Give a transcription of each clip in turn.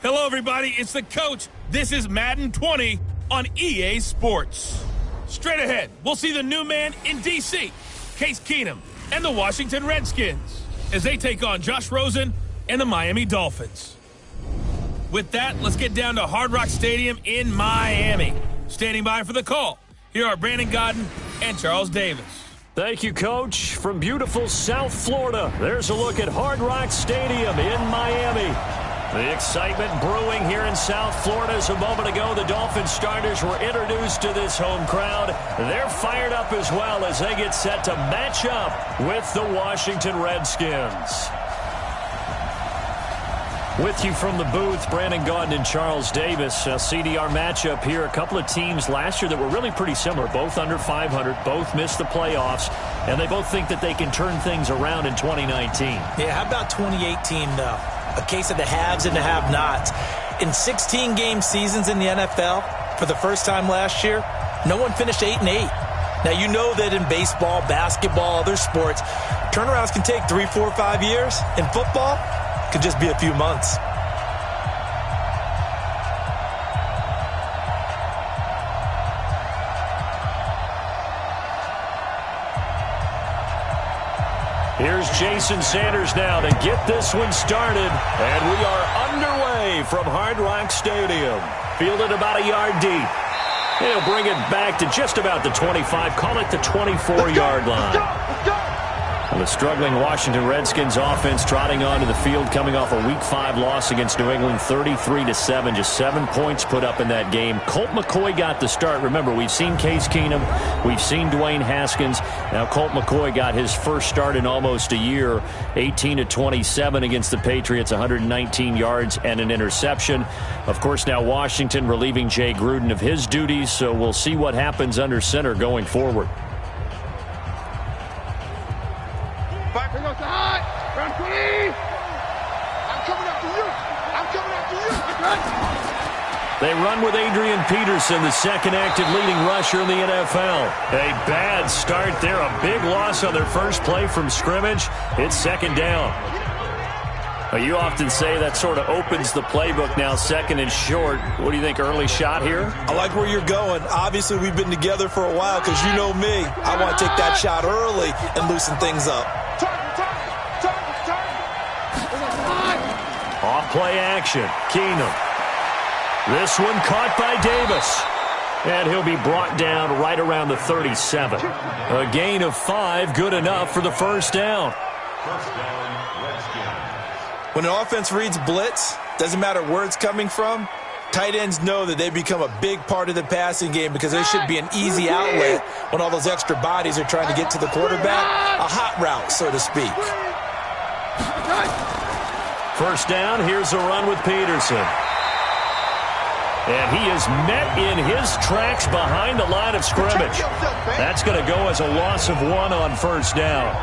Hello, everybody. It's the coach. This is Madden 20 on EA Sports. Straight ahead, we'll see the new man in D.C., Case Keenum, and the Washington Redskins as they take on Josh Rosen and the Miami Dolphins. With that, let's get down to Hard Rock Stadium in Miami. Standing by for the call, here are Brandon Godden and Charles Davis. Thank you, Coach. From beautiful South Florida, there's a look at Hard Rock Stadium in Miami. The excitement brewing here in South Florida as a moment ago. The Dolphins starters were introduced to this home crowd. They're fired up as well as they get set to match up with the Washington Redskins. With you from the booth, Brandon Gaudin and Charles Davis. A CDR matchup here. A couple of teams last year that were really pretty similar. Both under 500, both missed the playoffs, and they both think that they can turn things around in 2019. Yeah, how about 2018, though? A case of the haves and the have-nots. In 16-game seasons in the NFL, for the first time last year, no one finished 8-8. Now, you know that in baseball, basketball, other sports, turnarounds can take 3, 4, 5 years. In football, it could just be a few months. Here's Jason Sanders now to get this one started. And we are underway from Hard Rock Stadium. Fielded about a yard deep. He'll bring it back to just about the 25. Call it the 24-yard line. Let's go! The struggling Washington Redskins offense trotting onto the field, coming off a Week 5 loss against New England, 33-7. Just 7 points put up in that game. Colt McCoy got the start. Remember, we've seen Case Keenum. We've seen Dwayne Haskins. Now Colt McCoy got his first start in almost a year, 18-27 against the Patriots, 119 yards and an interception. Of course, now Washington relieving Jay Gruden of his duties, so we'll see what happens under center going forward. Round 20! I'm coming after you! I'm coming after you! They run with Adrian Peterson, the second active leading rusher in the NFL. A bad start there, a big loss on their first play from scrimmage. It's second down. Well, you often say that sort of opens the playbook now, second and short. What do you think, early shot here? I like where you're going. Obviously, we've been together for a while because you know me. I want to take that shot early and loosen things up. Off-play action. Keenum. This one caught by Davis. And he'll be brought down right around the 37. A gain of 5, good enough for the first down. When an offense reads blitz, doesn't matter where it's coming from, tight ends know that they become a big part of the passing game because there should be an easy outlet when all those extra bodies are trying to get to the quarterback. A hot route, so to speak. First down, here's a run with Peterson. And he is met in his tracks behind the line of scrimmage. That's going to go as a loss of 1 on first down.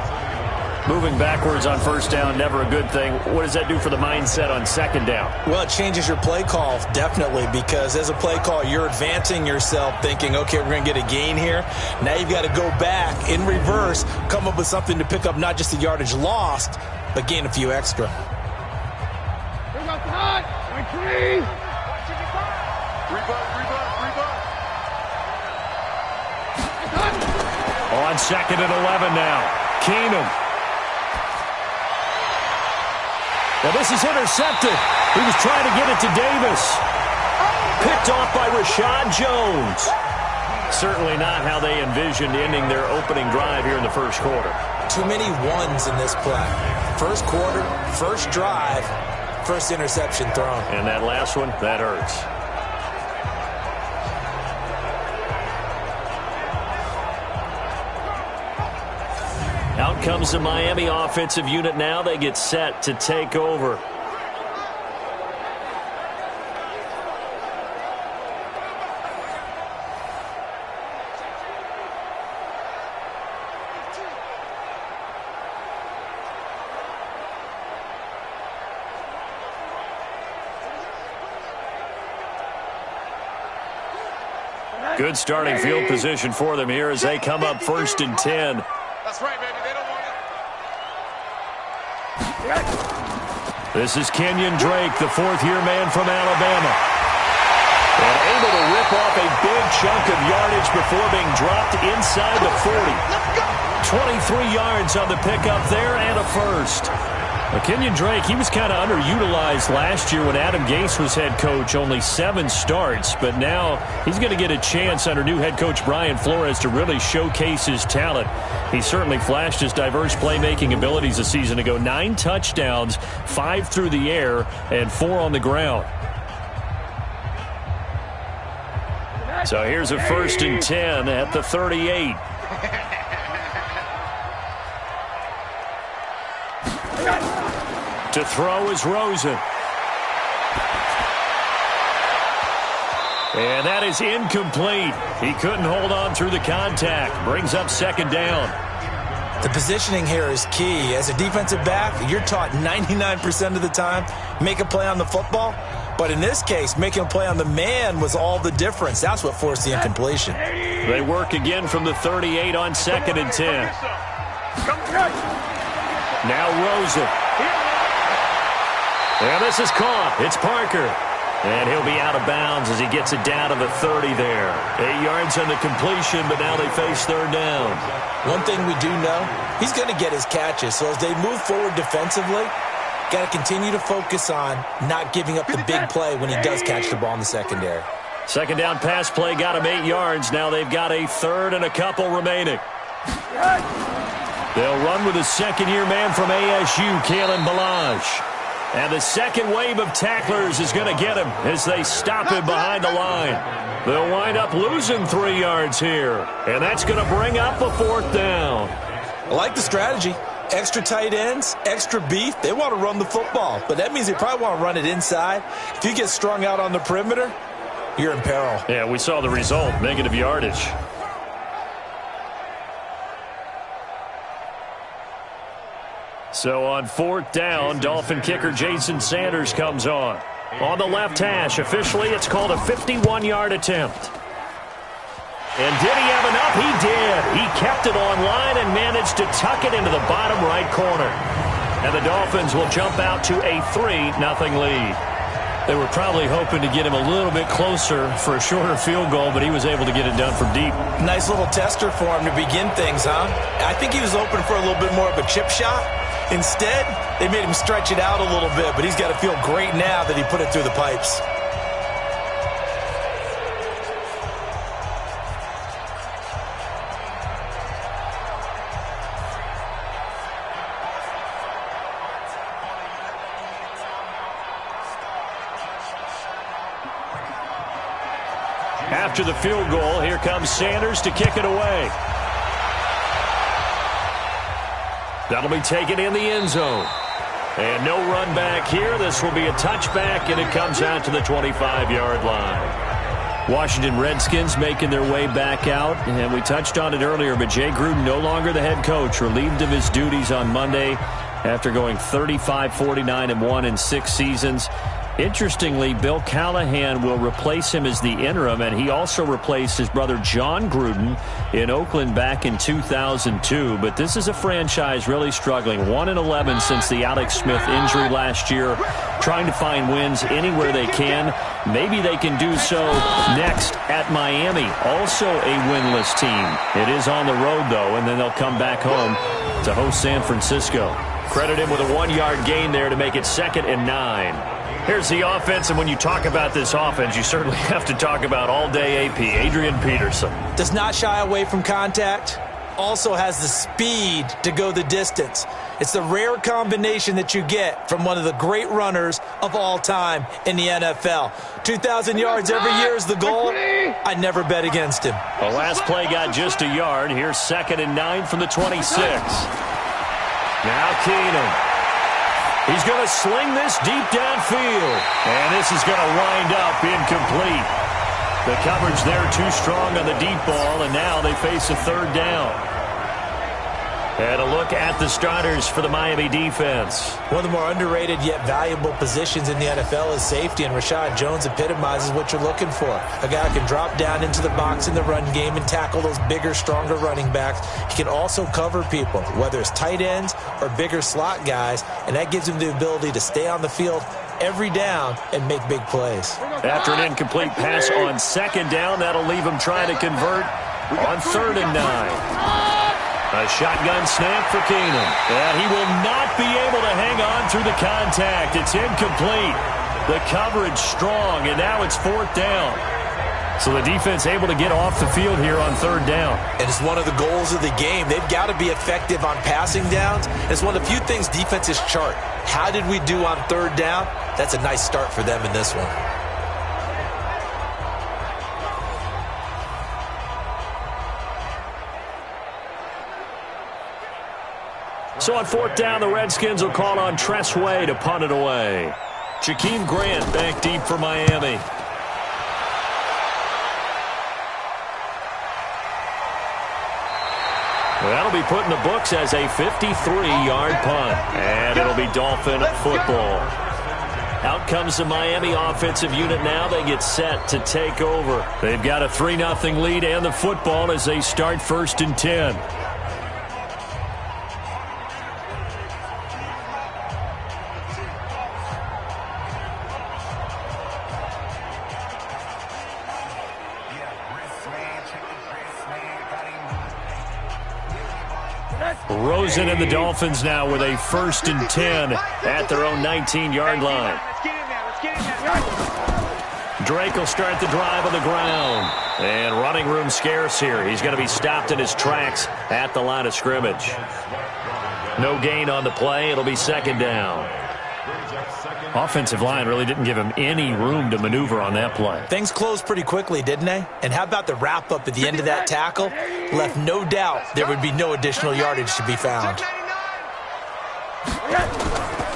Moving backwards on first down, never a good thing. What does that do for the mindset on second down? Well, it changes your play call, definitely, because as a play call, you're advancing yourself thinking, okay, we're going to get a gain here. Now you've got to go back in reverse, come up with something to pick up not just the yardage lost, but gain a few extra. On second and 11 now. Keenum. Well, this is intercepted. He was trying to get it to Davis. Picked off by Rashad Jones. Certainly not how they envisioned ending their opening drive here in the first quarter. Too many ones in this play. First quarter, first drive, first interception thrown. And that last one, that hurts. Out comes the Miami offensive unit now. They get set to take over. Good starting field position for them here as they come up 1st and 10. That's right, baby. They don't want This is Kenyan Drake, the fourth-year man from Alabama. And able to rip off a big chunk of yardage before being dropped inside the 40. 23 yards on the pickup there and a first. Well, Kenyan Drake, he was kind of underutilized last year when Adam Gase was head coach. Only 7 starts, but now he's going to get a chance under new head coach Brian Flores to really showcase his talent. He certainly flashed his diverse playmaking abilities a season ago. 9 touchdowns, 5 through the air, and 4 on the ground. So here's a 1st and 10 at the 38. To throw is Rosen. And that is incomplete. He couldn't hold on through the contact. Brings up 2nd down. The positioning here is key. As a defensive back, you're taught 99% of the time, make a play on the football. But in this case, making a play on the man was all the difference. That's what forced the incompletion. They work again from the 38 on 2nd and 10. Now Rosen. And this is caught. It's Parker. And he'll be out of bounds as he gets it down to the 30 there. 8 yards on the completion, but now they face 3rd down. One thing we do know, he's going to get his catches. So as they move forward defensively, got to continue to focus on not giving up the big play when he does catch the ball in the secondary. 2nd down pass play got him 8 yards. Now they've got a 3rd and a couple remaining. They'll run with a 2nd-year man from ASU, Kalen Ballage. And the second wave of tacklers is going to get him as they stop him behind the line. They'll wind up losing 3 yards here. And that's going to bring up a 4th down. I like the strategy. Extra tight ends, extra beef. They want to run the football. But that means they probably want to run it inside. If you get strung out on the perimeter, you're in peril. Yeah, we saw the result. Negative yardage. So on 4th down, Dolphin kicker Jason Sanders comes on. On the left hash, officially it's called a 51-yard attempt. And did he have enough? He did. He kept it on line and managed to tuck it into the bottom right corner. And the Dolphins will jump out to a 3-0 lead. They were probably hoping to get him a little bit closer for a shorter field goal, but he was able to get it done from deep. Nice little tester for him to begin things, huh? I think he was open for a little bit more of a chip shot. Instead, they made him stretch it out a little bit, but he's got to feel great now that he put it through the pipes. After the field goal, here comes Sanders to kick it away. That'll be taken in the end zone. And no run back here. This will be a touchback, and it comes out to the 25-yard line. Washington Redskins making their way back out. And we touched on it earlier, but Jay Gruden no longer the head coach, relieved of his duties on Monday after going 35-49-1 in 6 seasons. Interestingly, Bill Callahan will replace him as the interim, and he also replaced his brother John Gruden in Oakland back in 2002. But this is a franchise really struggling. 1-11 since the Alex Smith injury last year, trying to find wins anywhere they can. Maybe they can do so next at Miami, also a winless team. It is on the road, though, and then they'll come back home to host San Francisco. Credit him with a 1-yard gain there to make it 2nd and 9. Here's the offense, and when you talk about this offense, you certainly have to talk about all-day AP, Adrian Peterson. Does not shy away from contact, also has the speed to go the distance. It's the rare combination that you get from one of the great runners of all time in the NFL. 2,000 yards every year is the goal. I never bet against him. The last play got just a yard. Here's 2nd and 9 from the 26. Now Keenum. He's going to sling this deep downfield. And this is going to wind up incomplete. The coverage there too strong on the deep ball, and now they face a 3rd down. And a look at the starters for the Miami defense. One of the more underrated yet valuable positions in the NFL is safety, and Rashad Jones epitomizes what you're looking for. A guy who can drop down into the box in the run game and tackle those bigger, stronger running backs. He can also cover people, whether it's tight ends or bigger slot guys, and that gives him the ability to stay on the field every down and make big plays. After an incomplete pass on second down, that'll leave him trying to convert on 3rd and 9. A shotgun snap for Keenum. And he will not be able to hang on through the contact. It's incomplete. The coverage strong, and now it's 4th down. So the defense able to get off the field here on 3rd down. And it's one of the goals of the game. They've got to be effective on passing downs. It's one of the few things defenses chart. How did we do on 3rd down? That's a nice start for them in this one. So on 4th down, the Redskins will call on Tress Way to punt it away. Jakeem Grant back deep for Miami. That'll be put in the books as a 53-yard punt. And it'll be Dolphin football. Out comes the Miami offensive unit now. They get set to take over. They've got a 3-0 lead and the football as they start 1st and 10. Rosen and the Dolphins now with a 1st and 10 at their own 19-yard line. Drake will start the drive on the ground. And running room scarce here. He's going to be stopped in his tracks at the line of scrimmage. No gain on the play. It'll be 2nd down. Offensive line really didn't give him any room to maneuver on that play. Things closed pretty quickly, didn't they? And how about the wrap-up at the end of that tackle? Left no doubt there would be no additional yardage to be found.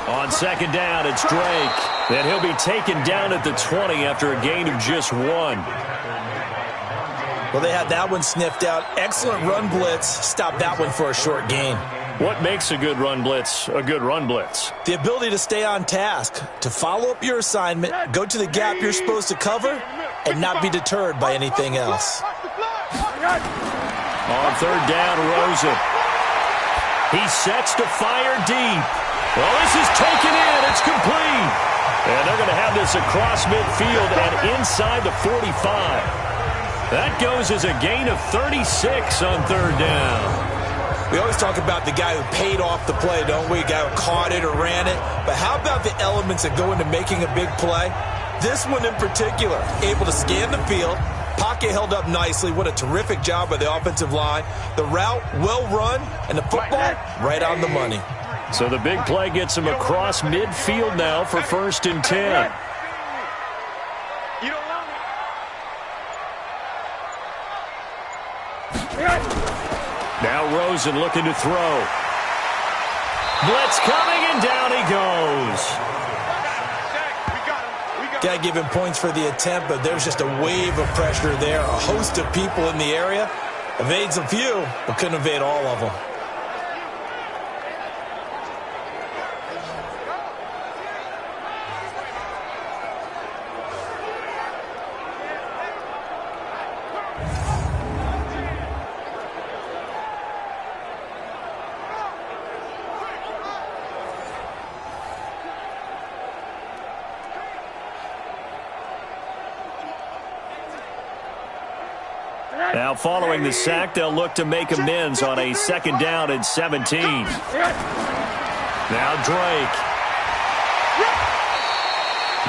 On 2nd down, it's Drake. And he'll be taken down at the 20 after a gain of just 1. Well, they had that one sniffed out. Excellent run blitz. Stopped that one for a short gain. What makes a good run blitz a good run blitz? The ability to stay on task, to follow up your assignment, go to the gap you're supposed to cover, and not be deterred by anything else. On 3rd down, Rosen. He sets to fire deep. Well, this is taken in. It's complete. And they're going to have this across midfield and inside the 45. That goes as a gain of 36 on 3rd down. We always talk about the guy who paid off the play, don't we? A guy who caught it or ran it. But how about the elements that go into making a big play? This one in particular, able to scan the field, pocket held up nicely. What a terrific job by the offensive line. The route, well run, and the football, right on the money. So the big play gets him across midfield now for 1st and 10. Now Rosen looking to throw. Blitz coming, and down he goes. Got to give him points for the attempt, but there's just a wave of pressure there. A host of people in the area. Evades a few, but couldn't evade all of them. Now following the sack, they'll look to make amends on a 2nd down and 17. Now Drake.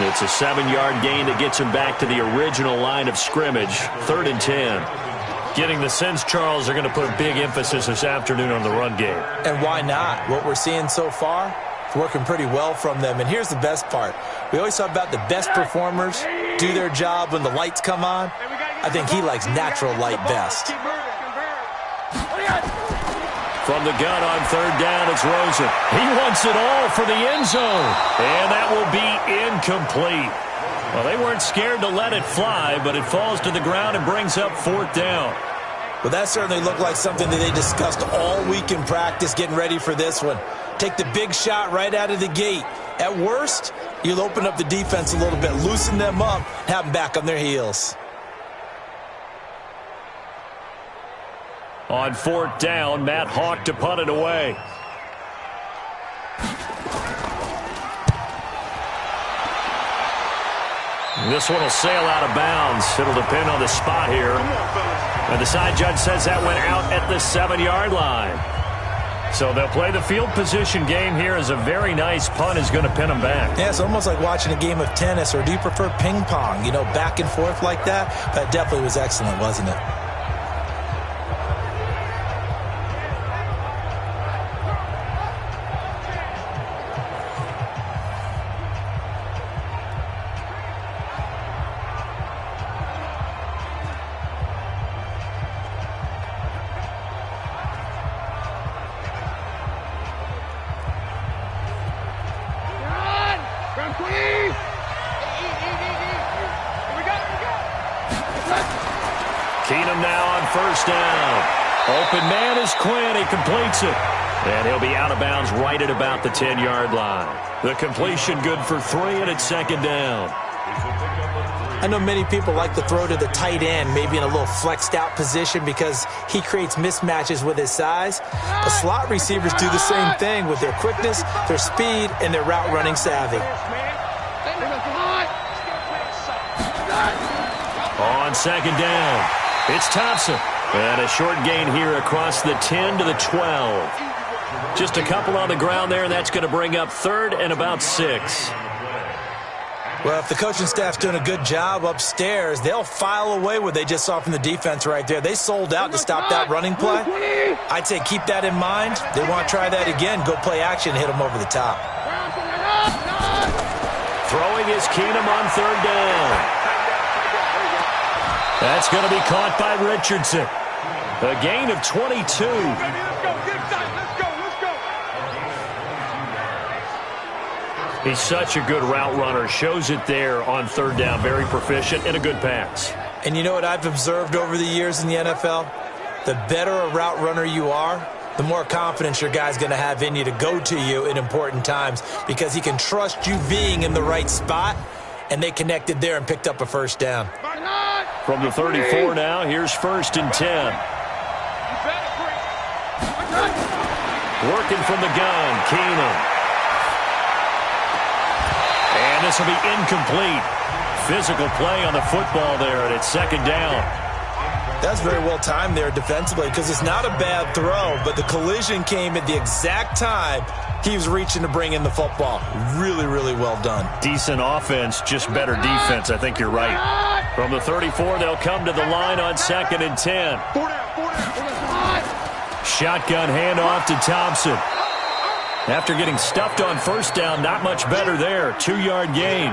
It's a 7-yard gain that gets him back to the original line of scrimmage. 3rd and 10. Getting the sense, Charles, they're going to put a big emphasis this afternoon on the run game. And why not? What we're seeing so far, it's working pretty well from them. And here's the best part. We always talk about the best performers do their job when the lights come on. I think he likes natural light best. From the gun on 3rd down, it's Rosen. He wants it all for the end zone. And that will be incomplete. Well, they weren't scared to let it fly, but it falls to the ground and brings up 4th down. Well, that certainly looked like something that they discussed all week in practice getting ready for this one. Take the big shot right out of the gate. At worst, you'll open up the defense a little bit, loosen them up, have them back on their heels. On 4th down, Matt Hawk to punt it away. This one will sail out of bounds. It'll depend on the spot here. And the side judge says that went out at the 7-yard line. So they'll play the field position game here as a very nice punt is going to pin them back. Yeah, it's almost like watching a game of tennis, or do you prefer ping pong? You know, back and forth like that? That definitely was excellent, wasn't it? Keenum now on 1st down. Open man is Quinn. He completes it. And he'll be out of bounds right at about the 10-yard line. The completion good for 3, and it's 2nd down. I know many people like to throw to the tight end, maybe in a little flexed out position because he creates mismatches with his size. But slot receivers do the same thing with their quickness, their speed, and their route running savvy. On 2nd down, it's Thompson. And a short gain here across the 10 to the 12. Just a couple on the ground there, and that's going to bring up 3rd and about 6. Well, if the coaching staff's doing a good job upstairs, they'll file away what they just saw from the defense right there. They sold out to stop that running play. I'd say keep that in mind. They want to try that again. Go play action, hit them over the top. Throwing is Keenum on 3rd down. That's going to be caught by Richardson. A gain of 22. He's such a good route runner. Shows it there on 3rd down. Very proficient and a good pass. And you know what I've observed over the years in the NFL? The better a route runner you are, the more confidence your guy's going to have in you to go to you in important times because he can trust you being in the right spot, and they connected there and picked up a 1st down. From the 34 now, here's 1st and 10. Working from the gun, Keenum. And this will be incomplete. Physical play on the football there, and it's 2nd down. That's very well timed there defensively because it's not a bad throw, but the collision came at the exact time he was reaching to bring in the football. Really, really well done. Decent offense, just better defense. I think you're right. From the 34, they'll come to the line on 2nd and 10. Shotgun handoff to Thompson. After getting stuffed on 1st down, not much better there. 2-yard gain.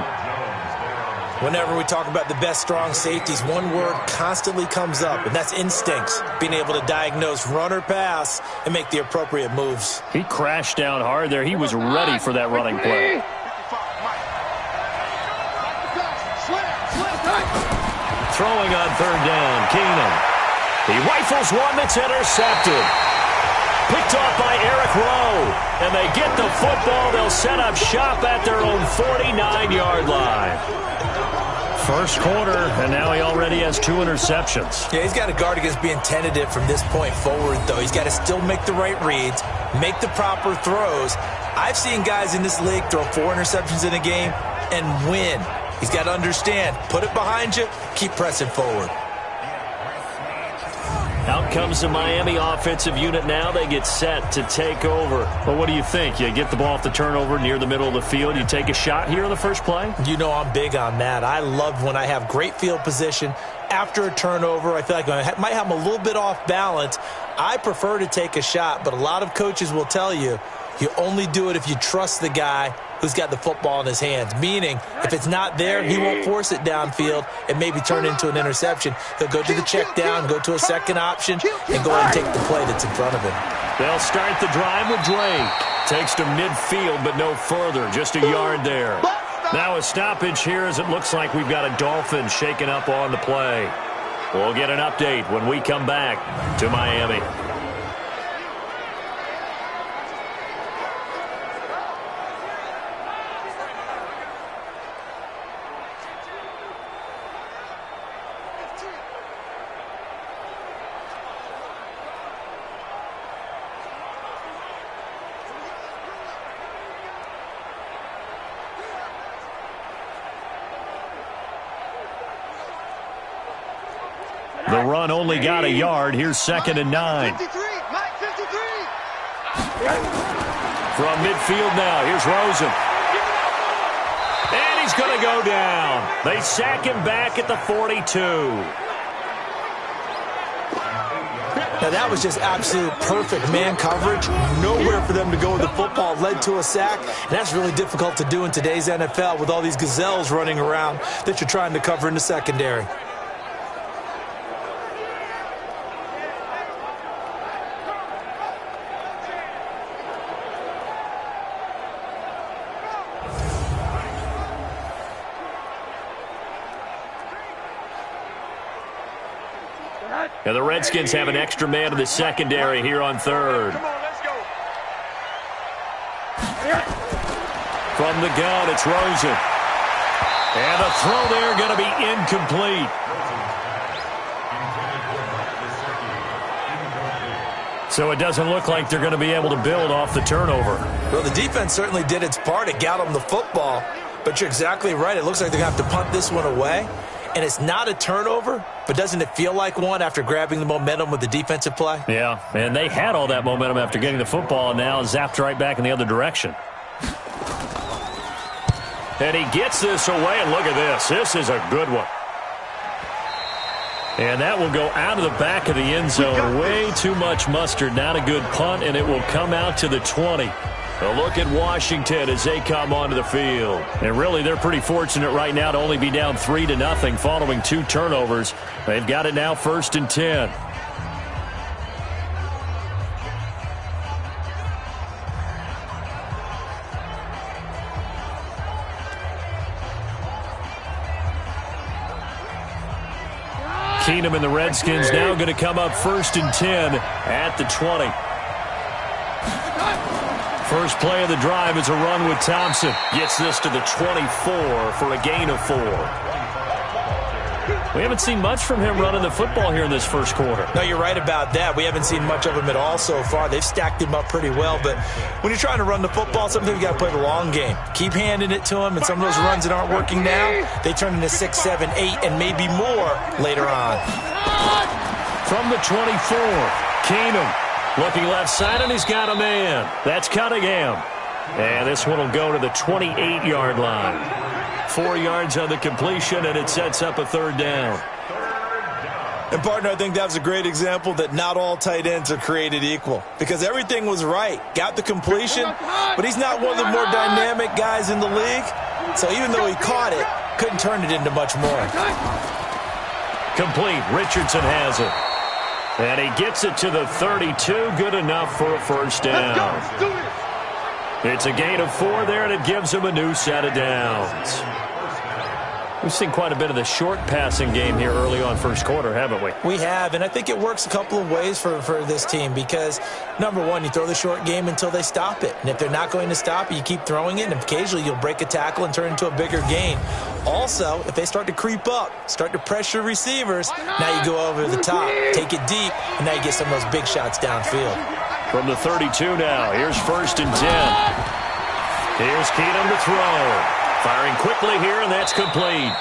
Whenever we talk about the best strong safeties, one word constantly comes up, and that's instincts. Being able to diagnose run or pass and make the appropriate moves. He crashed down hard there. He was ready for that running play. Throwing on 3rd down, Keenum. He rifles one that's intercepted. Picked off by Eric Rowe. And they get the football. They'll set up shop at their own 49-yard line. First quarter, and now he already has 2 interceptions. Yeah, he's got to guard against being tentative from this point forward, though. He's got to still make the right reads, make the proper throws. I've seen guys in this league throw 4 interceptions in a game and win. He's got to understand, put it behind you, keep pressing forward. Out comes the Miami offensive unit now. They get set to take over. But what do you think? You get the ball off the turnover near the middle of the field. You take a shot here on the first play? You know I'm big on that. I love when I have great field position. After a turnover, I feel like I might have them a little bit off balance. I prefer to take a shot, but a lot of coaches will tell you, you only do it if you trust the guy who's got the football in his hands. Meaning, if it's not there, he won't force it downfield and maybe turn it into an interception. He'll go to the check down, go to a second option, and go ahead and take the play that's in front of him. They'll start the drive with Drake. Takes to midfield, but no further. Just a yard there. Now a stoppage here as it looks like we've got a Dolphin shaking up on the play. We'll get an update when we come back to Miami. The run only got a yard. Here's 2nd and 9. 53, Mike, 53. From midfield now, here's Rosen. And he's going to go down. They sack him back at the 42. Now, that was just absolute perfect man coverage. Nowhere for them to go with the football. Led to a sack. And that's really difficult to do in today's NFL with all these gazelles running around that you're trying to cover in the secondary. And the Redskins have an extra man in the secondary here on 3rd. Come on, let's go. From the gun, it's Rosen. And the throw there going to be incomplete. So it doesn't look like they're going to be able to build off the turnover. Well, the defense certainly did its part. It got them the football. But you're exactly right. It looks like they're going to have to punt this one away. And it's not a turnover, but doesn't it feel like one after grabbing the momentum with the defensive play? Yeah, and they had all that momentum after getting the football, and now zapped right back in the other direction. And he gets this away, and look at this. This is a good one. And that will go out of the back of the end zone. Way too much mustard. Not a good punt, and it will come out to the 20. A look at Washington as they come onto the field. And really, they're pretty fortunate right now to only be down 3-0 following 2 turnovers. They've got it now 1st and 10. Keenum and the Redskins now going to come up 1st and 10 at the 20. First play of the drive is a run with Thompson. Gets this to the 24 for a gain of 4. We haven't seen much from him running the football here in this first quarter. No, you're right about that. We haven't seen much of him at all so far. They've stacked him up pretty well. But when you're trying to run the football, sometimes you got to play the long game. Keep handing it to him, and some of those runs that aren't working now, they turn into 6, 7, 8, and maybe more later on. From the 24, Keenum. Looking left side, and he's got a man. That's Cunningham. And this one will go to the 28-yard line. 4 yards on the completion, and it sets up a 3rd down. And, partner, I think that was a great example that not all tight ends are created equal. Because everything was right. Got the completion, but he's not one of the more dynamic guys in the league. So even though he caught it, couldn't turn it into much more. Complete. Richardson has it. And he gets it to the 32. Good enough for a 1st down. It's a gain of 4 there, and it gives him a new set of downs. We've seen quite a bit of the short passing game here early on first quarter, haven't we? We have, and I think it works a couple of ways for this team because, number one, you throw the short game until they stop it. And if they're not going to stop it, you keep throwing it, and occasionally you'll break a tackle and turn it into a bigger gain. Also, if they start to creep up, start to pressure receivers, now you go over the top, take it deep, and now you get some of those big shots downfield. From the 32 now, here's 1st and 10. Here's Keenum to throw. Firing quickly here, and that's complete.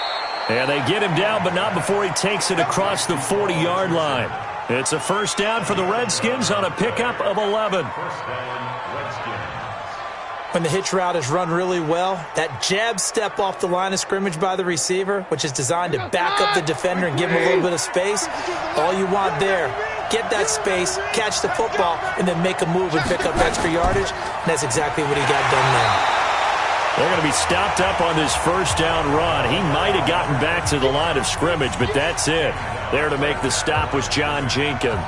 And they get him down, but not before he takes it across the 40-yard line. It's a 1st down for the Redskins on a pickup of 11. When the hitch route is run really well, that jab step off the line of scrimmage by the receiver, which is designed to back up the defender and give him a little bit of space, all you want there, get that space, catch the football, and then make a move and pick up extra yardage, and that's exactly what he got done there. They're going to be stopped up on this 1st down run. He might have gotten back to the line of scrimmage, but that's it. There to make the stop was John Jenkins.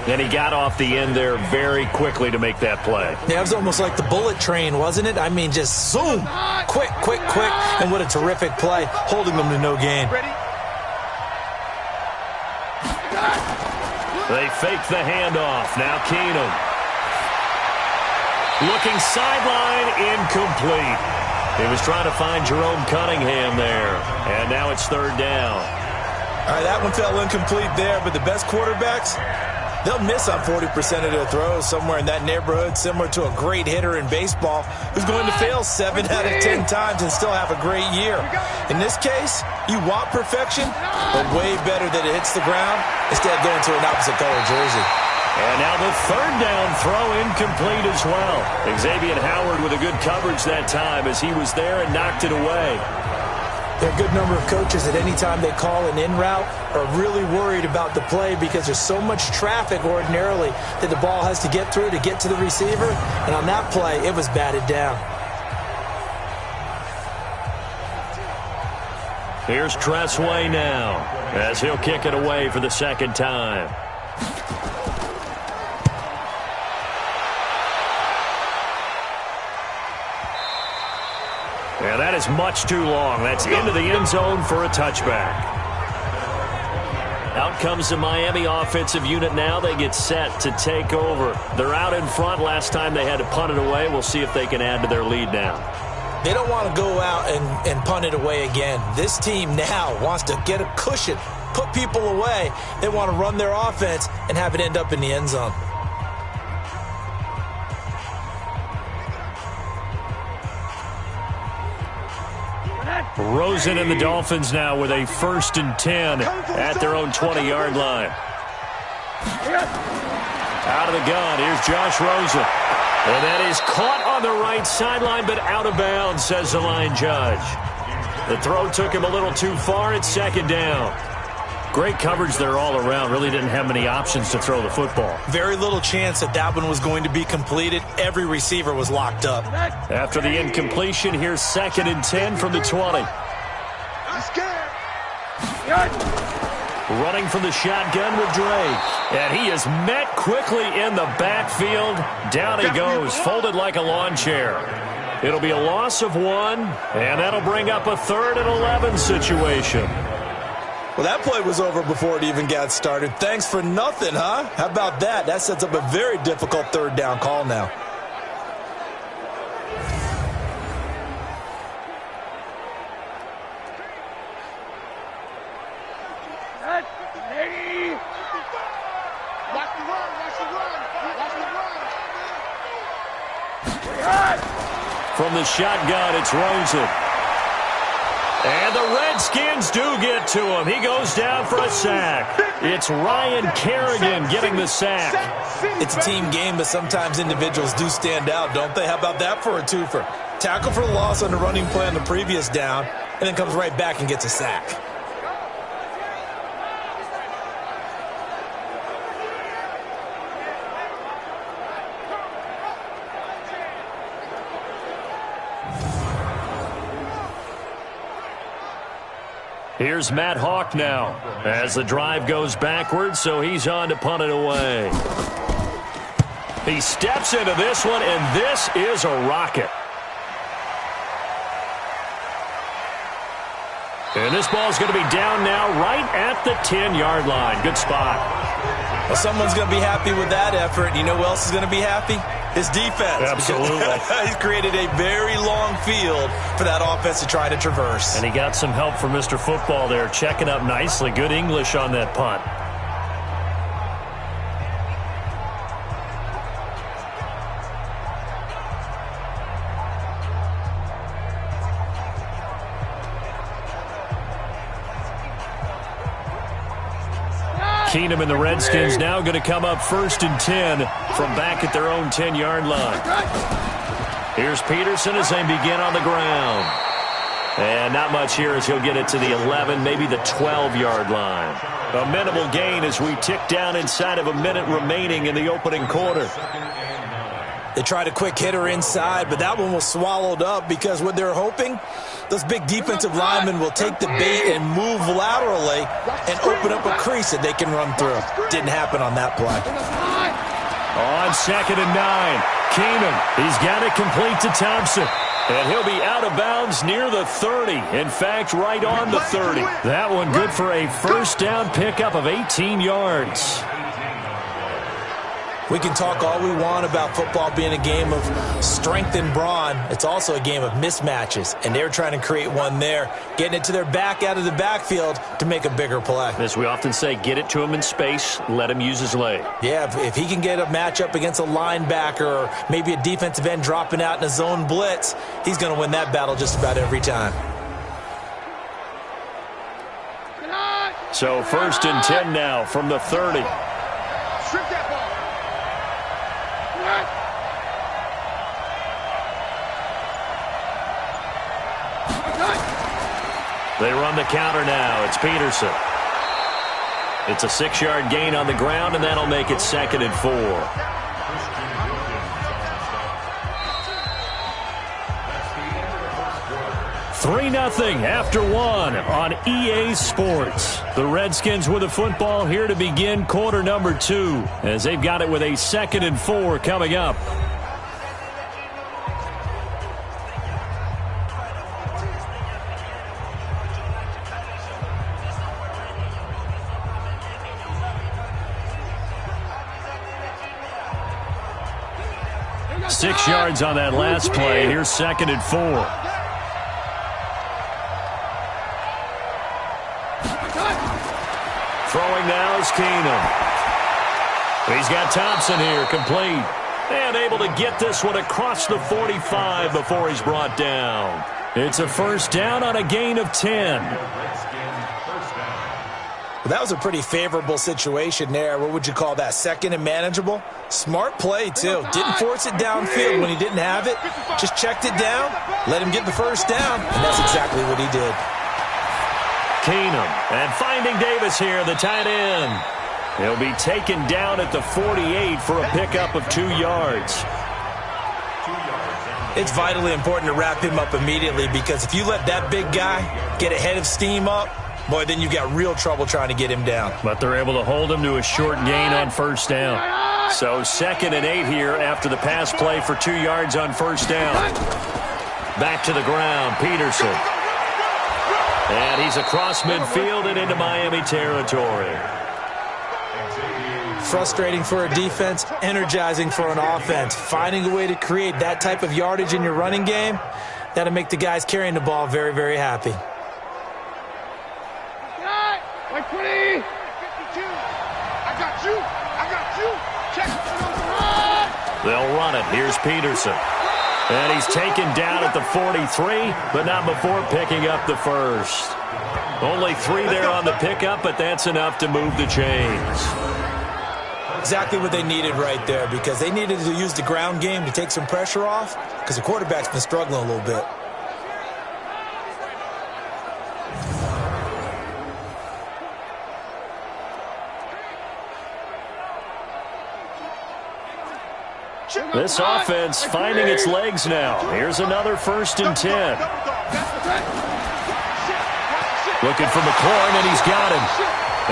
And he got off the end there very quickly to make that play. Yeah, it was almost like the bullet train, wasn't it? I mean, just zoom, quick, quick, quick, and what a terrific play, holding them to no gain. They fake the handoff. Now Keenum. Looking sideline, incomplete. He was trying to find Jerome Cunningham there. And now it's third down. All right, that one fell incomplete there, but the best quarterbacks, they'll miss on 40% of their throws, somewhere in that neighborhood, similar to a great hitter in baseball who's going to fail 7 out of 10 times and still have a great year. In this case, you want perfection, but way better that it hits the ground instead of going to an opposite color jersey. And now the third down throw incomplete as well. Xavier Howard with a good coverage that time as he was there and knocked it away. There are a good number of coaches that any time they call an in route are really worried about the play because there's so much traffic ordinarily that the ball has to get through to get to the receiver. And on that play, it was batted down. Here's Tressway now as he'll kick it away for the second time. Yeah, that is much too long. That's into the end zone for a touchback. Out comes the Miami offensive unit now. They get set to take over. They're out in front. Last time they had to punt it away. We'll see if they can add to their lead now. They don't want to go out and punt it away again. This team now wants to get a cushion, put people away. They want to run their offense and have it end up in the end zone. Rosen and the Dolphins now with a 1st and 10 at their own 20-yard line. Out of the gun, here's Josh Rosen. And that is caught on the right sideline, but out of bounds, says the line judge. The throw took him a little too far. It's second down. Great coverage there all around. Really didn't have many options to throw the football. Very little chance that that one was going to be completed. Every receiver was locked up. After the incompletion, here's 2nd and 10 from the 20. Running from the shotgun with Drake. And he is met quickly in the backfield. Down he goes, folded like a lawn chair. It'll be a loss of 1, and that'll bring up a 3rd and 11 situation. Well, that play was over before it even got started. Thanks for nothing, huh? How about that? That sets up a very difficult 3rd down call now. From the shotgun, it's Rosen. And the Redskins do get to him. He goes down for a sack. It's Ryan Kerrigan getting the sack. It's a team game, but sometimes individuals do stand out, don't they? How about that for a twofer? Tackle for loss on the running play on the previous down, and then comes right back and gets a sack. Here's Matt Hawk now as the drive goes backwards, so he's on to punt it away. He steps into this one, and this is a rocket. And this ball's going to be down now right at the 10-yard line. Good spot. Well, someone's going to be happy with that effort. You know who else is going to be happy? His defense. Absolutely. He's created a very long field for that offense to try to traverse. And he got some help from Mr. Football there, checking up nicely. Good English on that punt. Keenum and the Redskins now going to come up 1st and 10 from back at their own 10-yard line. Here's Peterson as they begin on the ground. And not much here as he'll get it to the 11, maybe the 12-yard line. A minimal gain as we tick down inside of a minute remaining in the opening quarter. They tried a quick hitter inside, but that one was swallowed up because what they're hoping, those big defensive linemen will take the bait and move laterally and open up a crease that they can run through. Didn't happen on that play. On 2nd and 9, Keenum, he's got it complete to Thompson. And he'll be out of bounds near the 30. In fact, right on the 30. That one good for a 1st down pickup of 18 yards. We can talk all we want about football being a game of strength and brawn. It's also a game of mismatches, and they're trying to create one there, getting it to their back out of the backfield to make a bigger play. As we often say, get it to him in space, let him use his leg. Yeah, if he can get a matchup against a linebacker or maybe a defensive end dropping out in a zone blitz, he's going to win that battle just about every time. So 1st and 10 now from the 30. Strip that ball. They run the counter now. It's Peterson. It's a 6-yard gain on the ground, and that'll make it 2nd and 4. 3-0 after 1 on EA Sports. The Redskins with the football here to begin quarter number 2 as they've got it with a 2nd and 4 coming up. Six yards on that last play. Here's 2nd and 4. Throwing now is Keenum. He's got Thompson here, complete. And able to get this one across the 45 before he's brought down. It's a 1st down on a gain of 10. Well, that was a pretty favorable situation there. What would you call that? 2nd and manageable? Smart play, too. Didn't force it downfield when he didn't have it. Just checked it down, let him get the 1st down, and that's exactly what he did. Keenum, and finding Davis here, the tight end. He'll be taken down at the 48 for a pickup of 2 yards. It's vitally important to wrap him up immediately because if you let that big guy get a head of steam up, boy, then you've got real trouble trying to get him down. But they're able to hold him to a short gain on 1st down. So 2nd and 8 here after the pass play for 2 yards on 1st down. Back to the ground, Peterson. And he's across midfield and into Miami territory. Frustrating for a defense, energizing for an offense. Finding a way to create that type of yardage in your running game, that'll make the guys carrying the ball very, very happy. Like 20, 52. I got you. Check. They'll run it. Here's Peterson. And he's taken down at the 43, but not before picking up the 1st. Only 3 there on the pickup, but that's enough to move the chains. Exactly what they needed right there because they needed to use the ground game to take some pressure off because the quarterback's been struggling a little bit. This offense finding its legs now. Here's another 1st and 10. Looking for McLaurin, and he's got him.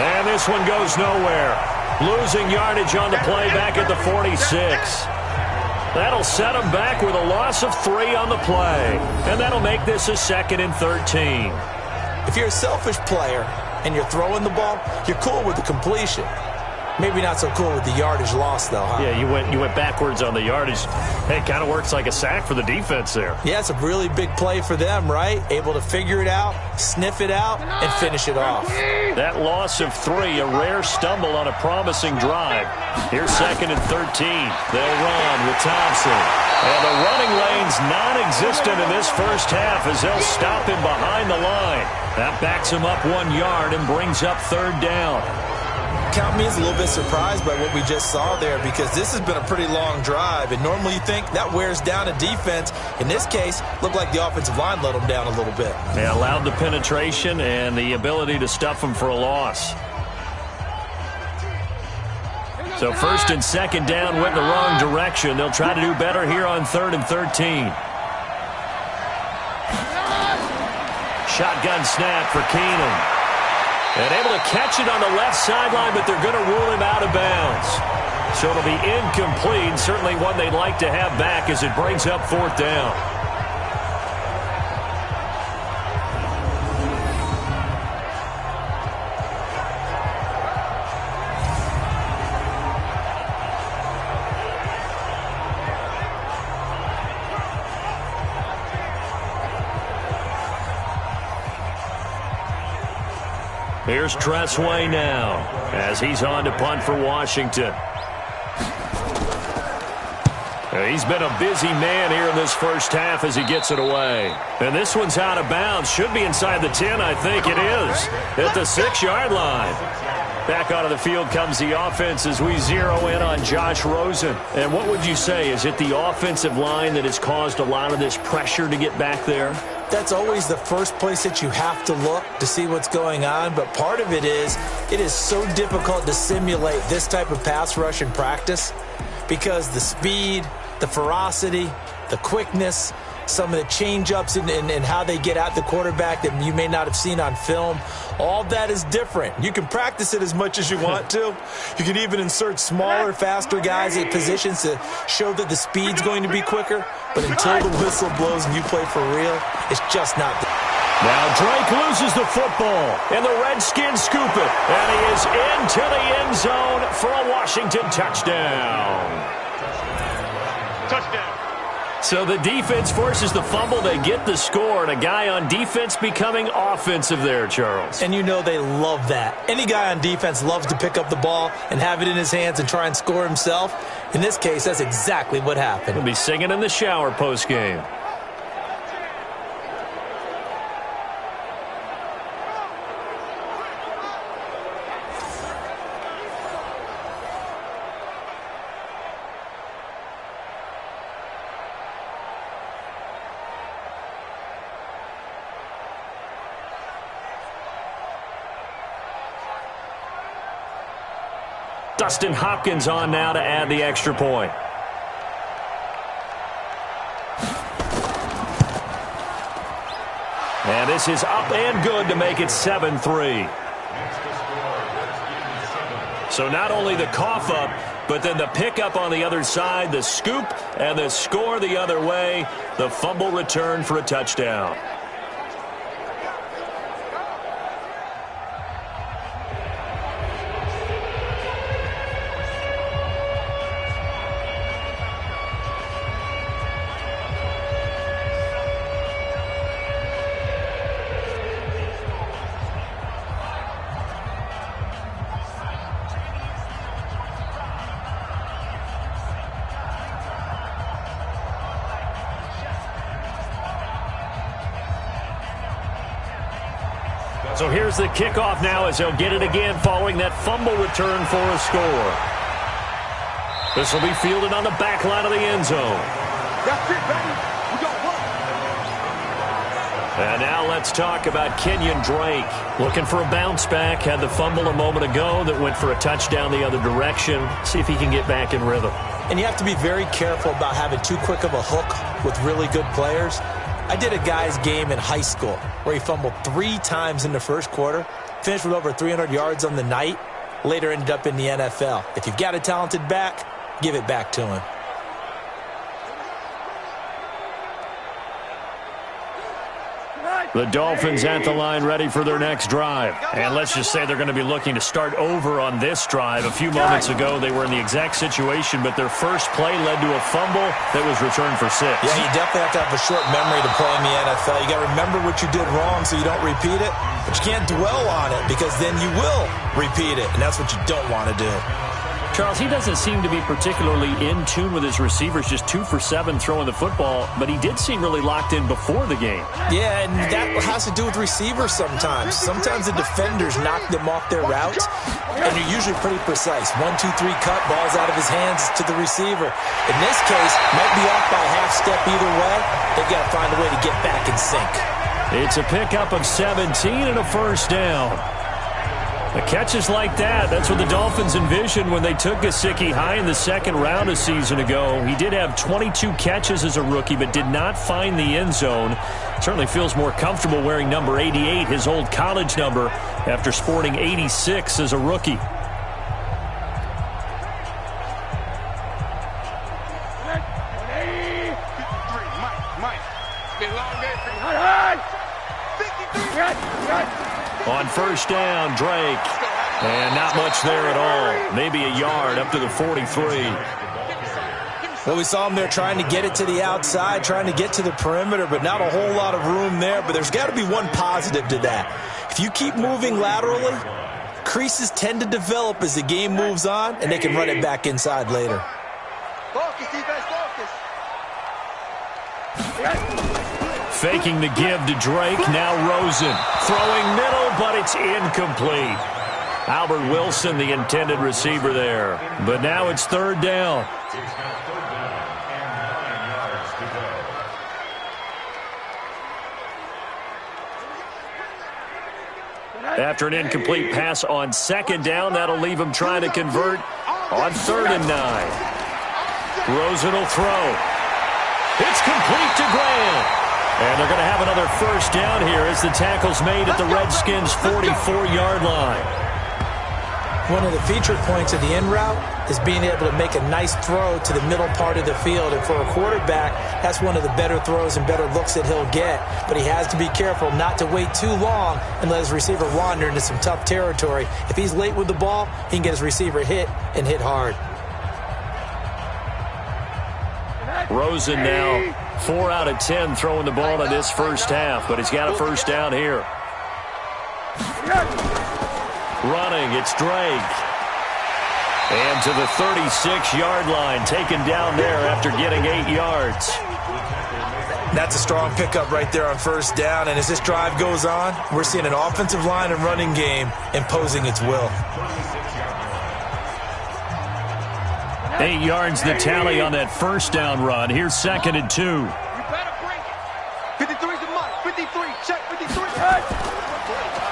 And this one goes nowhere. Losing yardage on the play back at the 46. That'll set him back with a loss of 3 on the play. And that'll make this a 2nd and 13. If you're a selfish player and you're throwing the ball, you're cool with the completion. Maybe not so cool with the yardage loss, though, huh? Yeah, you went backwards on the yardage. Hey, it kind of works like a sack for the defense there. Yeah, it's a really big play for them, right? Able to figure it out, sniff it out, and finish it off. That loss of 3, a rare stumble on a promising drive. Here's 2nd and 13. They'll run with Thompson. And the running lane's non-existent in this 1st half as they'll stop him behind the line. That backs him up 1 yard and brings up 3rd down. Count me as a little bit surprised by what we just saw there because this has been a pretty long drive, and normally you think that wears down a defense. In this case, looked like the offensive line let them down a little bit. They allowed the penetration and the ability to stuff them for a loss. So 1st and 2nd down went in the wrong direction. They'll try to do better here on 3rd and 13. Shotgun snap for Keenum. And able to catch it on the left sideline, but they're going to rule him out of bounds. So it'll be incomplete, certainly one they'd like to have back as it brings up 4th down. Here's Tressway now as he's on to punt for Washington. He's been a busy man here in this first half as he gets it away. And this one's out of bounds. Should be inside the 10, I think it is. At the 6-yard line. Back onto the field comes the offense as we zero in on Josh Rosen. And what would you say? Is it the offensive line that has caused a lot of this pressure to get back there? That's always the first place that you have to look to see what's going on. But part of it is so difficult to simulate this type of pass rush in practice because the speed, the ferocity, the quickness, some of the change-ups and how they get at the quarterback that you may not have seen on film, all that is different. You can practice it as much as you want to. You can even insert smaller, faster guys at positions to show that the speed's going to be quicker. But until the whistle blows and you play for real, it's just not there. Now Drake loses the football, and the Redskins scoop it. And he is into the end zone for a Washington touchdown. Touchdown. So the defense forces the fumble. They get the score, and a guy on defense becoming offensive there, Charles. And you know they love that. Any guy on defense loves to pick up the ball and have it in his hands and try and score himself. In this case, that's exactly what happened. He'll be singing in the shower post-game. Dustin Hopkins on now to add the extra point. And this is up and good to make it 7-3. So not only the cough up, but then the pickup on the other side, the scoop, and the score the other way. The fumble return for a touchdown. So here's the kickoff now as they'll get it again following that fumble return for a score. This will be fielded on the back line of the end zone. That's it, baby. We got one. And now let's talk about Kenyan Drake. Looking for a bounce back. Had the fumble a moment ago that went for a touchdown the other direction. See if he can get back in rhythm. And you have to be very careful about having too quick of a hook with really good players. I did a guy's game in high school where he fumbled 3 times in the first quarter, finished with over 300 yards on the night, later ended up in the NFL. If you've got a talented back, give it back to him. The Dolphins at the line ready for their next drive. And let's just say they're going to be looking to start over on this drive. A few moments ago, they were in the exact situation, but their first play led to a fumble that was returned for 6. Yeah, you definitely have to have a short memory to play in the NFL. You got to remember what you did wrong so you don't repeat it, but you can't dwell on it because then you will repeat it, and that's what you don't want to do. Charles, he doesn't seem to be particularly in tune with his receivers, just 2 for 7 throwing the football, but he did seem really locked in before the game. Yeah, and that has to do with receivers sometimes. Sometimes the defenders knock them off their route, and they're usually pretty precise. 1, 2, 3 cut, ball's out of his hands to the receiver. In this case, might be off by a half step either way. They've got to find a way to get back in sync. It's a pickup of 17 and a first down. The catches like that, that's what the Dolphins envisioned when they took Gesicki high in the second round a season ago. He did have 22 catches as a rookie, but did not find the end zone. Certainly feels more comfortable wearing number 88, his old college number, after sporting 86 as a rookie. On first down, Drake. And not much there at all. Maybe a yard up to the 43. Well, we saw him there trying to get it to the outside, trying to get to the perimeter, but not a whole lot of room there. But there's got to be one positive to that. If you keep moving laterally, creases tend to develop as the game moves on, and they can run it back inside later. Focus, defense, focus. Faking the give to Drake. Now Rosen. Throwing middle, but it's incomplete. Albert Wilson, the intended receiver there. But now it's third down. After an incomplete pass on second down, that'll leave him trying to convert on 3rd and 9. Rosen will throw. It's complete to Graham. And they're going to have another first down here as the tackle's made at the Redskins' 44-yard line. One of the feature points of the in route is being able to make a nice throw to the middle part of the field. And for a quarterback, that's one of the better throws and better looks that he'll get. But he has to be careful not to wait too long and let his receiver wander into some tough territory. If he's late with the ball, he can get his receiver hit and hit hard. Rosen now 4 out of 10 throwing the ball in this first half, but he's got a first down here. Running, it's Drake. And to the 36-yard line, taken down there after getting 8 yards. That's a strong pickup right there on first down, and as this drive goes on, we're seeing an offensive line and running game imposing its will. 8 yards the tally on that first down run. Here's 2nd and 2. You better bring it. 53's a mark. 53. Check 53.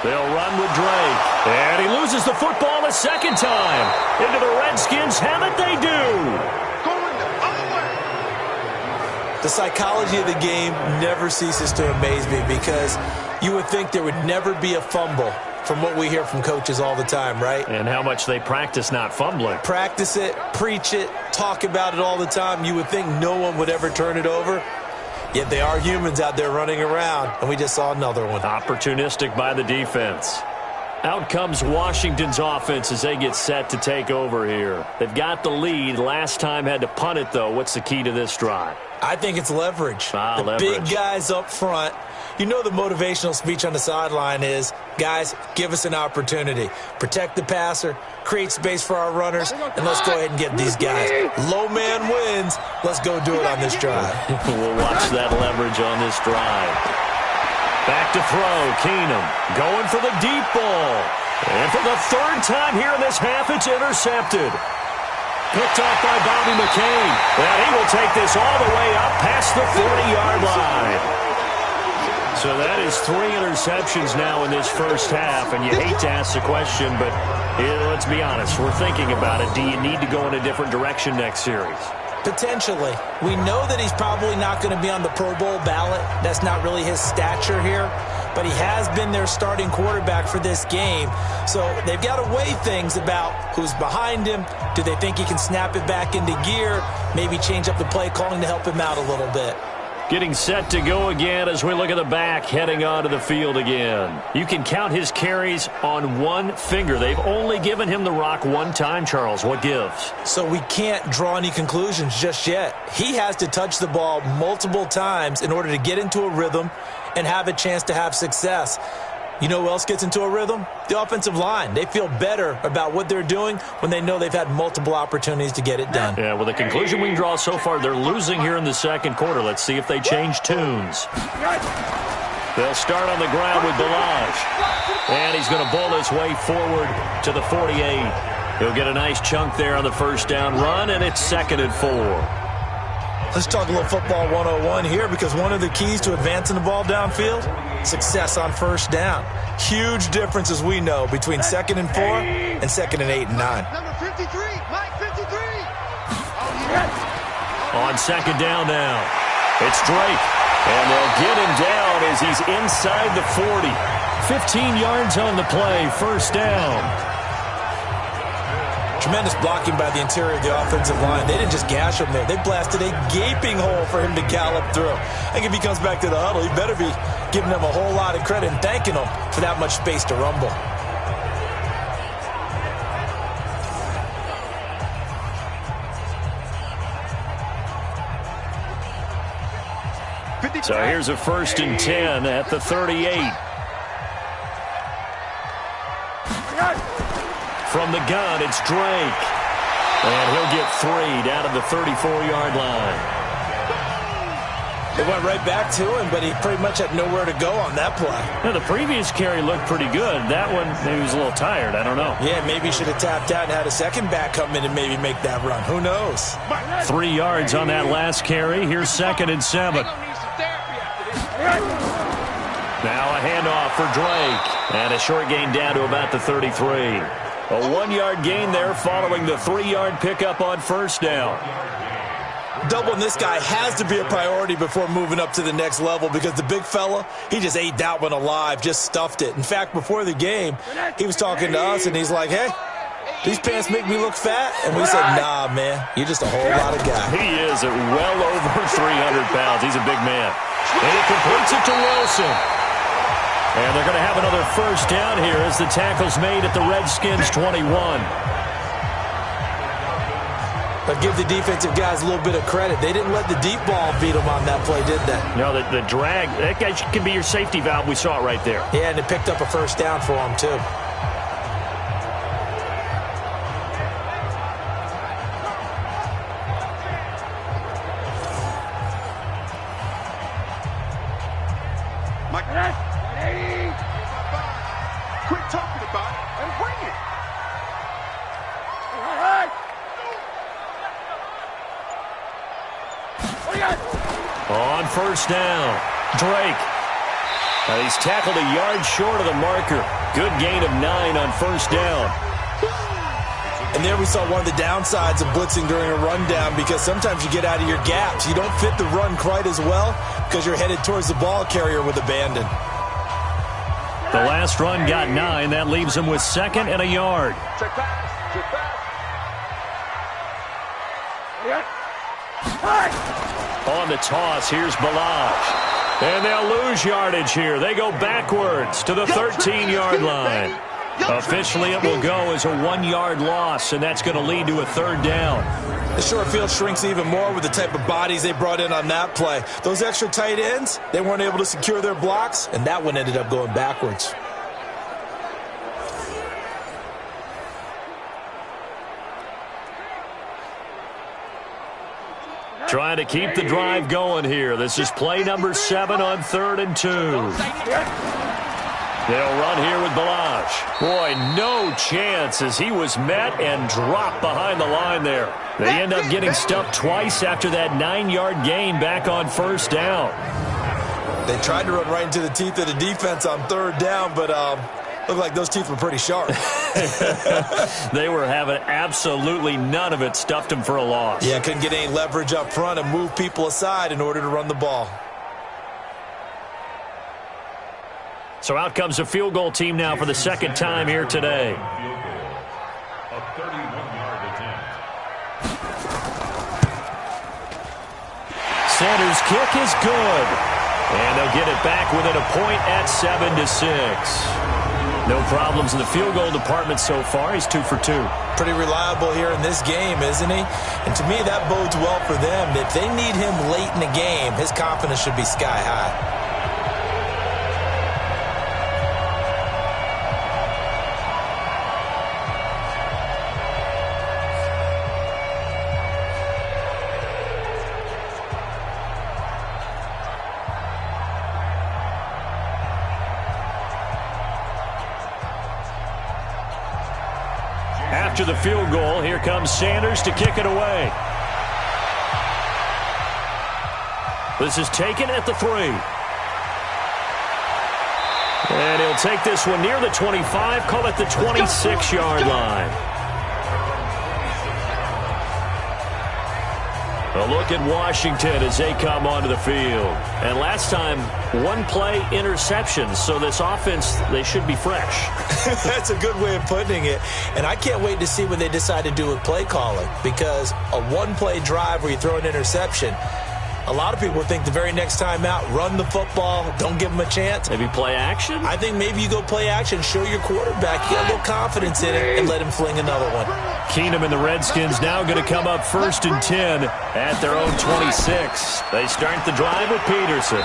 They'll run with Drake. And he loses the football a second time. Into the Redskins. Have it they do. Going the other way. The psychology of the game never ceases to amaze me because you would think there would never be a fumble from what we hear from coaches all the time, right? And how much they practice not fumbling. Practice it, preach it, talk about it all the time. You would think no one would ever turn it over. Yet they are humans out there running around, and we just saw another one. Opportunistic by the defense. Out comes Washington's offense as they get set to take over here. They've got the lead. Last time had to punt it, though. What's the key to this drive? I think it's leverage. The big guys up front. You know the motivational speech on the sideline is, guys, give us an opportunity. Protect the passer, create space for our runners, and let's go ahead and get these guys. Low man wins. Let's go do it on this drive. We'll watch that leverage on this drive. Back to throw, Keenum going for the deep ball. And for the 3rd time here in this half, it's intercepted. Picked off by Bobby McCain. And he will take this all the way up past the 40-yard line. So that is 3 interceptions now in this first half, and you hate to ask the question, but let's be honest, we're thinking about it. Do you need to go in a different direction next series? Potentially. We know that he's probably not going to be on the Pro Bowl ballot. That's not really his stature here, but he has been their starting quarterback for this game. So they've got to weigh things about who's behind him. Do they think he can snap it back into gear? Maybe change up the play calling to help him out a little bit. Getting set to go again as we look at the back, heading onto the field again. You can count his carries on one finger. They've only given him the rock one time, Charles. What gives? So we can't draw any conclusions just yet. He has to touch the ball multiple times in order to get into a rhythm and have a chance to have success. You know who else gets into a rhythm? The offensive line. They feel better about what they're doing when they know they've had multiple opportunities to get it done. Yeah, well, the conclusion we can draw so far, they're losing here in the second quarter. Let's see if they change tunes. They'll start on the ground with Balaj. And he's going to bowl his way forward to the 48. He'll get a nice chunk there on the first down run, and it's 2nd and 4. Let's talk a little football 101 here, because one of the keys to advancing the ball downfield, success on first down. Huge difference, as we know, between 2nd and 4 and 2nd and 8 and 9. Number 53, Mike 53. On 2nd down now, it's Drake. And they'll get him down as he's inside the 40. 15 yards on the play, first down. Tremendous blocking by the interior of the offensive line. They didn't just gash him there. They blasted a gaping hole for him to gallop through. I think if he comes back to the huddle, he better be giving them a whole lot of credit and thanking them for that much space to rumble. So here's a 1st and 10 at the 38. From the gun, it's Drake. And he'll get 3 down to the 34-yard line. It went right back to him, but he pretty much had nowhere to go on that play. Now, the previous carry looked pretty good. That one, maybe he was a little tired. I don't know. Yeah, maybe he should have tapped out and had a second back come in and maybe make that run. Who knows? 3 yards on that last carry. Here's 2nd and 7. Now a handoff for Drake. And a short gain down to about the 33. A 1-yard gain there following the 3-yard pickup on first down. Doubling this guy has to be a priority before moving up to the next level because the big fella, he just ate that one alive, just stuffed it. In fact, before the game, he was talking to us, and he's like, hey, these pants make me look fat. And we said, nah, man, you're just a whole lot of guy. He is at well over 300 pounds. He's a big man. And he completes it to Wilson. And they're going to have another first down here as the tackle's made at the Redskins 21. But give the defensive guys a little bit of credit. They didn't let the deep ball beat them on that play, did they? No, the drag, that guy can be your safety valve. We saw it right there. Yeah, and it picked up a first down for him, too. Quit talking about it and bring it. On first down, Drake. He's tackled a yard short of the marker. Good gain of 9 on first down. And there we saw one of the downsides of blitzing during a rundown because sometimes you get out of your gaps. You don't fit the run quite as well because you're headed towards the ball carrier with abandon. The last run got 9. That leaves him with 2nd and a yard. On the toss, here's Balaj. And they'll lose yardage here. They go backwards to the 13-yard line. Officially, it will go as a 1-yard loss, and that's going to lead to a 3rd down. The short field shrinks even more with the type of bodies they brought in on that play. Those extra tight ends, they weren't able to secure their blocks, and that one ended up going backwards. Trying to keep the drive going here. This is play number 7 on 3rd and 2. They'll run here with Balaj. Boy, no chance as he was met and dropped behind the line there. They end up getting stuffed twice after that 9-yard gain back on first down. They tried to run right into the teeth of the defense on 3rd down, but looked like those teeth were pretty sharp. They were having absolutely none of it. Stuffed him for a loss. Yeah, couldn't get any leverage up front and move people aside in order to run the ball. So out comes a field goal team now for the 2nd time here today. Sanders' kick is good. And they'll get it back within a point at 7-6. No problems in the field goal department so far. He's 2 for 2. Pretty reliable here in this game, isn't he? And to me, that bodes well for them. If they need him late in the game, his confidence should be sky high. After the field goal, here comes Sanders to kick it away. This is taken at the 3. And he'll take this one near the 25, call it the 26-yard line. A look at Washington as they come onto the field. And last time, 1-play interceptions, so this offense, they should be fresh. That's a good way of putting it. And I can't wait to see what they decide to do with play calling, because a 1-play drive where you throw an interception, a lot of people think the very next time out, run the football, don't give them a chance. Maybe play action? I think maybe you go play action, show your quarterback, you got a little confidence in it, and let him fling another one. Keenum and the Redskins now going to come up 1st and 10 at their own 26. They start the drive with Peterson.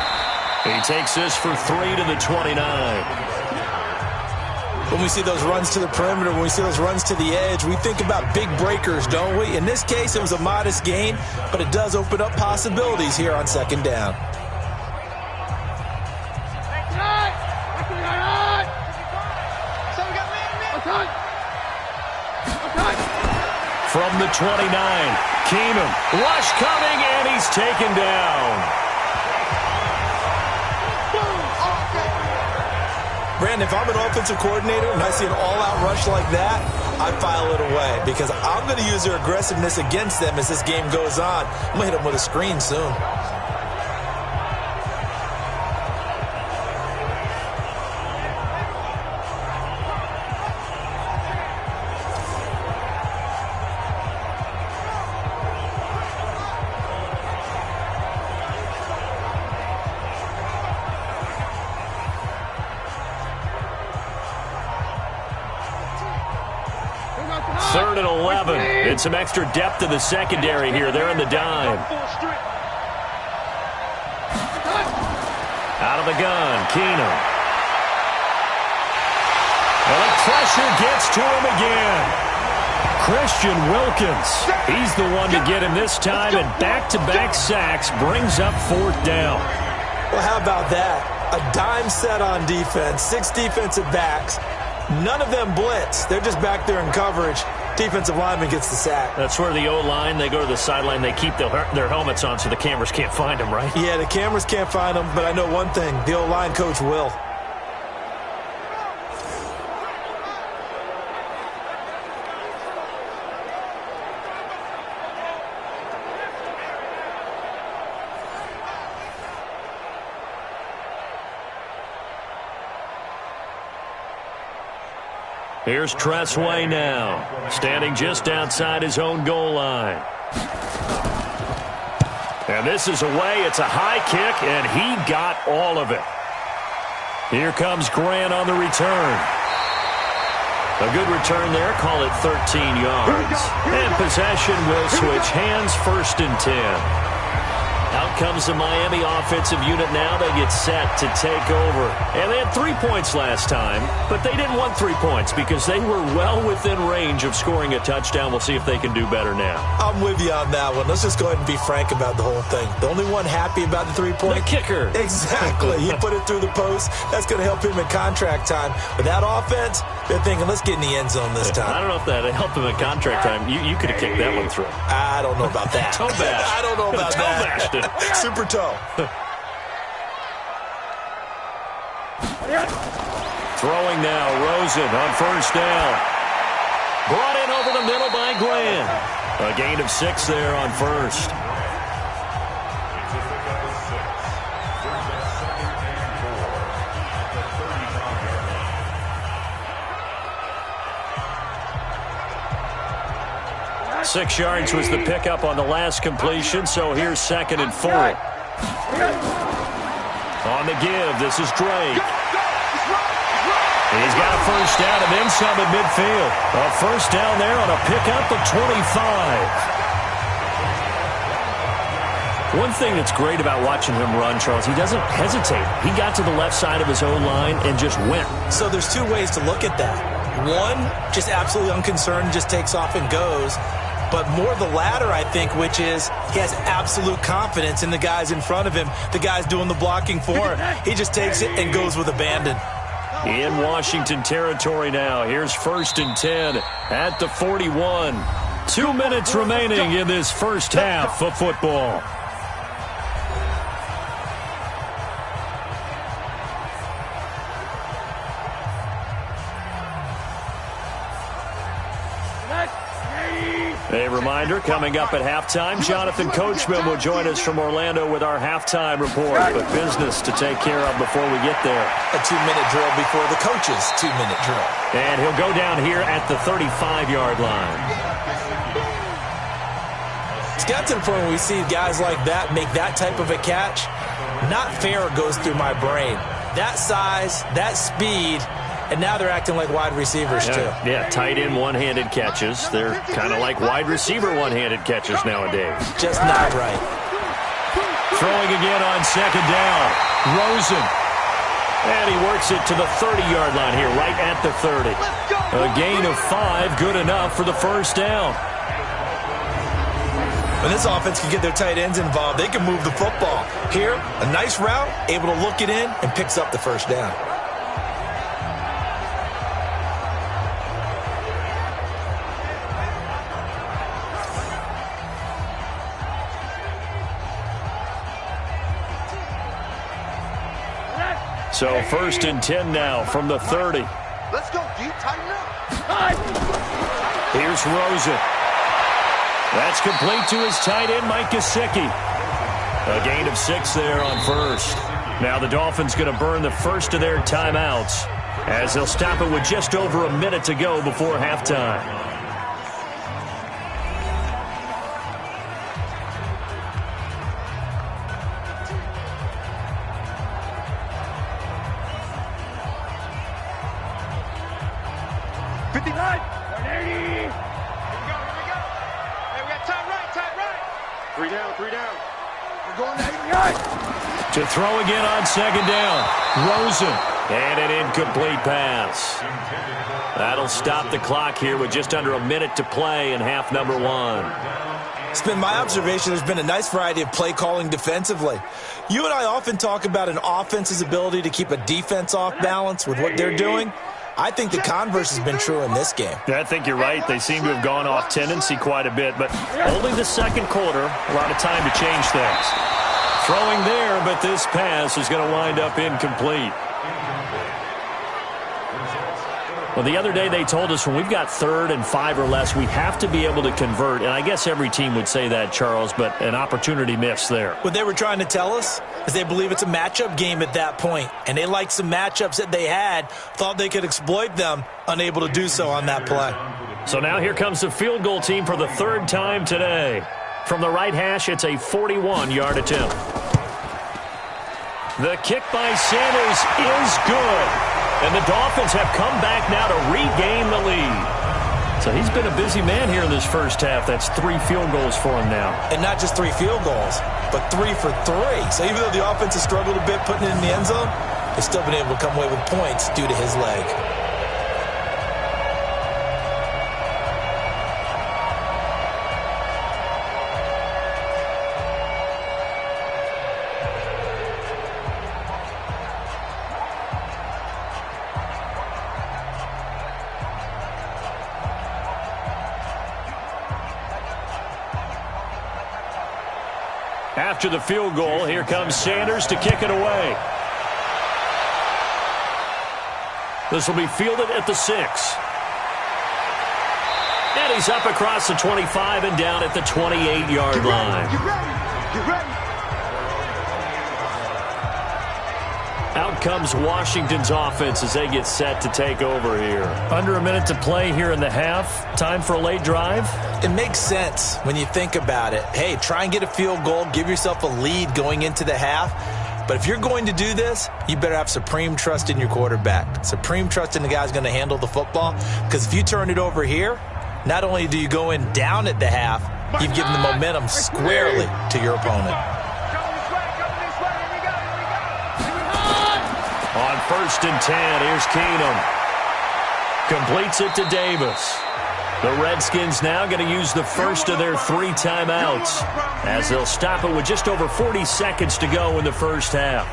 He takes this for 3 to the 29. When we see those runs to the perimeter, when we see those runs to the edge, we think about big breakers, don't we? In this case, it was a modest gain, but it does open up possibilities here on second down. From the 29, Keenum, rush coming, and he's taken down. Brandon, if I'm an offensive coordinator and I see an all-out rush like that, I file it away because I'm going to use their aggressiveness against them as this game goes on. I'm going to hit them with a screen soon. Third and 11. And some extra depth to the secondary here. They're in the dime. Out of the gun, Keenum. Well, the pressure gets to him again. Christian Wilkins. He's the one to get him this time, and back-to-back sacks brings up fourth down. Well, how about that? A dime set on defense, 6 defensive backs. None of them blitz. They're just back there in coverage. Defensive lineman gets the sack. That's where the O-line, they go to the sideline, they keep their helmets on so the cameras can't find them, right? Yeah, the cameras can't find them, but I know one thing. The O-line coach will. Here's Tressway now, standing just outside his own goal line. And this is away. It's a high kick, and he got all of it. Here comes Grant on the return. A good return there. Call it 13 yards. And possession will switch hands, 1st and 10. Out comes the Miami offensive unit now. They get set to take over. And they had 3 points last time, but they didn't want 3 points because they were well within range of scoring a touchdown. We'll see if they can do better now. I'm with you on that one. Let's just go ahead and be frank about the whole thing. The only one happy about the 3-point? The kicker. Exactly. He put it through the post. That's going to help him in contract time. But that offense, they're thinking, let's get in the end zone this time. I don't know if that helped him in contract time. You could have kicked that one through. I don't know about that. Toe bash. I don't know about toe that. Bashed it. Super toe. Throwing now, Rosen on 1st down. Brought in over the middle by Grant. A gain of 6 there on 1st. Six yards was the pickup on the last completion, so here's 2nd and 4. On the give, this is Drake. He's got a 1st down and then some at midfield. A 1st down there on a pickup of 25. One thing that's great about watching him run, Charles, he doesn't hesitate. He got to the left side of his own line and just went. So there's 2 ways to look at that. One, just absolutely unconcerned, just takes off and goes. But more the latter, I think, which is he has absolute confidence in the guys in front of him, the guys doing the blocking for him. He just takes it and goes with abandon. In Washington territory now. Here's 1st and 10 at the 41. 2 minutes remaining in this first half of football. A reminder, coming up at halftime, Jonathan Coachman will join us from Orlando with our halftime report. But business to take care of before we get there. A 2-minute drill before the coach's 2-minute drill. And he'll go down here at the 35-yard line. It's got to the point where we see guys like that make that type of a catch. Not fair goes through my brain. That size, that speed, and now they're acting like wide receivers, too. Yeah, tight end one-handed catches. They're kind of like wide receiver one-handed catches nowadays. Just not right. Throwing again on 2nd down. Rosen. And he works it to the 30-yard line here, right at the 30. A gain of 5, good enough for the first down. When this offense can get their tight ends involved, they can move the football. Here, a nice route, able to look it in, and picks up the first down. So 1st and 10 now from the 30. Let's go deep, tighten up. Here's Rosen. That's complete to his tight end, Mike Gesicki. A gain of 6 there on 1st. Now the Dolphins going to burn the first of their timeouts as they'll stop it with just over a minute to go before halftime. To throw again on 2nd down. Rosen. And an incomplete pass. That'll stop the clock here with just under a minute to play in half number 1. It's been my observation there's been a nice variety of play calling defensively. You and I often talk about an offense's ability to keep a defense off balance with what they're doing. I think the converse has been true in this game. I think you're right. They seem to have gone off tendency quite a bit, but only the 2nd quarter, a lot of time to change things. Throwing there, but this pass is going to wind up incomplete. Well, the other day they told us when we've got 3rd and 5 or less, we have to be able to convert. And I guess every team would say that, Charles, but an opportunity missed there. What they were trying to tell us is they believe it's a matchup game at that point. And they liked some matchups that they had, thought they could exploit them, unable to do so on that play. So now here comes the field goal team for the 3rd time today. From the right hash, it's a 41-yard attempt. The kick by Sanders is good. And the Dolphins have come back now to regain the lead. So he's been a busy man here in this first half. That's 3 field goals for him now. And not just 3 field goals, but 3 for 3. So even though the offense has struggled a bit putting it in the end zone, they've still been able to come away with points due to his leg. After the field goal, here comes Sanders to kick it away. This will be fielded at the 6. And he's up across the 25 and down at the 28-yard line. Get ready. Get ready. Out comes Washington's offense as they get set to take over here. Under a minute to play here in the half. Time for a late drive. It makes sense when you think about it. Hey, try and get a field goal. Give yourself a lead going into the half. But if you're going to do this, you better have supreme trust in your quarterback. Supreme trust in the guy who's going to handle the football. Because if you turn it over here, not only do you go in down at the half, you've given the momentum squarely to your opponent. On 1st and 10, here's Keenum. Completes it to Davis. The Redskins now going to use the first of their 3 timeouts as they'll stop it with just over 40 seconds to go in the first half.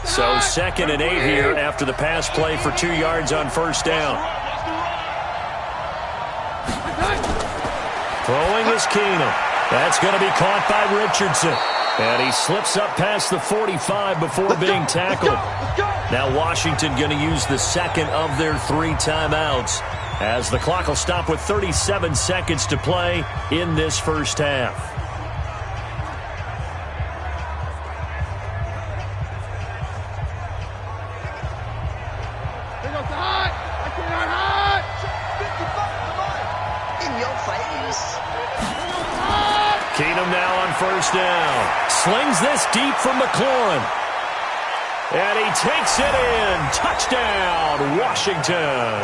So 2nd and 8 here after the pass play for 2 yards on 1st down. Throwing is Keenum. That's going to be caught by Richardson. And he slips up past the 45 before being tackled. Now Washington going to use the 2nd of their 3 timeouts as the clock will stop with 37 seconds to play in this first half. Keenum now on 1st down. Slings this deep from McLaurin. And he takes it in. Touchdown, Washington.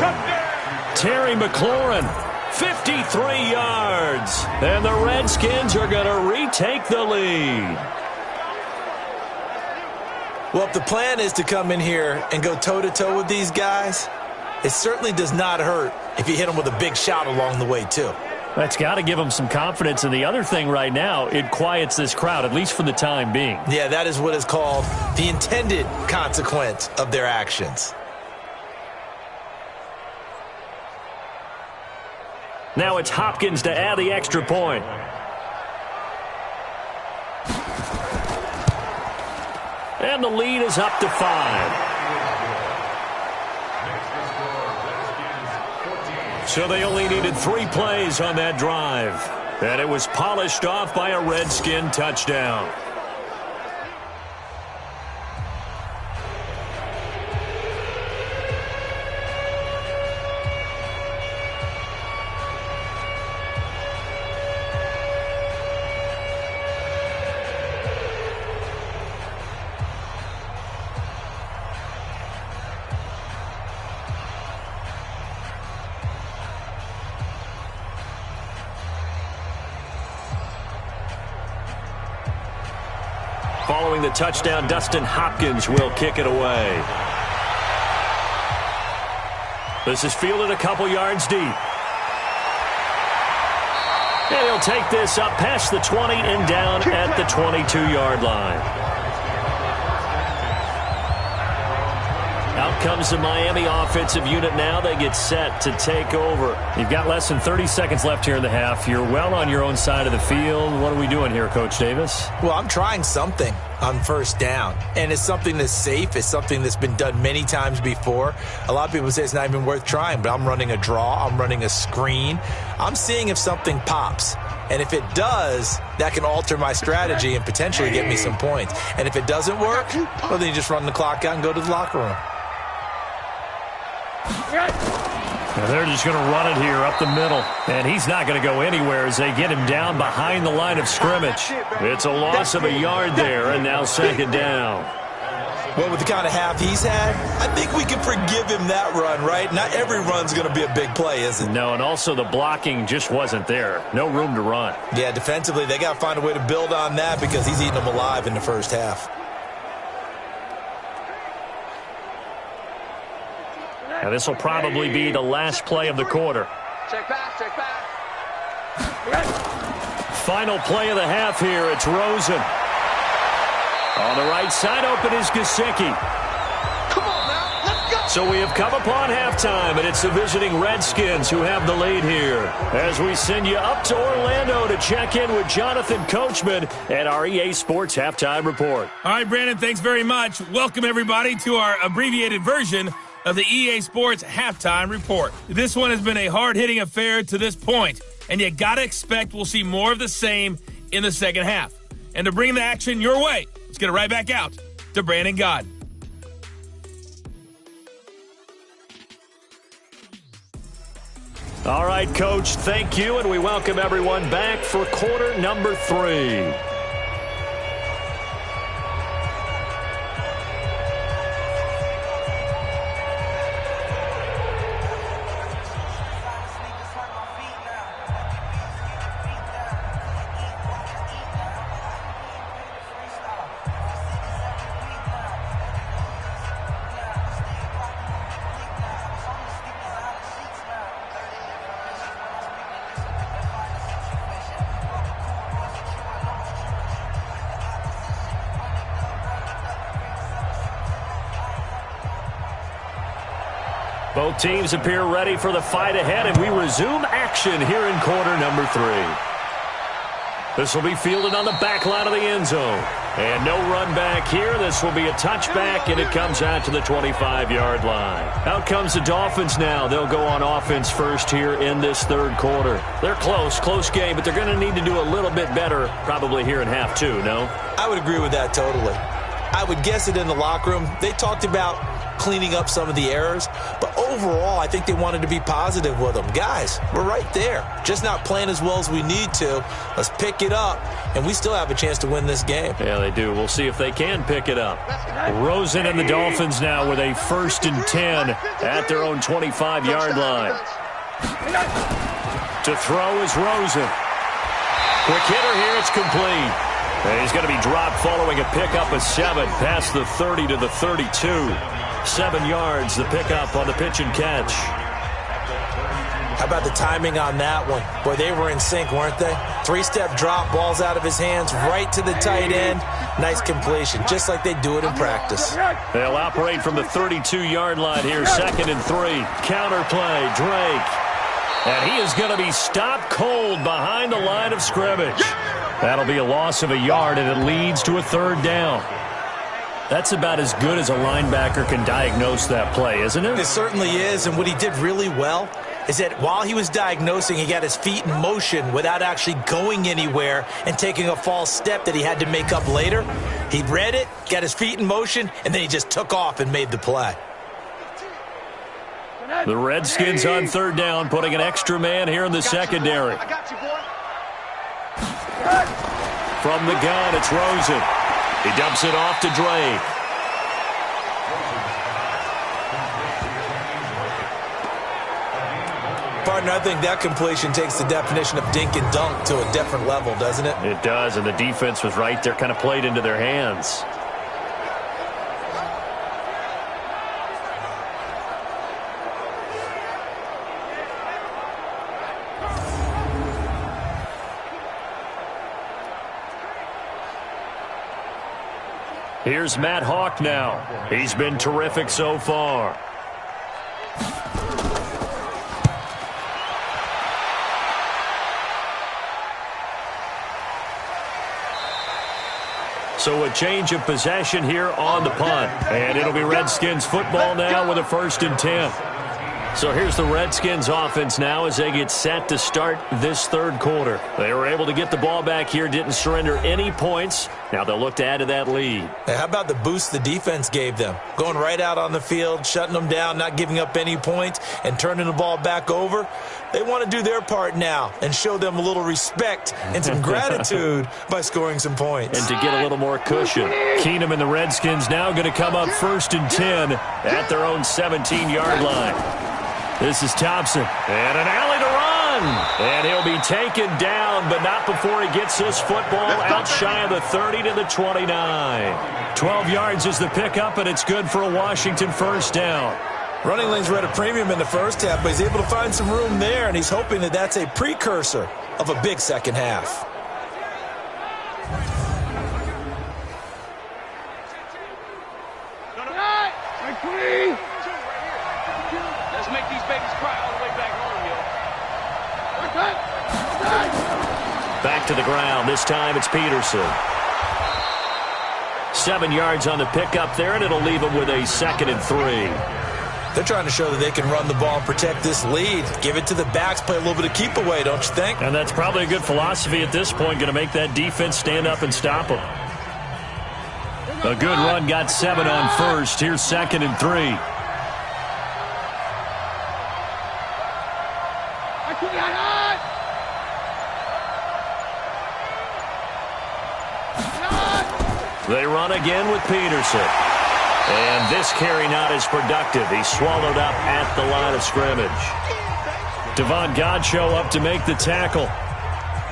Terry McLaurin, 53 yards. And the Redskins are going to retake the lead. Well, if the plan is to come in here and go toe-to-toe with these guys, it certainly does not hurt if you hit them with a big shot along the way, too. That's got to give them some confidence. And the other thing right now, it quiets this crowd, at least for the time being. Yeah, that is what is called the intended consequence of their actions. Now it's Hopkins to add the extra point. And the lead is up to 5. So they only needed 3 plays on that drive. And it was polished off by a Redskin touchdown. Following the touchdown, Dustin Hopkins will kick it away. This is fielded a couple yards deep. And he'll take this up past the 20 and down at the 22-yard line. Out comes the Miami offensive unit now. They get set to take over. You've got less than 30 seconds left here in the half. You're well on your own side of the field. What are we doing here, Coach Davis? Well, I'm trying something on first down, and it's something that's safe. It's something that's been done many times before. A lot of people say it's not even worth trying, but I'm running a draw. I'm running a screen. I'm seeing if something pops. And if it does, that can alter my strategy and potentially get me some points. And if it doesn't work, well, then you just run the clock out and go to the locker room. Now they're just going to run it here up the middle. And he's not going to go anywhere as they get him down behind the line of scrimmage. It's a loss of a yard there, and now second down. Well, with the kind of half he's had, I think we can forgive him that run, right? Not every run's going to be a big play, is it? No, and also the blocking just wasn't there. No room to run. Yeah, defensively, they got to find a way to build on that because he's eating them alive in the first half. Now this will probably be the last play of the quarter. Check back, check back. Final play of the half here. It's Rosen. On the right side, open is Gesicki. Come on now, let's go. So we have come upon halftime, and it's the visiting Redskins who have the lead here. As we send you up to Orlando to check in with Jonathan Coachman at our EA Sports Halftime Report. All right, Brandon, thanks very much. Welcome, everybody, to our abbreviated version of the EA Sports Halftime Report. This one has been a hard-hitting affair to this point, and you got to expect we'll see more of the same in the second half. And to bring the action your way, let's get it right back out to Brandon Gaudin. All right, Coach, thank you, and we welcome everyone back for quarter number 3. Both teams appear ready for the fight ahead, and we resume action here in quarter number 3. This will be fielded on the back line of the end zone. And no run back here. This will be a touchback, and it comes out to the 25-yard line. Out comes the Dolphins now. They'll go on offense first here in this third quarter. They're close game, but they're going to need to do a little bit better probably here in half 2, no? I would agree with that totally. I would guess it in the locker room. They talked about cleaning up some of the errors. But overall, I think they wanted to be positive with them. Guys, we're right there. Just not playing as well as we need to. Let's pick it up, and we still have a chance to win this game. Yeah, they do. We'll see if they can pick it up. Rosen and the Dolphins now with a 1st and 10 at their own 25-yard line. To throw is Rosen. Quick hitter here. It's complete. And he's going to be dropped following a pickup of 7 past the 30 to the 32. 7 yards, the pickup on the pitch and catch. How about the timing on that one? Boy, they were in sync, weren't they? 3-step drop, balls out of his hands, right to the tight end. Nice completion, just like they do it in practice. They'll operate from the 32-yard line here, 2nd and 3. Counter play, Drake. And he is going to be stopped cold behind the line of scrimmage. That'll be a loss of a yard, and it leads to a 3rd down. That's about as good as a linebacker can diagnose that play, isn't it? It certainly is, and what he did really well is that while he was diagnosing, he got his feet in motion without actually going anywhere and taking a false step that he had to make up later. He read it, got his feet in motion, and then he just took off and made the play. The Redskins on 3rd down, putting an extra man here in the secondary. From the gun, it's Rosen. He dumps it off to Drake. Partner, I think that completion takes the definition of dink and dunk to a different level, doesn't it? It does, and the defense was right there, kind of played into their hands. Here's Matt Hawk now. He's been terrific so far. So a change of possession here on the punt. And it'll be Redskins football now with a 1st and 10. So here's the Redskins offense now as they get set to start this 3rd quarter. They were able to get the ball back here, didn't surrender any points. Now they'll look to add to that lead. Hey, how about the boost the defense gave them? Going right out on the field, shutting them down, not giving up any points, and turning the ball back over. They want to do their part now and show them a little respect and some gratitude by scoring some points. And to get a little more cushion. Keenum and the Redskins now going to come up 1st and 10 at their own 17-yard line. This is Thompson, and an alley to run. And he'll be taken down, but not before he gets this football out shy of the 30 to the 29. 12 yards is the pickup, and it's good for a Washington 1st down. Running lanes were at a premium in the first half, but he's able to find some room there, and he's hoping that that's a precursor of a big second half. Let's make these babies cry all the way back home, yo. Back to the ground. This time it's Peterson. 7 yards on the pickup there, and it'll leave him with a 2nd and 3. They're trying to show that they can run the ball and protect this lead. Give it to the backs, play a little bit of keep away, don't you think? And that's probably a good philosophy at this point, going to make that defense stand up and stop them. A good run, got 7 on 1st. Here's 2nd and 3. They run again with Peterson. And this carry not as productive. He's swallowed up at the line of scrimmage. Devon Godchaux up to make the tackle.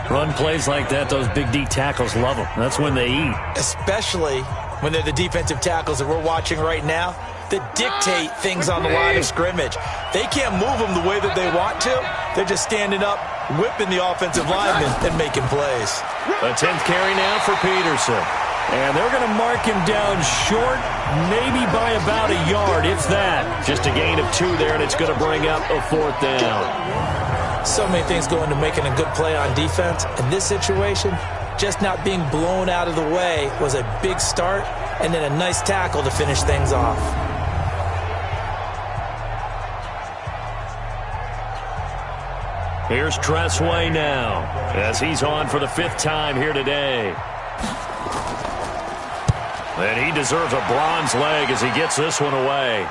Run plays like that, those big D tackles love them. That's when they eat. Especially when they're the defensive tackles that we're watching right now that dictate things on the line of scrimmage. They can't move them the way that they want to. They're just standing up, whipping the offensive linemen and making plays. A 10th carry now for Peterson. And they're going to mark him down short, maybe by about a yard, if that. Just a gain of 2 there, and it's going to bring up a 4th down. So many things go into making a good play on defense. In this situation, just not being blown out of the way was a big start, and then a nice tackle to finish things off. Here's Tressway now, as he's on for the 5th time here today. And he deserves a bronze leg as he gets this one away.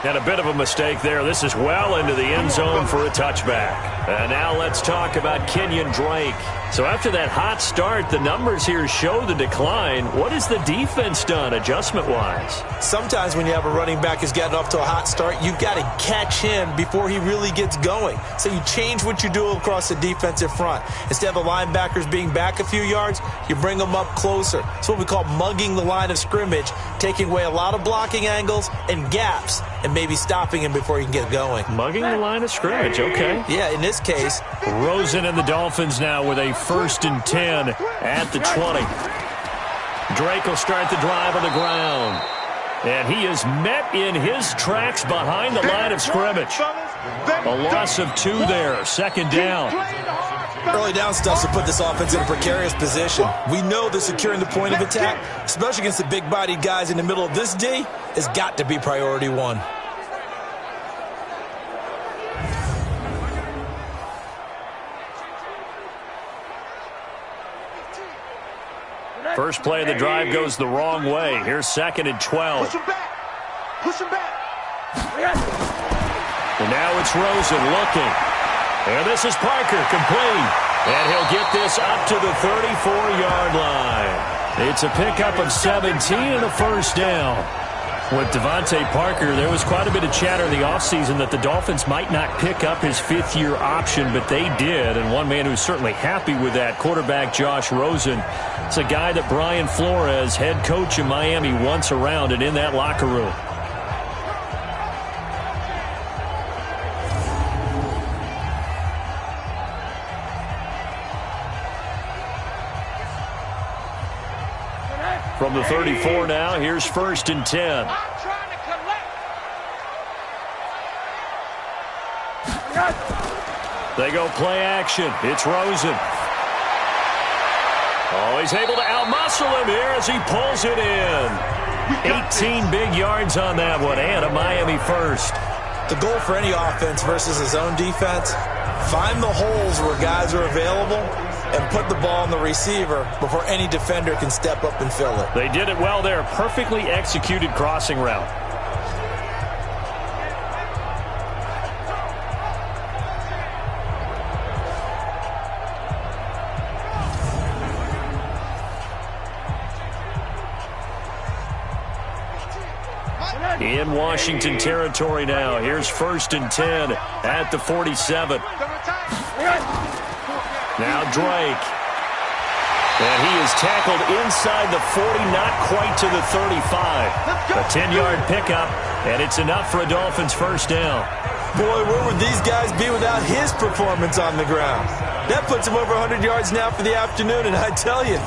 And a bit of a mistake there. This is well into the end zone for a touchback. And now let's talk about Kenyan Drake. So after that hot start, the numbers here show the decline. What has the defense done adjustment-wise? Sometimes when you have a running back who's gotten off to a hot start, you've got to catch him before he really gets going. So you change what you do across the defensive front. Instead of the linebackers being back a few yards, you bring them up closer. It's what we call mugging the line of scrimmage, taking away a lot of blocking angles and gaps, and maybe stopping him before he can get going. Mugging the line of scrimmage, okay. Yeah, in this case. Rosen and the Dolphins now with a 1st and 10 at the 20. Drake will start the drive on the ground. And he is met in his tracks behind the line of scrimmage. A loss of 2 there, 2nd down. Early down stuff to put this offense in a precarious position. We know that securing the point of attack, especially against the big-bodied guys in the middle of this D, has got to be priority 1. First play of the drive goes the wrong way. Here's 2nd and 12. Push him back. Push him back. And now it's Rosen looking. And this is Parker, complete. And he'll get this up to the 34-yard line. It's a pickup of 17 and a 1st down. With Devontae Parker, there was quite a bit of chatter in the offseason that the Dolphins might not pick up his 5th-year option, but they did. And one man who's certainly happy with that, quarterback Josh Rosen. It's a guy that Brian Flores, head coach in Miami, wants around and in that locker room. From the 34 now, here's 1st and 10. I'm trying to collect. They go play action. It's Rosen. Oh, he's able to outmuscle him here as he pulls it in. 18 big yards on that one, and a Miami 1st. The goal for any offense versus his own defense, find the holes where guys are available and put the ball on the receiver before any defender can step up and fill it. They did it well there. Perfectly executed crossing route. In Washington territory now. Here's 1st and 10 at the 47. Now Drake. And he is tackled inside the 40, not quite to the 35. A 10-yard pickup, and it's enough for a Dolphins 1st down. Boy, where would these guys be without his performance on the ground? That puts him over 100 yards now for the afternoon, and I tell you,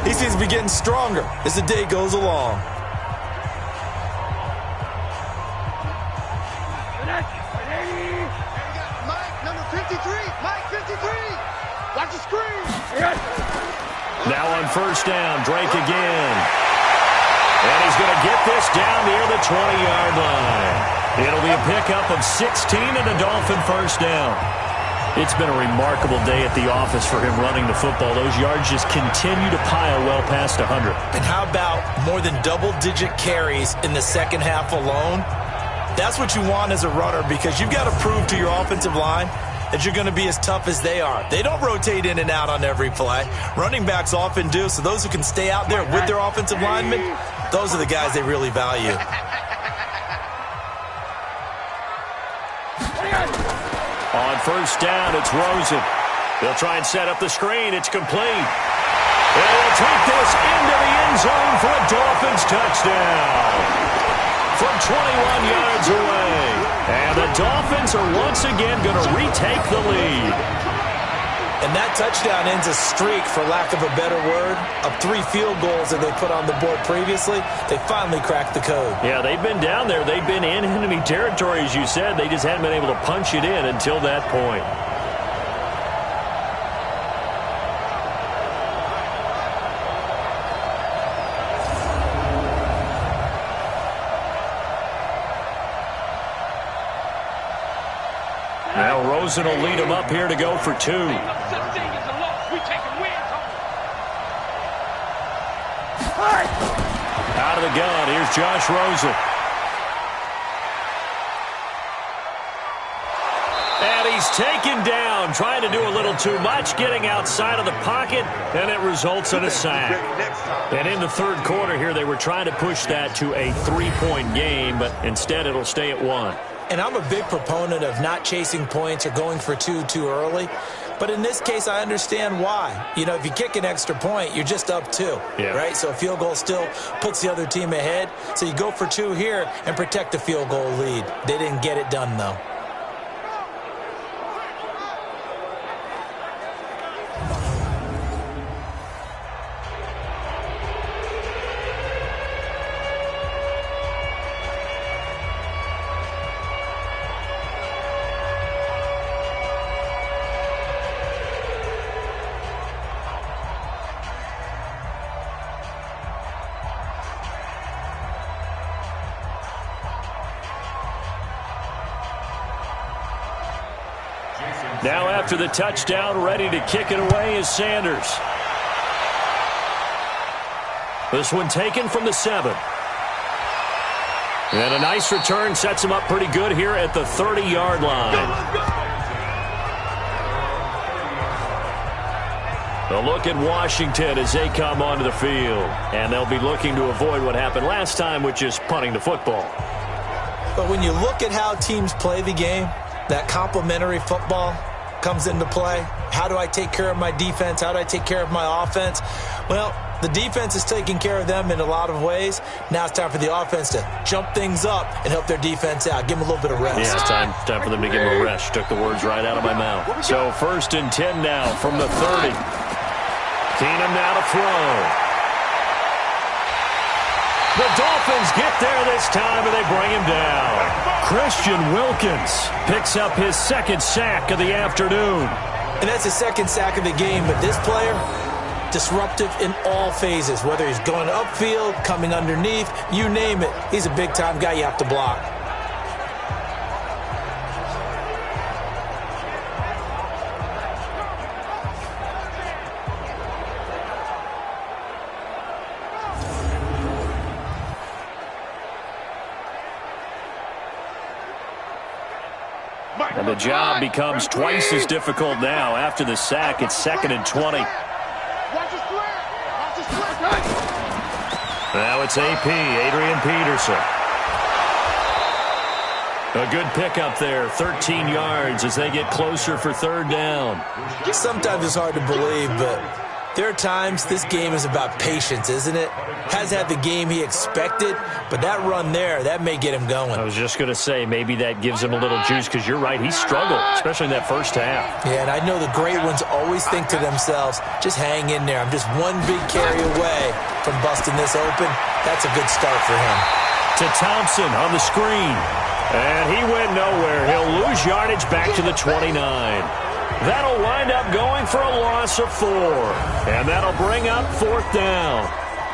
he seems to be getting stronger as the day goes along. Now on 1st down, Drake again. And he's going to get this down near the 20-yard line. It'll be a pickup of 16 and a Dolphin 1st down. It's been a remarkable day at the office for him running the football. Those yards just continue to pile well past 100. And how about more than double-digit carries in the second half alone? That's what you want as a runner, because you've got to prove to your offensive line that you're going to be as tough as they are. They don't rotate in and out on every play. Running backs often do, so those who can stay out there with their offensive linemen, those are the guys they really value. On 1st down, it's Rosen. They'll try and set up the screen. It's complete. And they'll take this into the end zone for a Dolphins touchdown. From 21 yards away. And the Dolphins are once again going to retake the lead. And that touchdown ends a streak, for lack of a better word, of 3 field goals that they put on the board previously. They finally cracked the code. Yeah, they've been down there. They've been in enemy territory, as you said. They just hadn't been able to punch it in until that point. Now Rosen will lead him up here to go for 2. Out of the gun, here's Josh Rosen. And he's taken down, trying to do a little too much, getting outside of the pocket, and it results in a sack. And in the third quarter here, they were trying to push that to a 3-point game, but instead it'll stay at 1. And I'm a big proponent of not chasing points or going for two too early. But in this case, I understand why. You know, if you kick an extra point, you're just up 2, right? So a field goal still puts the other team ahead. So you go for 2 here and protect the field goal lead. They didn't get it done, though. Now after the touchdown, ready to kick it away is Sanders. This one taken from the 7. And a nice return sets him up pretty good here at the 30-yard line. A look at Washington as they come onto the field. And they'll be looking to avoid what happened last time, which is punting the football. But when you look at how teams play the game, that complementary football comes into play. How do I take care of my defense? How do I take care of my offense? Well, the defense is taking care of them in a lot of ways. Now it's time for the offense to jump things up and help their defense out. Give them a little bit of rest. Yeah, it's time for them to give them a rest. Took the words right out of my mouth. So 1st and 10 now from the 30. Keenum now to throw. The Dolphins get there this time, and they bring him down. Christian Wilkins picks up his 2nd sack of the afternoon. And that's his 2nd sack of the game, but this player, disruptive in all phases, whether he's going upfield, coming underneath, you name it. He's a big-time guy you have to block. And the job becomes twice as difficult now. After the sack, it's 2nd and 20. Now it's AP, Adrian Peterson. A good pickup there, 13 yards as they get closer for 3rd down. Sometimes it's hard to believe, but there are times this game is about patience, isn't it? Has had the game he expected, but that run there, that may get him going. I was just going to say, maybe that gives him a little juice, because you're right, he struggled, especially in that first half. Yeah, and I know the great ones always think to themselves, just hang in there. I'm just one big carry away from busting this open. That's a good start for him. To Thompson on the screen. And he went nowhere. He'll lose yardage back to the 29. That'll wind up going for a loss of 4. And that'll bring up 4th down.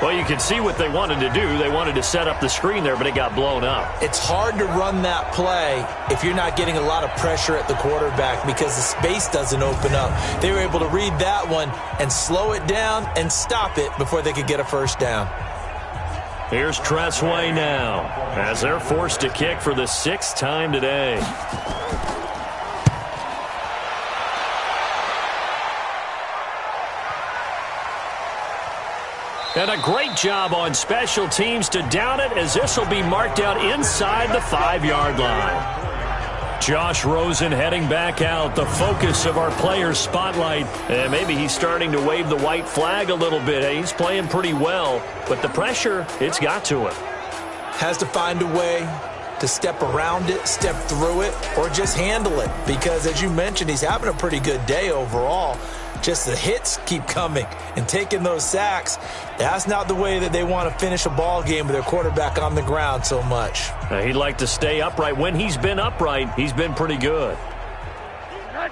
Well, you can see what they wanted to do. They wanted to set up the screen there, but it got blown up. It's hard to run that play if you're not getting a lot of pressure at the quarterback because the space doesn't open up. They were able to read that one and slow it down and stop it before they could get a 1st down. Here's Tressway now as they're forced to kick for the 6th time today. And a great job on special teams to down it, as this will be marked out inside the 5-yard line. Josh Rosen heading back out, the focus of our players' spotlight. And maybe he's starting to wave the white flag a little bit. He's playing pretty well, but the pressure, it's got to him. Has to find a way to step around it, step through it, or just handle it. Because, as you mentioned, he's having a pretty good day overall. Just the hits keep coming and taking those sacks. That's not the way that they want to finish a ball game with their quarterback on the ground so much. He'd like to stay upright. When he's been upright, he's been pretty good.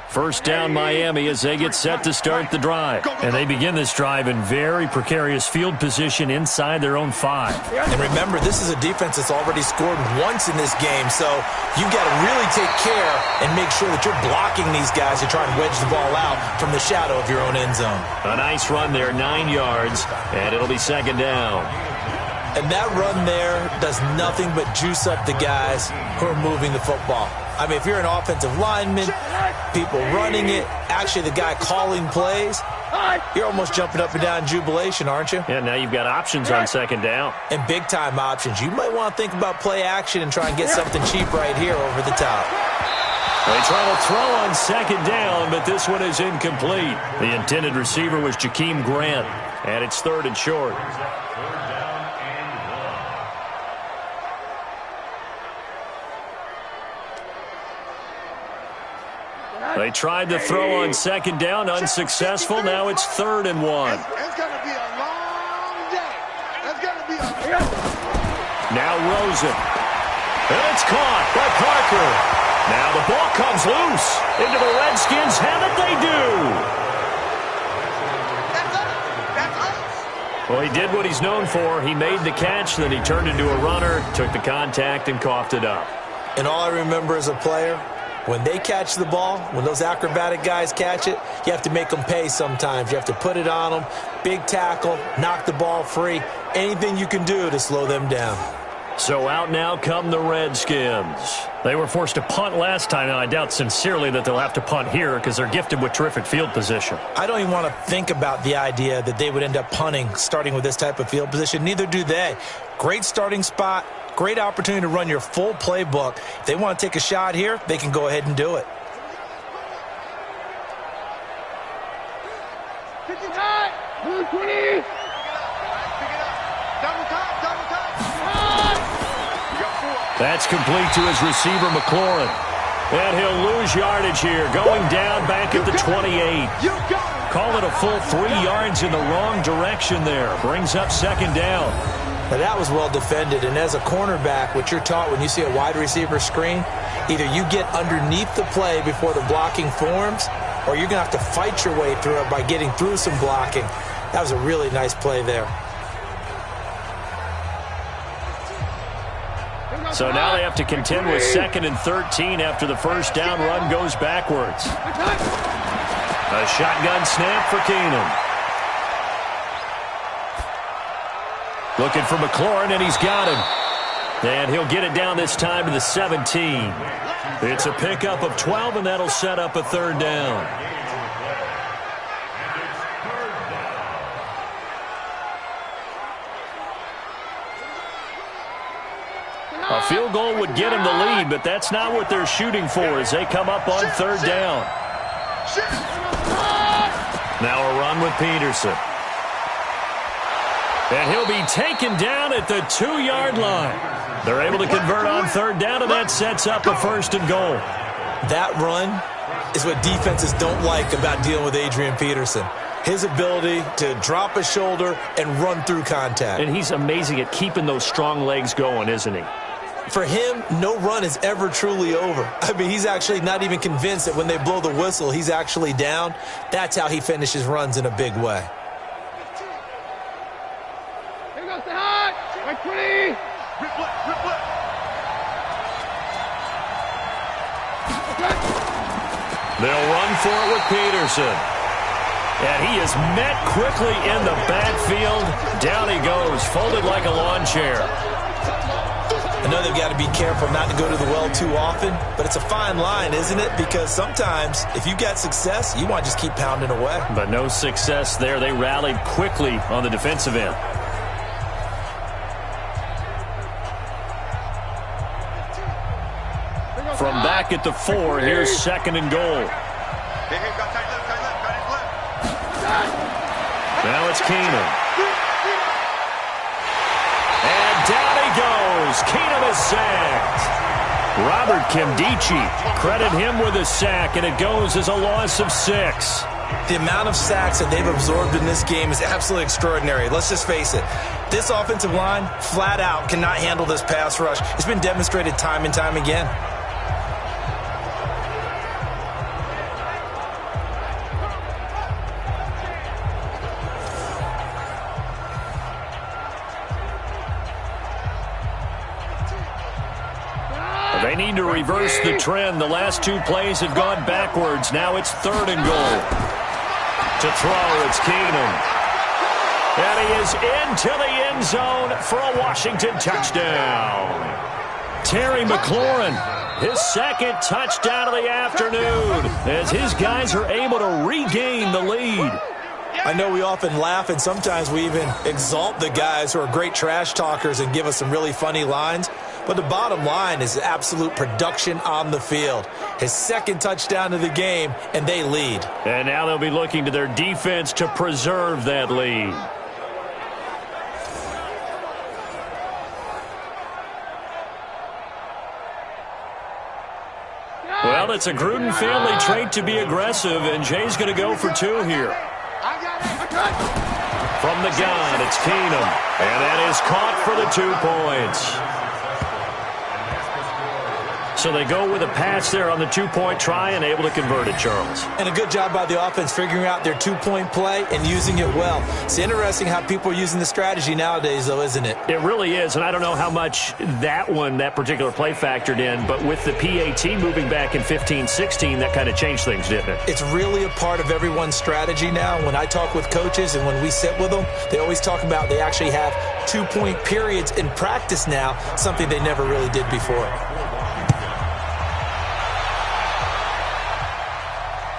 First down Miami as they get set to start the drive. And they begin this drive in very precarious field position inside their own 5. And remember, this is a defense that's already scored once in this game, so you've got to really take care and make sure that you're blocking these guys to try and wedge the ball out from the shadow of your own end zone. A nice run there, 9 yards, and it'll be second down. And that run there does nothing but juice up the guys who are moving the football. I mean, if you're an offensive lineman, people running it, actually the guy calling plays, you're almost jumping up and down in jubilation, aren't you? Yeah, now you've got options on second down. And big-time options. You might want to think about play action and try and get something cheap right here over the top. They try to throw on second down, but this one is incomplete. The intended receiver was Jakeem Grant, and it's 3rd and short. They tried to throw on second down, unsuccessful. Now it's 3rd and 1. It's going to be a long day. It's going to be a... Now Rosen. And it's caught by Parker. Now the ball comes loose into the Redskins. Have it they do. That's us. Well, he did what he's known for. He made the catch, then he turned into a runner, took the contact, and coughed it up. And all I remember as a player, when they catch the ball, when those acrobatic guys catch it, you have to make them pay sometimes. You have to put it on them, big tackle, knock the ball free, anything you can do to slow them down. So out now come the Redskins. They were forced to punt last time, and I doubt sincerely that they'll have to punt here because they're gifted with terrific field position. I don't even want to think about the idea that they would end up punting starting with this type of field position. Neither do they. Great starting spot. Great opportunity to run your full playbook. If they want to take a shot here, they can go ahead and do it. That's complete to his receiver, McLaurin. And he'll lose yardage here, going down back at the 28. Call it a full 3 yards in the wrong direction there. Brings up second down. Now that was well defended, and as a cornerback, what you're taught when you see a wide receiver screen, either you get underneath the play before the blocking forms, or you're going to have to fight your way through it by getting through some blocking. That was a really nice play there. So now they have to contend with 2nd and 13 after the first down run goes backwards. A shotgun snap for Keenum. Looking for McLaurin, and he's got him. And he'll get it down this time to the 17. It's a pickup of 12, and that'll set up a 3rd down. A field goal would get him the lead, but that's not what they're shooting for as they come up on 3rd down. Now a run with Peterson. And he'll be taken down at the 2-yard line. They're able to convert on 3rd down, and that sets up a 1st and goal. That run is what defenses don't like about dealing with Adrian Peterson. His ability to drop a shoulder and run through contact. And he's amazing at keeping those strong legs going, isn't he? For him, no run is ever truly over. I mean, he's actually not even convinced that when they blow the whistle, he's actually down. That's how he finishes runs in a big way. Here goes the high. Right 20. They'll run for it with Peterson. And he is met quickly in the backfield. Down he goes, folded like a lawn chair. I know they've got to be careful not to go to the well too often, but it's a fine line, isn't it? Because sometimes, if you got success, you want to just keep pounding away. But no success there. They rallied quickly on the defensive end. From back at the 4, here's 2nd and goal. Now it's Keenum. And down he goes. Keenum is sacked. Robert Kimdichie, credit him with a sack, and it goes as a loss of 6. The amount of sacks that they've absorbed in this game is absolutely extraordinary. Let's just face it. This offensive line, flat out, cannot handle this pass rush. It's been demonstrated time and time again. They need to reverse the trend. The last two plays have gone backwards. Now it's 3rd and goal. To throw, it's Keenum. And he is into the end zone for a Washington touchdown. Terry McLaurin, his 2nd touchdown of the afternoon, as his guys are able to regain the lead. I know we often laugh, and sometimes we even exalt the guys who are great trash talkers and give us some really funny lines. But the bottom line is absolute production on the field. His 2nd touchdown of the game, and they lead. And now they'll be looking to their defense to preserve that lead. Well, it's a Gruden family trait to be aggressive, and Jay's going to go for 2 here. From the gun, it's Keenum, and that is caught for the 2 points. So they go with a pass there on the 2-point try and able to convert it, Charles. And a good job by the offense figuring out their 2-point play and using it well. It's interesting how people are using the strategy nowadays, though, isn't it? It really is, and I don't know how much that particular play factored in, but with the PAT moving back in 15-16, that kind of changed things, didn't it? It's really a part of everyone's strategy now. When I talk with coaches and when we sit with them, they always talk about they actually have 2-point periods in practice now, something they never really did before.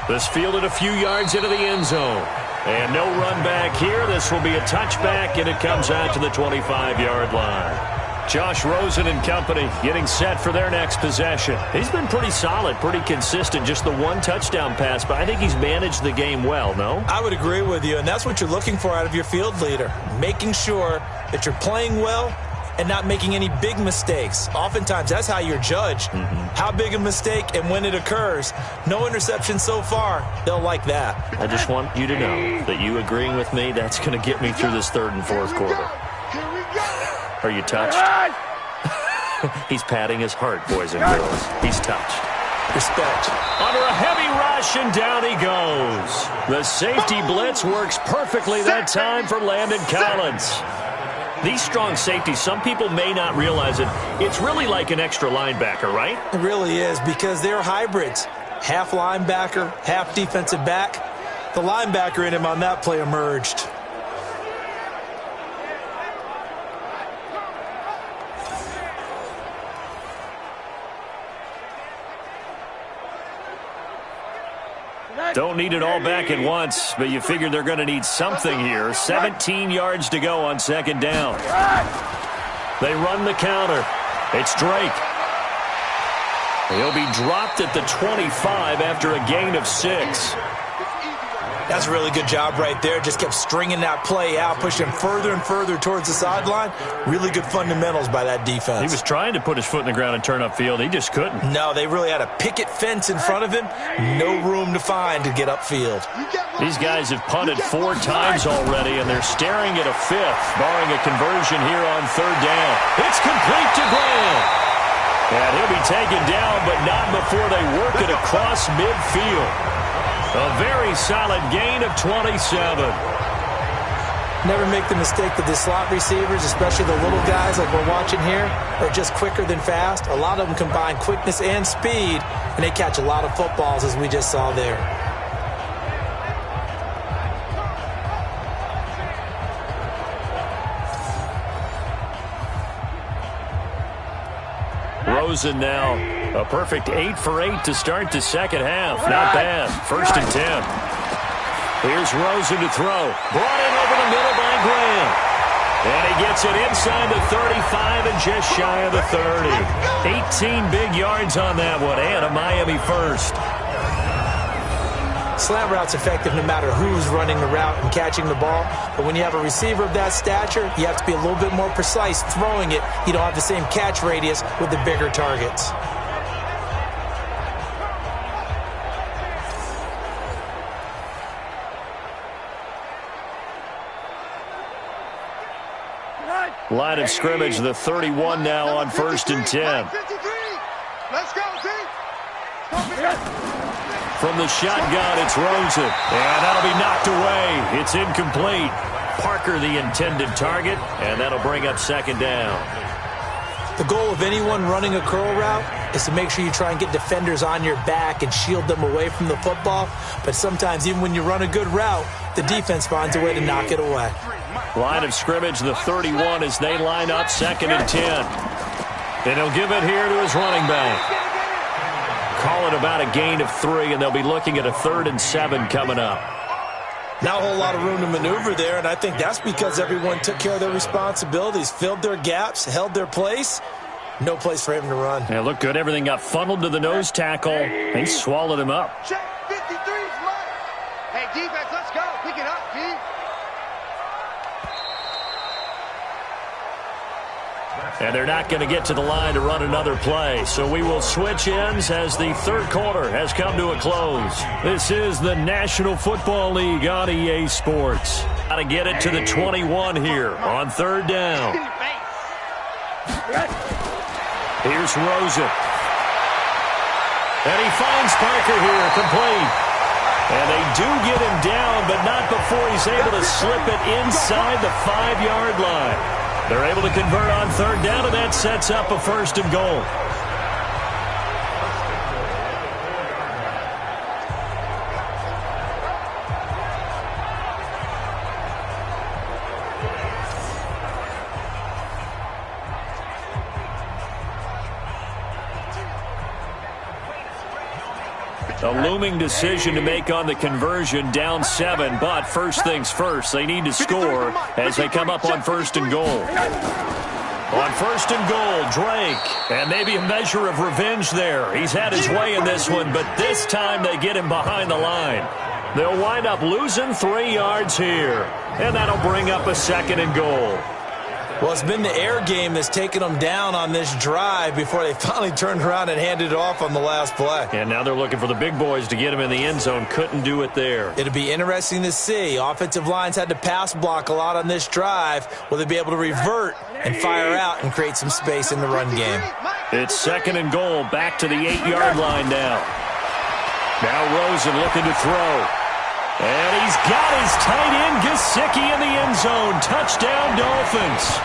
This fielded a few yards into the end zone. And no run back here. This will be a touchback, and it comes out to the 25-yard line. Josh Rosen and company getting set for their next possession. He's been pretty solid, pretty consistent, just the 1 touchdown pass, but I think he's managed the game well, no? I would agree with you, and that's what you're looking for out of your field leader, making sure that you're playing well and not making any big mistakes. Oftentimes, that's how you're judged. How big a mistake and when it occurs. No interception so far. They'll like that. I just want you to know that you agreeing with me, that's going to get me through this 3rd and 4th quarter. Are you touched? He's patting his heart, boys and girls. He's touched. Respect. Under a heavy rush, and down he goes. The safety blitz works perfectly that time for Landon Collins. These strong safeties, some people may not realize it. It's really like an extra linebacker, right? It really is, because they're hybrids. Half linebacker, half defensive back. The linebacker in him on that play emerged. Don't need it all back at once, but you figure they're going to need something here. 17 yards to go on 2nd down. They run the counter. It's Drake. He'll be dropped at the 25 after a gain of 6. That's a really good job right there. Just kept stringing that play out, pushing further and further towards the sideline. Really good fundamentals by that defense. He was trying to put his foot in the ground and turn upfield. He just couldn't. No, they really had a picket fence in front of him. No room to find to get upfield. These guys have punted 4 times already, and they're staring at a 5th, barring a conversion here on 3rd down. It's complete to Graham. And he'll be taken down, but not before they work it across midfield. A very solid gain of 27. Never make the mistake that the slot receivers, especially the little guys like we're watching here, are just quicker than fast. A lot of them combine quickness and speed, and they catch a lot of footballs, as we just saw there. Rosen now a perfect 8 for 8 to start the 2nd half. Not bad. 1st and 10. Here's Rosen to throw. Brought in over the middle by Graham. And he gets it inside the 35 and just shy of the 30. 18 big yards on that one, and a Miami first. Slant route's effective no matter who's running the route and catching the ball. But when you have a receiver of that stature, you have to be a little bit more precise throwing it. You don't have the same catch radius with the bigger targets. Line of scrimmage, the 31 now on 1st and 10. Let's go, team. From the shotgun, it's Rosen. And that'll be knocked away. It's incomplete. Parker, the intended target, and that'll bring up 2nd down. The goal of anyone running a curl route is to make sure you try and get defenders on your back and shield them away from the football. But sometimes, even when you run a good route, the defense finds a way to knock it away. Line of scrimmage, the 31, as they line up 2nd and 10. And he'll give it here to his running back. Call it about a gain of 3, and they'll be looking at a 3rd and 7 coming up. Not a whole lot of room to maneuver there, and I think that's because everyone took care of their responsibilities, filled their gaps, held their place. No place for him to run. Yeah, looked good. Everything got funneled to the nose tackle. He swallowed him up. Check 53's left. Hey, defense, let's go. Pick it up, D. And they're not going to get to the line to run another play. So we will switch ends as the 3rd quarter has come to a close. This is the National Football League on EA Sports. Got to get it to the 21 here on 3rd down. Here's Rosen. And he finds Parker here, complete. And they do get him down, but not before he's able to slip it inside the 5-yard line. They're able to convert on 3rd down, and that sets up a 1st and goal. A looming decision to make on the conversion, down 7, but first things first, they need to score as they come up on 1st and goal. On 1st and goal, Drake, and maybe a measure of revenge there. He's had his way in this one, but this time they get him behind the line. They'll wind up losing 3 yards here, and that'll bring up a 2nd and goal. Well, it's been the air game that's taken them down on this drive before they finally turned around and handed it off on the last play. And now they're looking for the big boys to get him in the end zone. Couldn't do it there. It'll be interesting to see. Offensive lines had to pass block a lot on this drive. Will they be able to revert and fire out and create some space in the run game? It's 2nd and goal, back to the 8-yard line now. Now Rosen looking to throw. And he's got his tight end, Gesicki, in the end zone. Touchdown, Dolphins.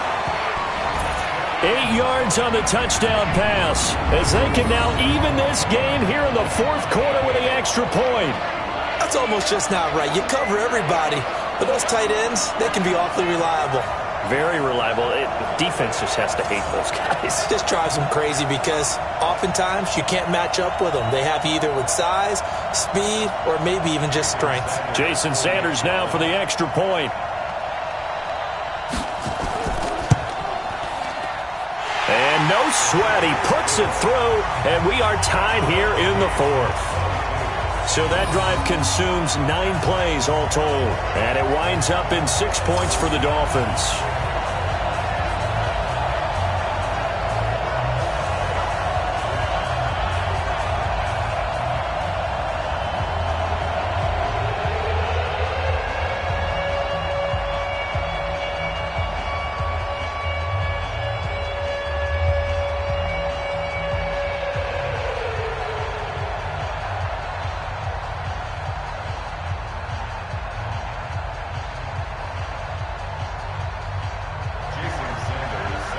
8 yards on the touchdown pass as they can now even this game here in the 4th quarter with the extra point. That's almost just not right. You cover everybody, but those tight ends, they can be awfully reliable. Very reliable. Defense just has to hate those guys. This drives them crazy because oftentimes you can't match up with them. They have you either with size, speed, or maybe even just strength. Jason Sanders now for the extra point. And no sweat. He puts it through, and we are tied here in the 4th. So that drive consumes 9 plays all told, and it winds up in 6 points for the Dolphins.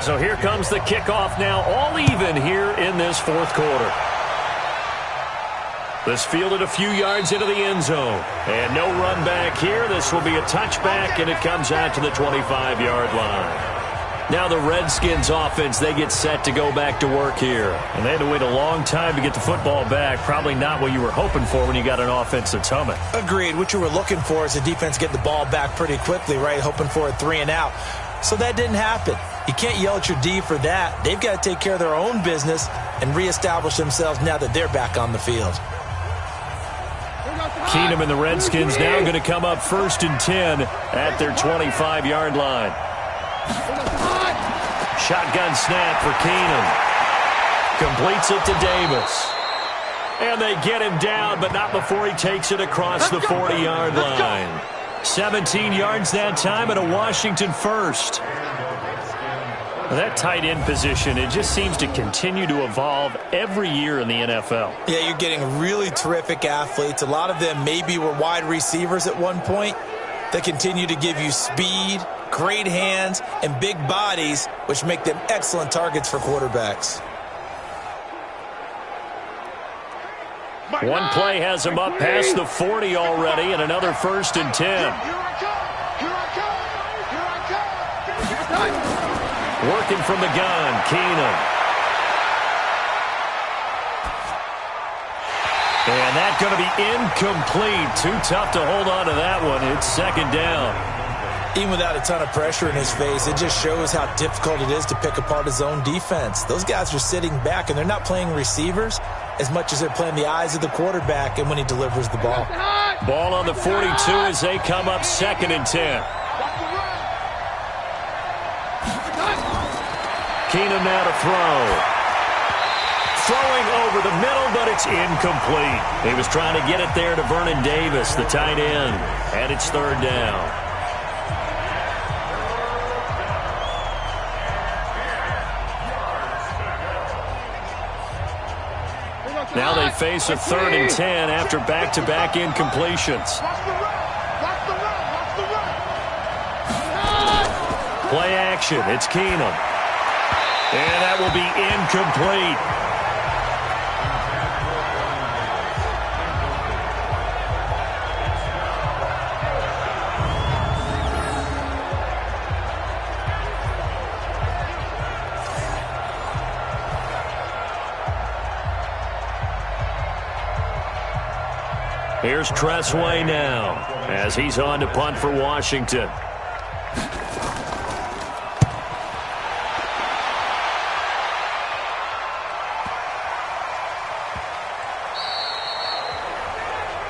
So here comes the kickoff now, all even here in this 4th quarter. This fielded a few yards into the end zone. And no run back here. This will be a touchback, and it comes out to the 25-yard line. Now the Redskins offense, they get set to go back to work here. And they had to wait a long time to get the football back. Probably not what you were hoping for when you got an offense that's humming. Agreed. What you were looking for is the defense get the ball back pretty quickly, right? Hoping for a 3 and out. So that didn't happen. You can't yell at your D for that. They've got to take care of their own business and reestablish themselves now that they're back on the field. Keenum and the Redskins now going to come up 1st and 10 at their 25-yard line. Shotgun snap for Keenum. Completes it to Davis. And they get him down, but not before he takes it across the 40-yard line. 17 yards that time, and a Washington first. That tight end position, it just seems to continue to evolve every year in the NFL. Yeah, you're getting really terrific athletes. A lot of them maybe were wide receivers at one point. They continue to give you speed, great hands, and big bodies, which make them excellent targets for quarterbacks. One play has him up past the 40 already, and another 1st and 10. Here I come. Here I come. Here I come. Working from the gun, Keenum. And that's going to be incomplete. Too tough to hold on to that one. It's 2nd down. Even without a ton of pressure in his face, it just shows how difficult it is to pick apart his own defense. Those guys are sitting back, and they're not playing receivers as much as they're playing the eyes of the quarterback and when he delivers the ball. Ball on the 42 as they come up 2nd and 10. Keenum now to throw. Throwing over the middle, but it's incomplete. He was trying to get it there to Vernon Davis, the tight end, and it's 3rd down. Now they face a 3rd and 10 after back-to-back incompletions. Play action. It's Keenum. And that will be incomplete. Here's Tressway now as he's on to punt for Washington.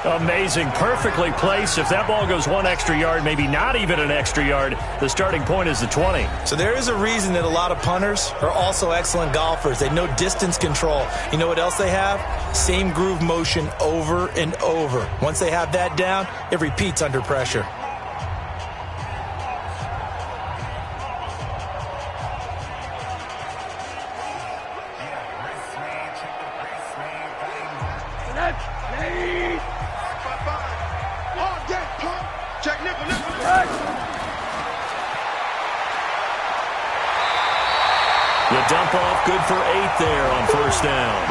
Amazing, perfectly placed. If that ball goes 1 extra yard, maybe not even an extra yard, the starting point is the 20. So there is a reason that a lot of punters are also excellent golfers. They know distance control. You know what else they have? Same groove motion over and over. Once they have that down, it repeats under pressure. The dump off good for 8 there on 1st down.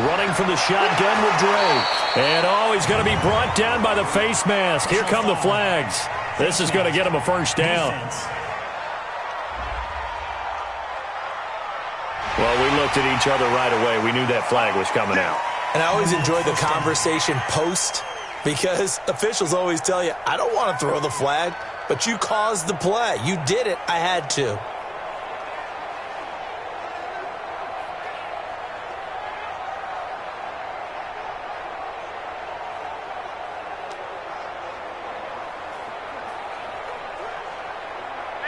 Running from the shotgun with Drake. And he's going to be brought down by the face mask. Here come the flags. This is going to get him a 1st down. Well, we looked at each other right away. We knew that flag was coming out. And I always enjoy the conversation post because officials always tell you, I don't want to throw the flag, but you caused the play. You did it. I had to.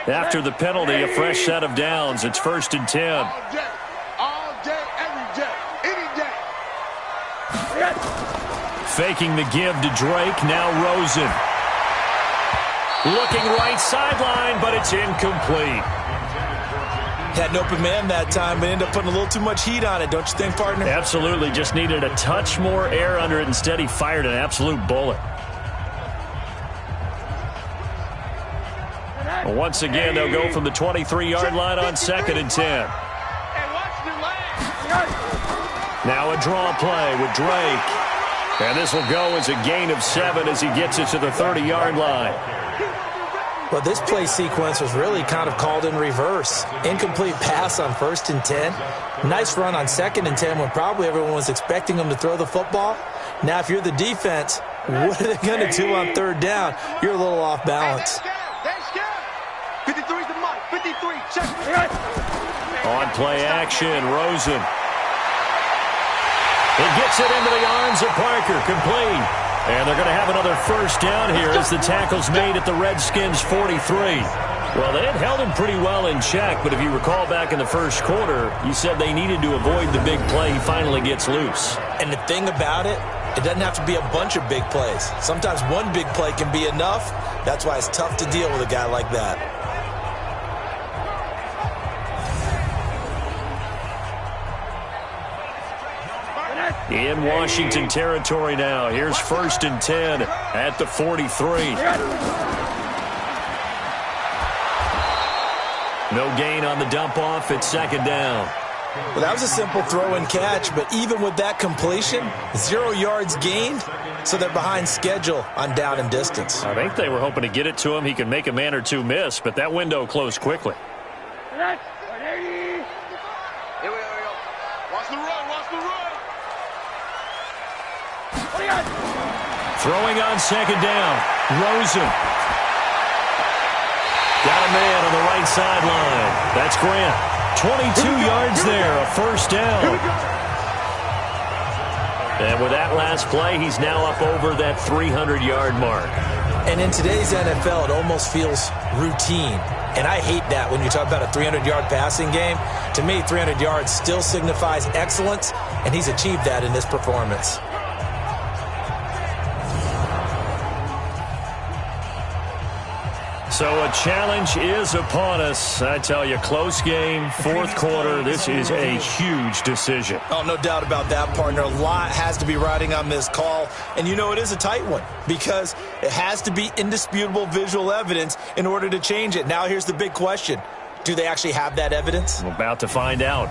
After the penalty, a fresh set of downs. It's 1st and 10. All day, every day, any day. Faking the give to Drake. Now Rosen. Looking right sideline, but it's incomplete. Had an open man that time, but ended up putting a little too much heat on it, don't you think, partner? Absolutely. Just needed a touch more air under it. Instead, he fired an absolute bullet. Once again, they'll go from the 23-yard line on 2nd and 10. Now a draw play with Drake. And this will go as a gain of 7 as he gets it to the 30-yard line. Well, this play sequence was really kind of called in reverse. Incomplete pass on 1st and 10. Nice run on 2nd and 10 when probably everyone was expecting him to throw the football. Now, if you're the defense, what are they going to do on 3rd down? You're a little off balance. 53's the mark. 53. Check. On play action, Rosen. He gets it into the arms of Parker, complete. And they're going to have another 1st down here as the tackle's made at the Redskins 43. Well, they had held him pretty well in check, but if you recall back in the 1st quarter, you said they needed to avoid the big play. He finally gets loose. And the thing about it, It doesn't have to be a bunch of big plays. Sometimes one big play can be enough. That's why it's tough to deal with a guy like that. In Washington territory now. Here's 1st and 10 at the 43. No gain on the dump off. It's 2nd down. Well, that was a simple throw and catch, but even with that completion, 0 yards gained, so they're behind schedule on down and distance. I think they were hoping to get it to him. He could make a man or two miss, but that window closed quickly. Here we go. Watch the run, watch the run. Throwing on 2nd down. Rosen. Got a man on the right sideline. That's Grant. 22 yards there, a 1st down. And with that last play, he's now up over that 300-yard mark. And in today's NFL, it almost feels routine. And I hate that when you talk about a 300-yard passing game. To me, 300 yards still signifies excellence, and he's achieved that in this performance. So a challenge is upon us. I tell you, close game, 4th quarter. This is a huge decision. Oh, no doubt about that, partner. A lot has to be riding on this call. And you know it is a tight one because it has to be indisputable visual evidence in order to change it. Now here's the big question. Do they actually have that evidence? I'm about to find out.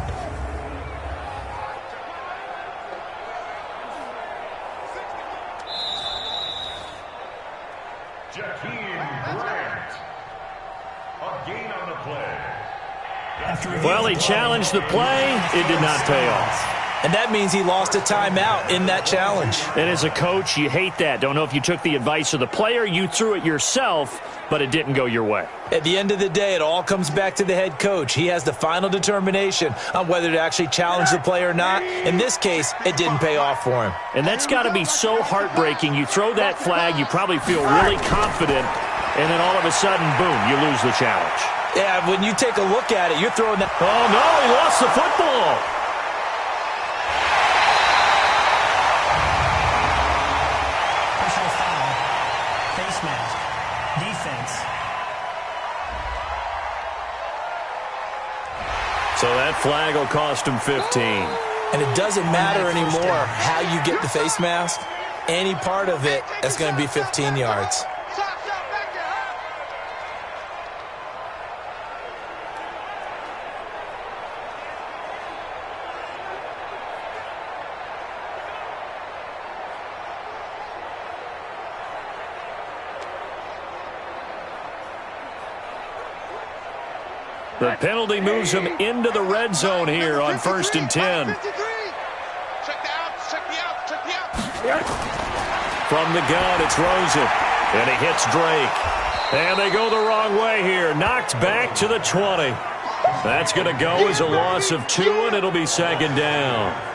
Well, he challenged the play. It did not pay off. And that means he lost a timeout in that challenge. And as a coach, you hate that. Don't know if you took the advice of the player, you threw it yourself, but it didn't go your way. At the end of the day, it all comes back to the head coach. He has the final determination on whether to actually challenge the play or not. In this case, it didn't pay off for him. And that's got to be so heartbreaking. You throw that flag, you probably feel really confident, and then all of a sudden, boom, you lose the challenge. Yeah, when you take a look at it, you're throwing that. Oh, no, he lost the football. Personal foul. Face mask. Defense. So that flag will cost him 15. And it doesn't matter anymore how you get the face mask. Any part of it is going to be 15 yards. The penalty moves him into the red zone here on 1st and 10. From the gun, it's Rosen. And he hits Drake. And they go the wrong way here. Knocked back to the 20. That's going to go as a loss of 2, and it'll be 2nd down.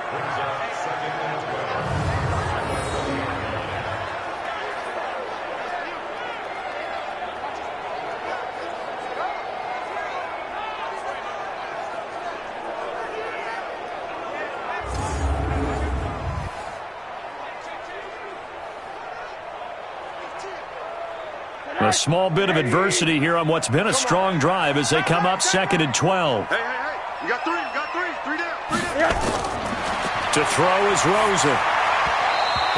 A small bit of adversity here on what's been a strong drive as they come up 2nd and 12. Hey. You got three. 3 down. To throw is Rosen.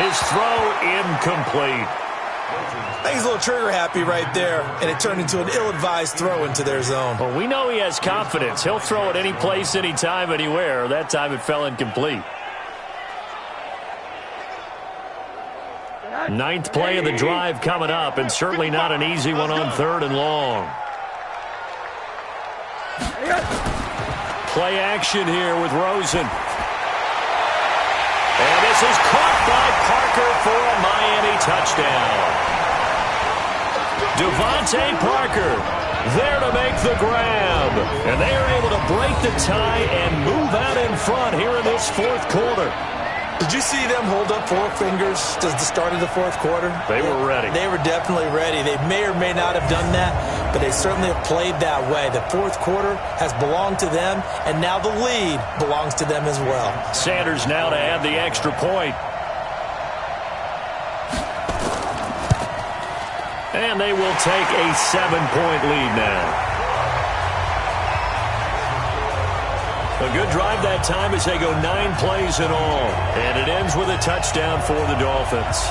His throw incomplete. I think he's a little trigger happy right there, and it turned into an ill-advised throw into their zone. Well, we know he has confidence. He'll throw it any place, anytime, anywhere. That time it fell incomplete. 9th play of the drive coming up, and certainly not an easy one on 3rd and long. Play action here with Rosen. And this is caught by Parker for a Miami touchdown. Devontae Parker there to make the grab. And they are able to break the tie and move out in front here in this 4th quarter. Did you see them hold up 4 fingers at the start of the 4th quarter? They were ready. They were definitely ready. They may or may not have done that, but they certainly have played that way. The 4th quarter has belonged to them, and now the lead belongs to them as well. Sanders now to add the extra point. And they will take a 7-point lead now. A good drive that time as they go 9 plays in all. And it ends with a touchdown for the Dolphins.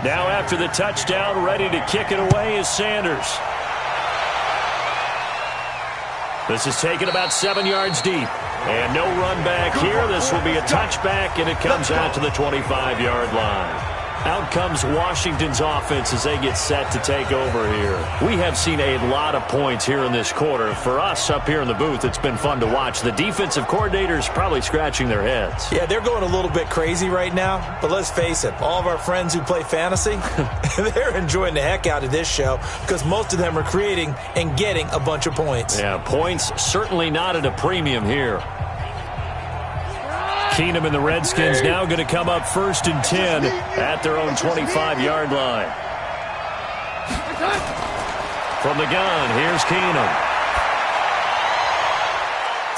Now after the touchdown, ready to kick it away is Sanders. This is taken about 7 yards deep. And no run back here. This will be a touchback, and it comes out to the 25-yard line. Out comes Washington's offense as they get set to take over here. We have seen a lot of points here in this quarter. For us up here in the booth, it's been fun to watch. The defensive coordinators probably scratching their heads. Yeah, they're going a little bit crazy right now. But let's face it, all of our friends who play fantasy, they're enjoying the heck out of this show because most of them are creating and getting a bunch of points. Yeah, points certainly not at a premium here. Keenum and the Redskins now going to come up 1st and 10 at their own 25-yard line. From the gun, here's Keenum.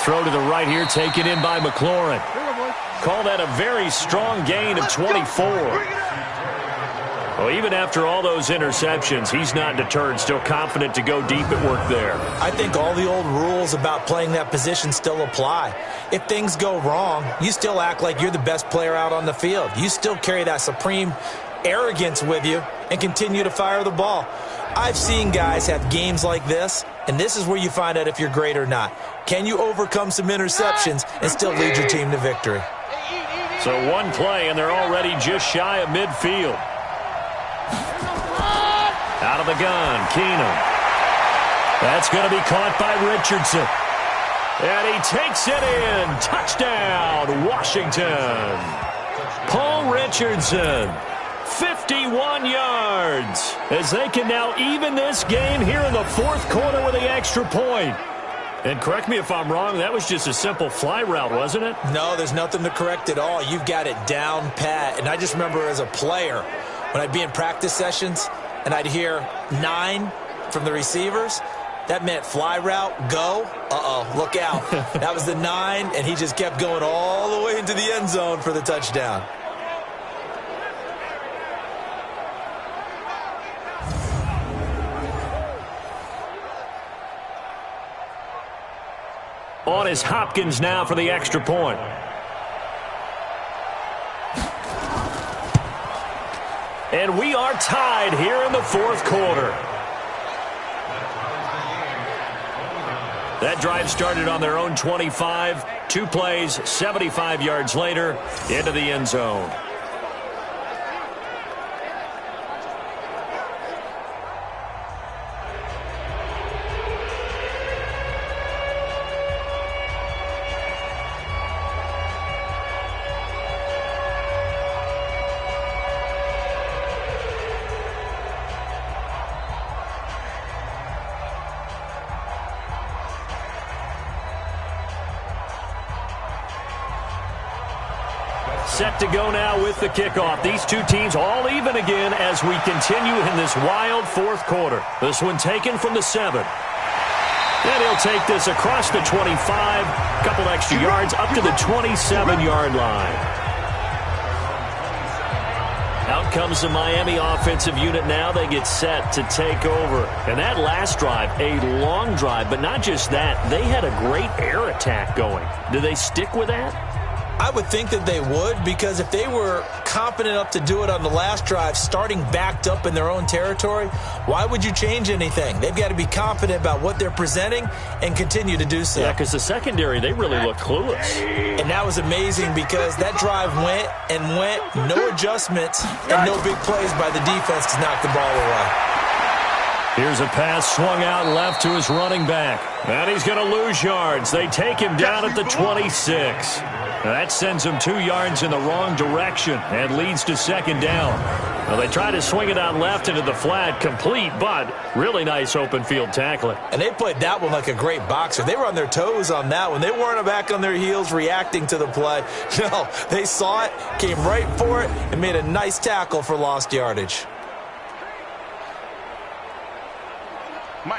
Throw to the right here, taken in by McLaurin. Call that a very strong gain of 24. Well, even after all those interceptions, he's not deterred, still confident to go deep at work there. I think all the old rules about playing that position still apply. If things go wrong, you still act like you're the best player out on the field. You still carry that supreme arrogance with you and continue to fire the ball. I've seen guys have games like this, and this is where you find out if you're great or not. Can you overcome some interceptions and still lead your team to victory? So one play, and they're already just shy of midfield. Out of the gun, Keenum. That's going to be caught by Richardson. And he takes it in. Touchdown, Washington. Paul Richardson, 51 yards. As they can now even this game here in the 4th quarter with the extra point. And correct me if I'm wrong, that was just a simple fly route, wasn't it? No, there's nothing to correct at all. You've got it down pat. And I just remember as a player, when I'd be in practice sessions, and I'd hear 9 from the receivers, that meant fly route, go. Uh-oh, look out. That was the 9, and he just kept going all the way into the end zone for the touchdown. On is Hopkins now for the extra point. And we are tied here in the 4th quarter. That drive started on their own 25. 2 plays, 75 yards later, into the end zone. Set to go now with the kickoff. These two teams all even again as we continue in this wild 4th quarter. This one taken from the 7. And he'll take this across the 25, couple extra yards up to the 27-yard line. Out comes the Miami offensive unit now. They get set to take over. And that last drive, a long drive, but not just that. They had a great air attack going. Do they stick with that? I would think that they would, because if they were competent enough to do it on the last drive, starting backed up in their own territory, why would you change anything? They've got to be confident about what they're presenting and continue to do so. Yeah, because the secondary, they really looked clueless. And that was amazing because that drive went and went, no adjustments and no big plays by the defense to knock the ball away. Here's a pass swung out left to his running back. And he's going to lose yards. They take him down at the 26. That sends him 2 yards in the wrong direction and leads to second down. Well, they try to swing it out left into the flat, complete, but really nice open field tackling. And they played that one like a great boxer. They were on their toes on that one. They weren't back on their heels reacting to the play. No, they saw it, came right for it, and made a nice tackle for lost yardage.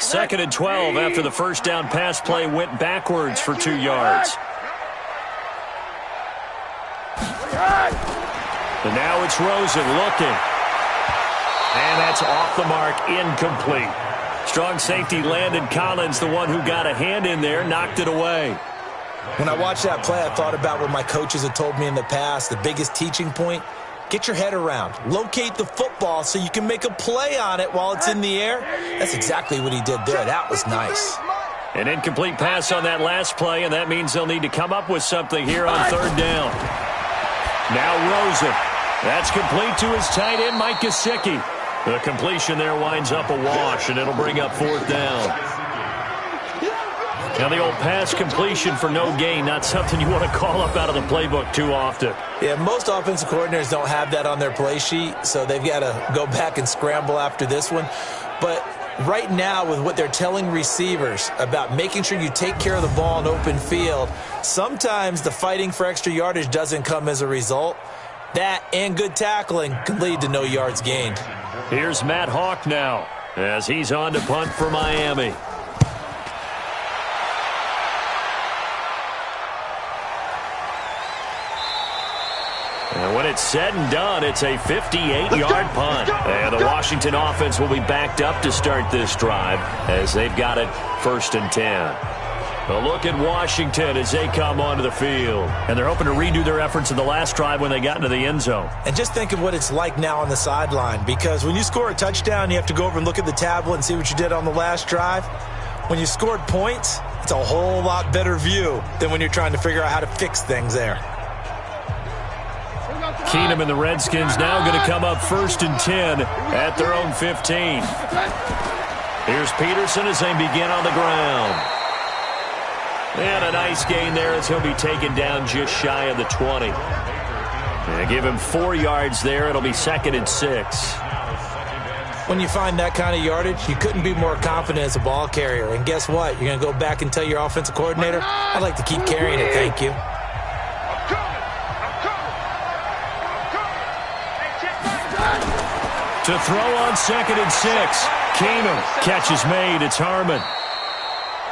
Second and 12 after the first down pass play went backwards for 2 yards. And now it's Rosen looking. And that's off the mark, incomplete. Strong safety Landon Collins, the one who got a hand in there, knocked it away. When I watched that play, I thought about what my coaches had told me in the past. The biggest teaching point, get your head around. Locate the football so you can make a play on it while it's in the air. That's exactly what he did there. That was nice. An incomplete pass on that last play, and that means they'll need to come up with something here on third down. Now Rosen. That's complete to his tight end, Mike Gesicki. The completion there winds up a wash, and it'll bring up fourth down. Now the old pass completion for no gain, not something you want to call up out of the playbook too often. Yeah, most offensive coordinators don't have that on their play sheet, so they've got to go back and scramble after this one. But right now, with what they're telling receivers about making sure you take care of the ball in open field, sometimes the fighting for extra yardage doesn't come as a result. That and good tackling can lead to no yards gained. Here's Matt Hawk now as he's on to punt for Miami. And when it's said and done, it's a 58-yard punt. And the Washington offense will be backed up to start this drive as they've got it 1st and 10. A look at Washington as they come onto the field. And they're hoping to redo their efforts in the last drive when they got into the end zone. And just think of what it's like now on the sideline, because when you score a touchdown, you have to go over and look at the tablet and see what you did on the last drive. When you scored points, it's a whole lot better view than when you're trying to figure out how to fix things there. Keenum and the Redskins now going to come up 1st and 10 at their own 15. Here's Peterson as they begin on the ground. And a nice gain there as he'll be taken down just shy of the 20. And give him 4 yards there. It'll be 2nd and 6. When you find that kind of yardage, you couldn't be more confident as a ball carrier. And guess what? You're going to go back and tell your offensive coordinator, I'd like to keep carrying it, thank you. To throw on 2nd and 6. Keenum. Catch is made. It's Harmon.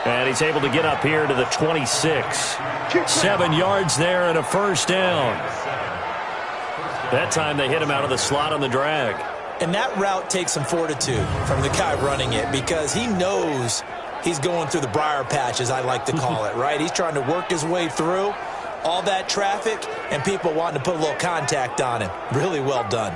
And he's able to get up here to the 26. 7 yards there and a first down. That time they hit him out of the slot on the drag. And that route takes some fortitude from the guy running it, because he knows he's going through the briar patch, as I like to call it, right? He's trying to work his way through all that traffic and people wanting to put a little contact on him. Really well done.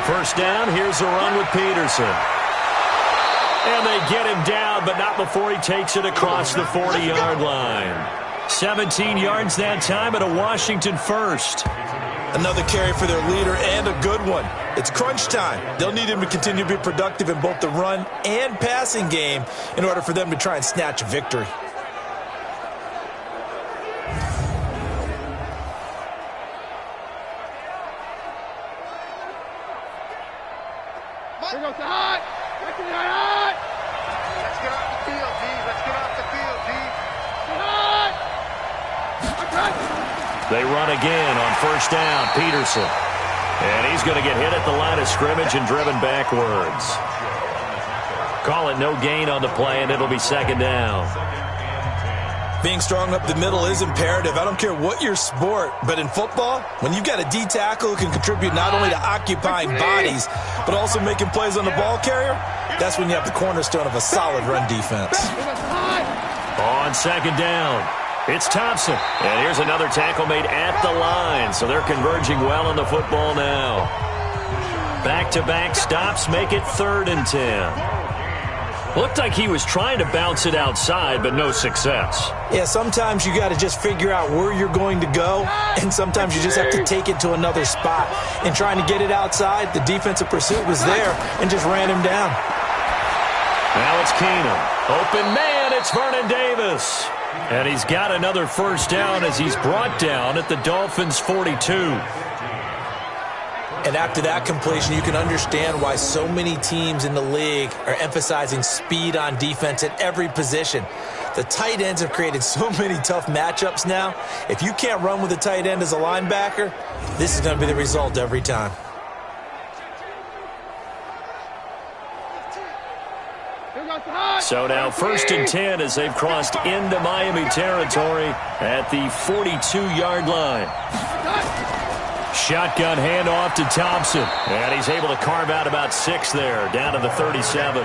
First down, here's a run with Peterson. And they get him down, but not before he takes it across the 40-yard line. 17 yards that time, and a Washington first. Another carry for their leader, and a good one. It's crunch time. They'll need him to continue to be productive in both the run and passing game in order for them to try and snatch a victory. Here goes the hot. Let's get hot. Let's get off the field, D. Let's get off the field, D. Hot. They run again on first down. Peterson. And he's going to get hit at the line of scrimmage and driven backwards. Call it no gain on the play, and it'll be 2nd down. Being strong up the middle is imperative. I don't care what your sport, but in football, when you've got a D tackle who can contribute not only to occupying bodies, but also making plays on the ball carrier, that's when you have the cornerstone of a solid run defense. On 2nd down, it's Thompson. And here's another tackle made at the line, so they're converging well on the football now. Back-to-back stops make it 3rd and 10. Looked like he was trying to bounce it outside, but no success. Yeah, sometimes you got to just figure out where you're going to go, and sometimes you just have to take it to another spot. And trying to get it outside, the defensive pursuit was there and just ran him down. Now it's Keenum. Open man, it's Vernon Davis. And he's got another first down as he's brought down at the Dolphins' 42. And after that completion, you can understand why so many teams in the league are emphasizing speed on defense at every position. The tight ends have created so many tough matchups now. If you can't run with a tight end as a linebacker, this is going to be the result every time. So now 1st and 10 as they've crossed into Miami territory at the 42-yard line. Shotgun handoff to Thompson. And he's able to carve out about 6 there, down to the 37.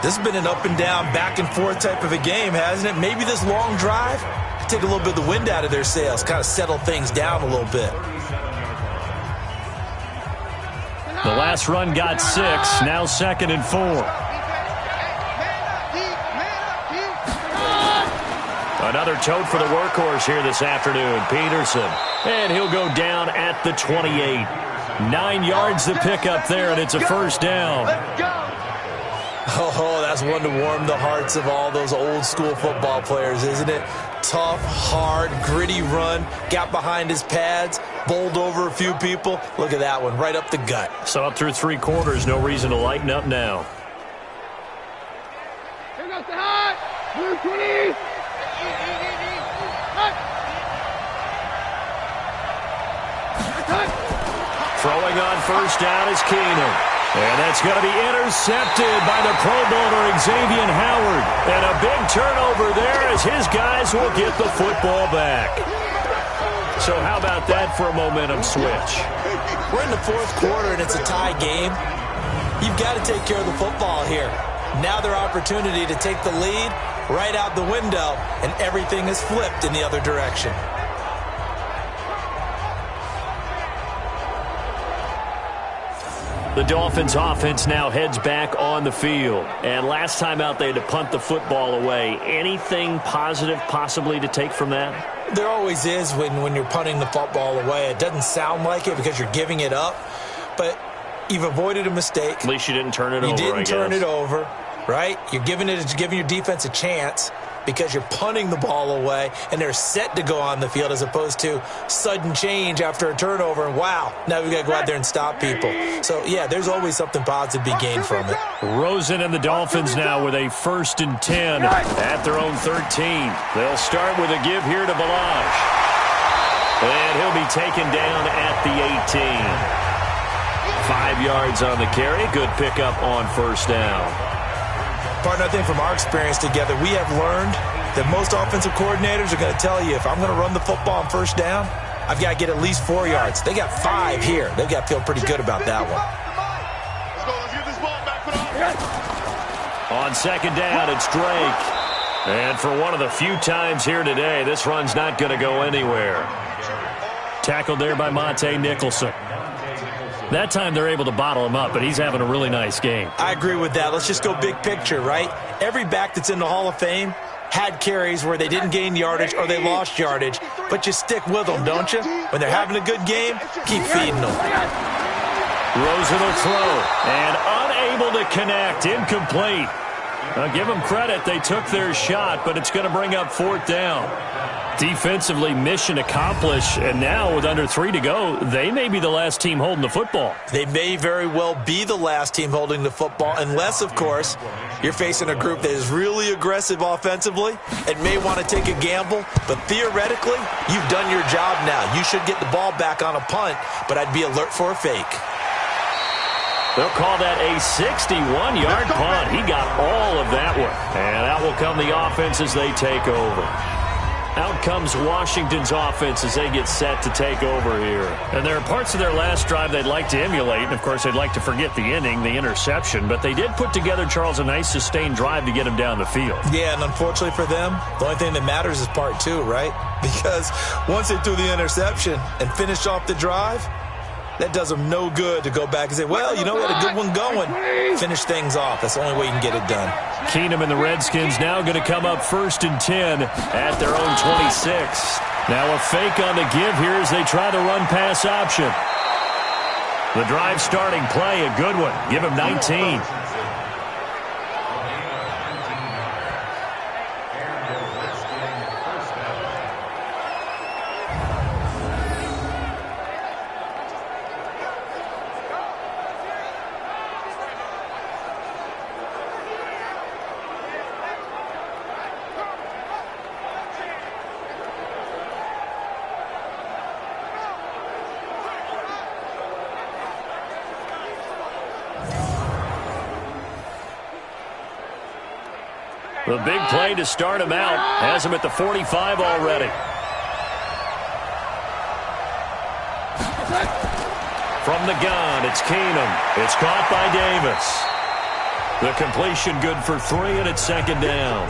This has been an up and down, back and forth type of a game, hasn't it? Maybe this long drive take a little bit of the wind out of their sails, kind of settle things down a little bit. The last run got 6, now 2nd and 4. Another tote for the workhorse here this afternoon, Peterson. And he'll go down at the 28. 9 yards to pick up there, and it's a first down. Oh, that's one to warm the hearts of all those old school football players, isn't it? Tough, hard, gritty run, got behind his pads, bowled over a few people. Look at that one, right up the gut. So up through 3 quarters, no reason to lighten up now. Here goes the high. Blue 20. Throwing on first down is Keenum. And that's going to be intercepted by the Pro Bowler Xavier Howard. And a big turnover there as his guys will get the football back. So how about that for a momentum switch? We're in the 4th quarter and it's a tie game. You've got to take care of the football here. Now their opportunity to take the lead right out the window, and everything is flipped in the other direction. The Dolphins offense now heads back on the field. And last time out they had to punt the football away. Anything positive possibly to take from that? There always is when you're punting the football away. It doesn't sound like it because you're giving it up, but you've avoided a mistake. At least you didn't turn it over, I guess. You didn't turn it over, right? You're giving your defense a chance because you're punting the ball away, and they're set to go on the field as opposed to sudden change after a turnover, and wow, now we've got to go out there and stop people. So, yeah, there's always something positive to be gained from it. Rosen and the Dolphins now with a 1st and 10 at their own 13. They'll start with a give here to Balazs. And he'll be taken down at the 18. 5 yards on the carry. Good pickup on first down. Partner, I think from our experience together, we have learned that most offensive coordinators are going to tell you, if I'm going to run the football on first down, I've got to get at least 4 yards. They got 5 here. They've got to feel pretty good about that one. Let's get this ball back for the On second down, it's Drake. And for one of the few times here today, this run's not going to go anywhere. Tackled there by Monte Nicholson. That time they're able to bottle him up, but he's having a really nice game. I agree with that. Let's just go big picture, right? Every back that's in the Hall of Fame had carries where they didn't gain yardage or they lost yardage, but you stick with them, don't you? When they're having a good game, keep feeding them. Rosen will throw, and unable to connect, incomplete. Now give them credit, they took their shot, but it's going to bring up 4th down. Defensively, mission accomplished, and now with under 3 to go, they may be the last team holding the football. They may very well be the last team holding the football, unless, of course, you're facing a group that is really aggressive offensively and may want to take a gamble, but theoretically, you've done your job now. You should get the ball back on a punt, but I'd be alert for a fake. They'll call that a 61-yard punt. He got all of that one, and out will come the offense as they take over. Out comes Washington's offense as they get set to take over here. And there are parts of their last drive they'd like to emulate. And, of course, they'd like to forget the inning, the interception. But they did put together, Charles, a nice sustained drive to get him down the field. Yeah, and unfortunately for them, the only thing that matters is part 2, right? Because once they threw the interception and finished off the drive, That does them no good to go back and say, well, you know, we had a good one going. Finish things off. That's the only way you can get it done. Keenum and the Redskins now going to come up 1st and 10 at their own 26. Now a fake on the give here as they try the run-pass option. The drive starting play, a good one. Give him 19. The big play to start him out has him at the 45 already. From the gun, it's Keenum. It's caught by Davis. The completion good for 3, and it's 2nd down.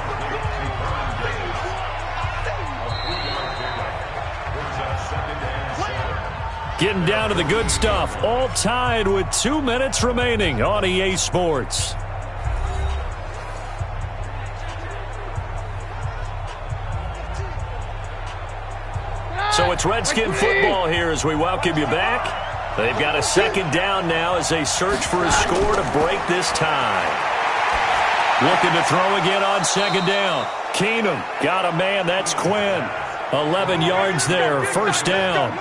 Getting down to the good stuff. All tied with 2 minutes remaining on EA Sports. So it's Redskin football here as we welcome you back. They've got a 2nd down now as they search for a score to break this tie. Looking to throw again on 2nd down. Keenum got a man. That's Quinn. 11 yards there. 1st down.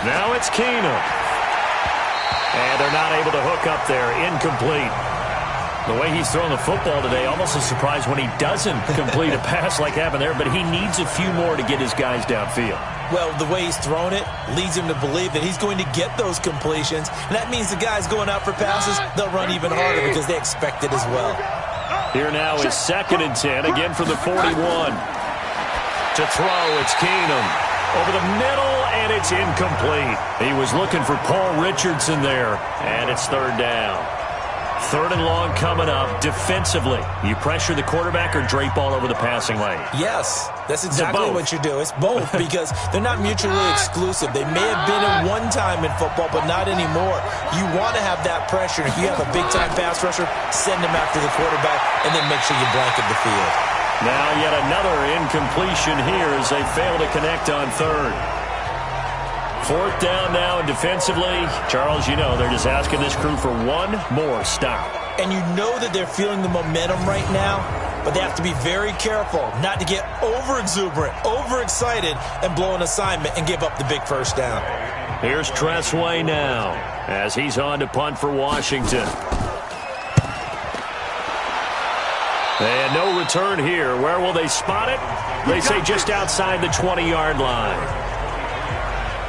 Now it's Keenum. And they're not able to hook up there. Incomplete. The way he's throwing the football today, almost a surprise when he doesn't complete a pass like happened there, but he needs a few more to get his guys downfield. Well, the way he's thrown it leads him to believe that he's going to get those completions. And that means the guys going out for passes, they'll run even harder because they expect it as well. Here now is 2nd and 10, again for the 41. To throw, it's Keenum. Over the middle, and it's incomplete. He was looking for Paul Richardson there, and it's 3rd down. 3rd and long coming up. Defensively, you pressure the quarterback or drape all over the passing lane? Yes, that's exactly what you do. It's both because they're not mutually exclusive. They may have been at one time in football, but not anymore. You want to have that pressure. If you have a big-time pass rusher, send him after the quarterback, and then make sure you blanket the field. Now yet another incompletion here as they fail to connect on 3rd. 4th down now, and defensively, Charles, you know, they're just asking this crew for one more stop. And you know that they're feeling the momentum right now, but they have to be very careful not to get over-exuberant, over-excited, and blow an assignment and give up the big 1st down. Here's Tressway now as he's on to punt for Washington. And no return here. Where will they spot it? They say just outside the 20-yard line.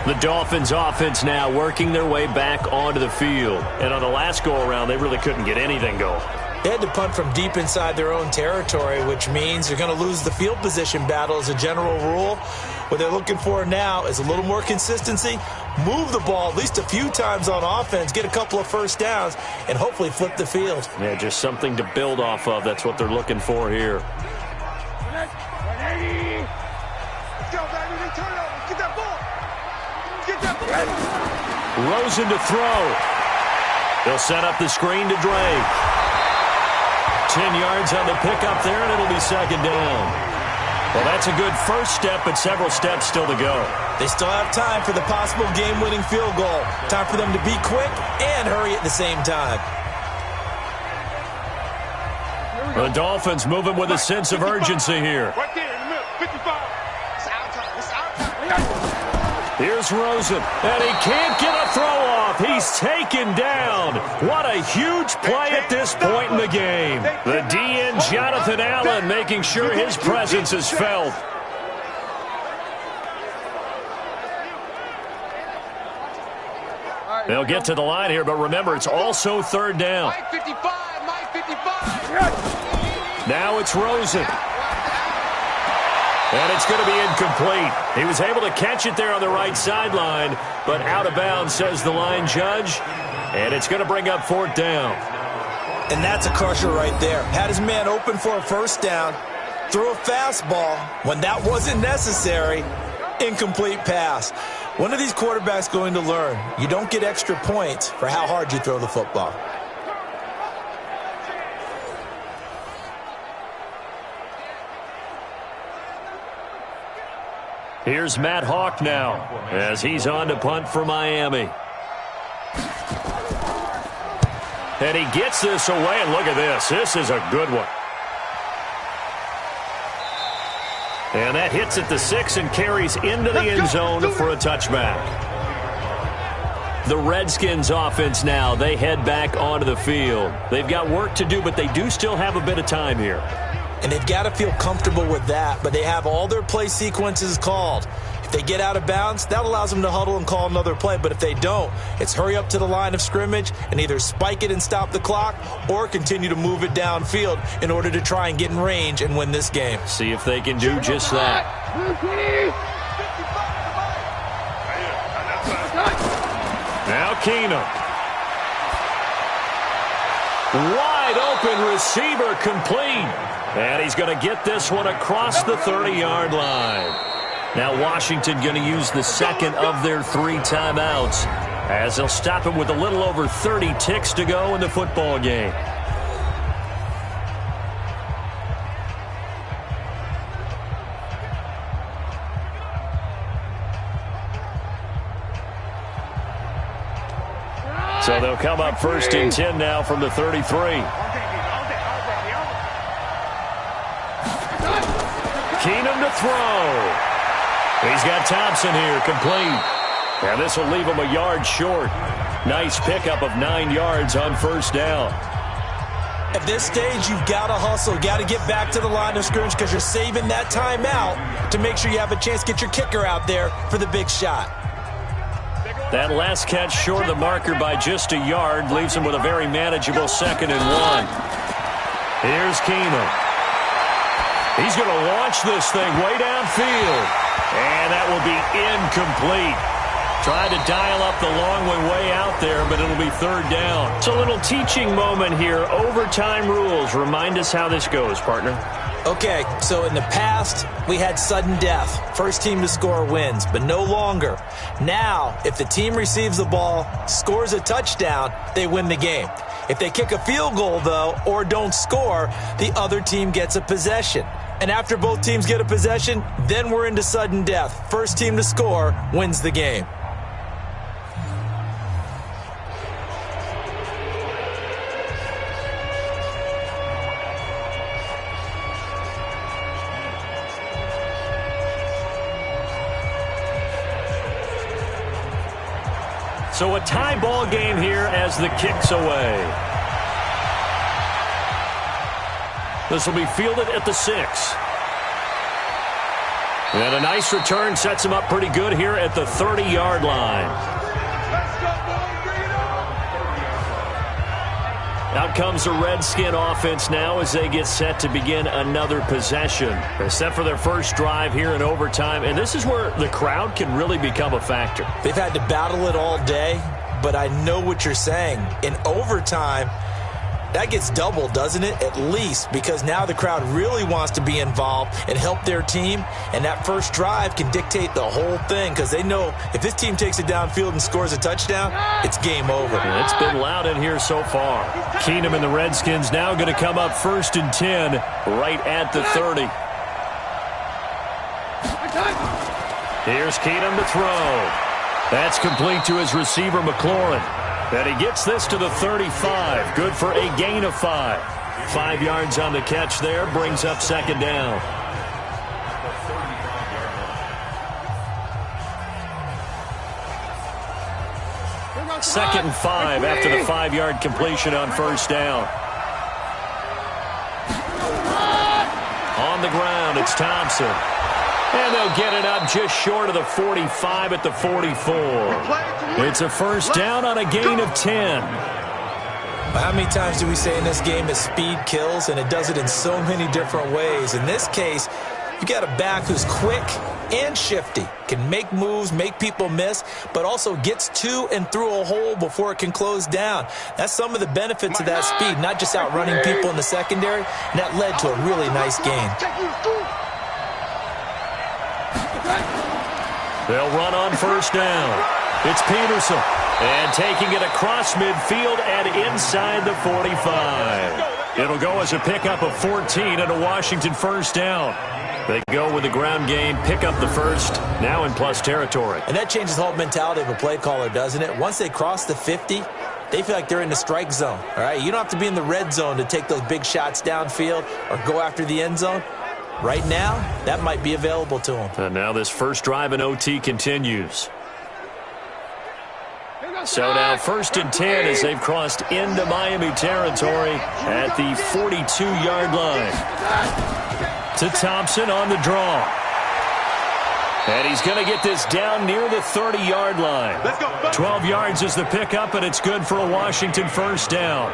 The Dolphins offense now working their way back onto the field. And on the last go-around, they really couldn't get anything going. They had to punt from deep inside their own territory, which means they're going to lose the field position battle as a general rule. What they're looking for now is a little more consistency, move the ball at least a few times on offense, get a couple of 1st downs, and hopefully flip the field. Yeah, just something to build off of. That's what they're looking for here. Let's go, baby. Turn it over. Get that ball. Get that ball. Rosen to throw. They'll set up the screen to Drake. 10 yards on the pickup there, and it'll be 2nd down. Well, that's a good 1st step, but several steps still to go. They still have time for the possible game-winning field goal. Time for them to be quick and hurry at the same time. The Dolphins moving with a sense of urgency here. Right there in the middle. 55. It's our time. It's our time. Here's Rosen, and he can't get a throw off. He's taken down. What a huge play at this point in the game. The DN, Jonathan Allen, making sure his presence is felt. They'll get to the line here, but remember, it's also third down. Mike 55, Mike 55. Now it's Rosen. And it's going to be incomplete. He was able to catch it there on the right sideline, but out of bounds, says the line judge. And it's going to bring up fourth down. And that's a crusher right there. Had his man open for a first down, threw a fastball when that wasn't necessary. Incomplete pass. One of these quarterbacks going to learn, you don't get extra points for how hard you throw the football. Here's Matt Hawk now as he's on to punt for Miami. And he gets this away, and look at this. This is a good one. And that hits at the 6 and carries into the end zone for a touchback. The Redskins offense now, they head back onto the field. They've got work to do, but they do still have a bit of time here. And they've got to feel comfortable with that, but they have all their play sequences called. If they get out of bounds, that allows them to huddle and call another play. But if they don't, it's hurry up to the line of scrimmage and either spike it and stop the clock or continue to move it downfield in order to try and get in range and win this game. See if they can do just that. Now Keenum. Wide open receiver complete. And he's going to get this one across the 30-yard line. Now Washington going to use the second of their 3 timeouts as they'll stop it with a little over 30 ticks to go in the football game. So they'll come up first and 10 now from the 33. Keenum to throw. He's got Thompson here, complete. And this will leave him a yard short. Nice pickup of 9 yards on first down. At this stage, you've got to hustle, got to get back to the line of scrimmage because you're saving that timeout to make sure you have a chance to get your kicker out there for the big shot. That last catch short of the marker by just a yard leaves him with a very manageable 2nd and 1. Here's Keenum. He's going to launch this thing way downfield. And that will be incomplete. Tried to dial up the long way out there, but it'll be third down. It's a little teaching moment here. Overtime rules. Remind us how this goes, partner. Okay, so in the past, we had sudden death. First team to score wins, but no longer. Now, if the team receives the ball, scores a touchdown, they win the game. If they kick a field goal, though, or don't score, the other team gets a possession. And after both teams get a possession, then we're into sudden death. First team to score wins the game. So a tie ball game here as the kick's away. This will be fielded at the 6. And a nice return sets him up pretty good here at the 30-yard line. Out comes the Redskin offense now as they get set to begin another possession. They're set for their first drive here in overtime, and this is where the crowd can really become a factor. They've had to battle it all day, but I know what you're saying. In overtime, that gets doubled, doesn't it? At least, because now the crowd really wants to be involved and help their team, and that first drive can dictate the whole thing because they know if this team takes it downfield and scores a touchdown, it's game over. And it's been loud in here so far. Keenum and the Redskins now going to come up first and 10 right at the 30. Here's Keenum to throw. That's complete to his receiver, McLaurin. And he gets this to the 35. Good for a gain of 5. 5 yards on the catch there. Brings up second down. Second and 5 after the 5-yard completion on first down. On the ground, it's Thompson. And they'll get it up just short of the 45 at the 44. It's a first down on a gain of 10. How many times do we say in this game that speed kills, and it does it in so many different ways? In this case, you got a back who's quick and shifty, can make moves, make people miss, but also gets to and through a hole before it can close down. That's some of the benefits of that speed, not just outrunning people in the secondary, and that led to a really nice game. They'll run on first down. It's Peterson. And taking it across midfield and inside the 45. It'll go as a pickup of 14 and a Washington first down. They go with the ground game, pick up the first, now in plus territory. And that changes the whole mentality of a play caller, doesn't it? Once they cross the 50, they feel like they're in the strike zone. All right, you don't have to be in the red zone to take those big shots downfield or go after the end zone. Right now, that might be available to them. And now this first drive in OT continues. So now first and 10 as they've crossed into Miami territory at the 42-yard line. To Thompson on the draw. And he's going to get this down near the 30-yard line. 12 yards is the pickup, and it's good for a Washington first down.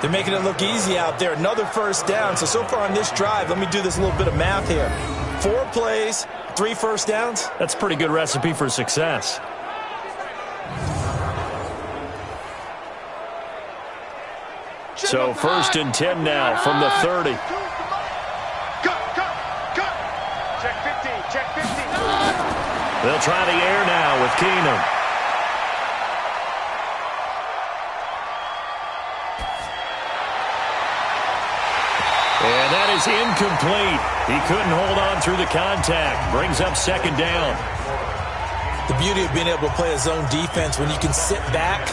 They're making it look easy out there. Another first down. So far on this drive, let me do this little bit of math here. 4 plays, 3 first downs. That's a pretty good recipe for success. So first and 10 now from the 30. Check 50, check 50. They'll try the air now with Keenum. And that is incomplete. He couldn't hold on through the contact. Brings up second down. The beauty of being able to play a zone defense when you can sit back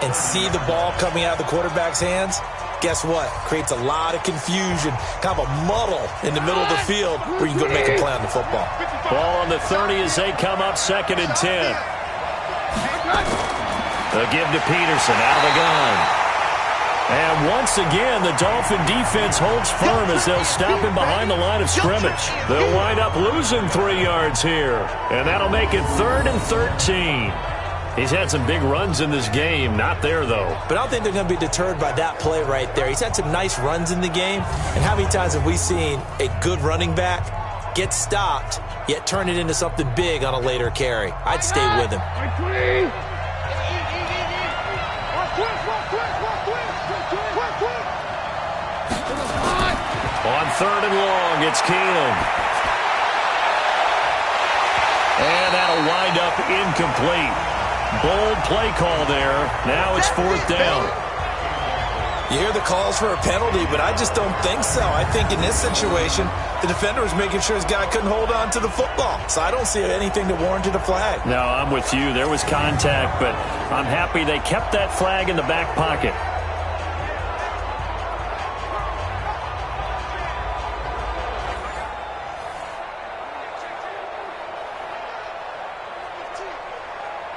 and see the ball coming out of the quarterback's hands, guess what? Creates a lot of confusion, kind of a muddle in the middle of the field where you can go make a play on the football. Ball on the 30 as they come up second and 10. They'll give to Peterson out of the gun. And once again, the Dolphin defense holds firm as they'll stop him behind the line of scrimmage. They'll wind up losing 3 yards here, and that'll make it 3rd and 13. He's had some big runs in this game. Not there, though. But I don't think they're going to be deterred by that play right there. He's had some nice runs in the game. And how many times have we seen a good running back get stopped, yet turn it into something big on a later carry? I'd stay with him. On 3rd and long, it's Keenum. And that'll wind up incomplete. Bold play call there. Now it's 4th down. You hear the calls for a penalty, but I just don't think so. I think in this situation, the defender was making sure his guy couldn't hold on to the football. So I don't see anything that warranted a flag. No, I'm with you. There was contact, but I'm happy they kept that flag in the back pocket.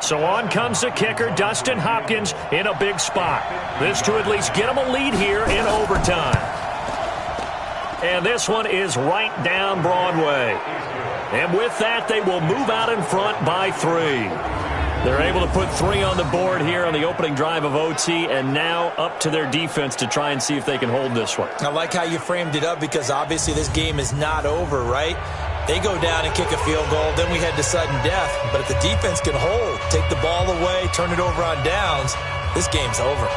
So on comes the kicker, Dustin Hopkins, in a big spot. This to at least get him a lead here in overtime. And this one is right down Broadway. And with that, they will move out in front by 3. They're able to put 3 on the board here on the opening drive of OT, and now up to their defense to try and see if they can hold this one. I like how you framed it up because obviously this game is not over, right? They go down and kick a field goal, then we head to sudden death. But if the defense can hold, take the ball away, turn it over on downs, this game's over.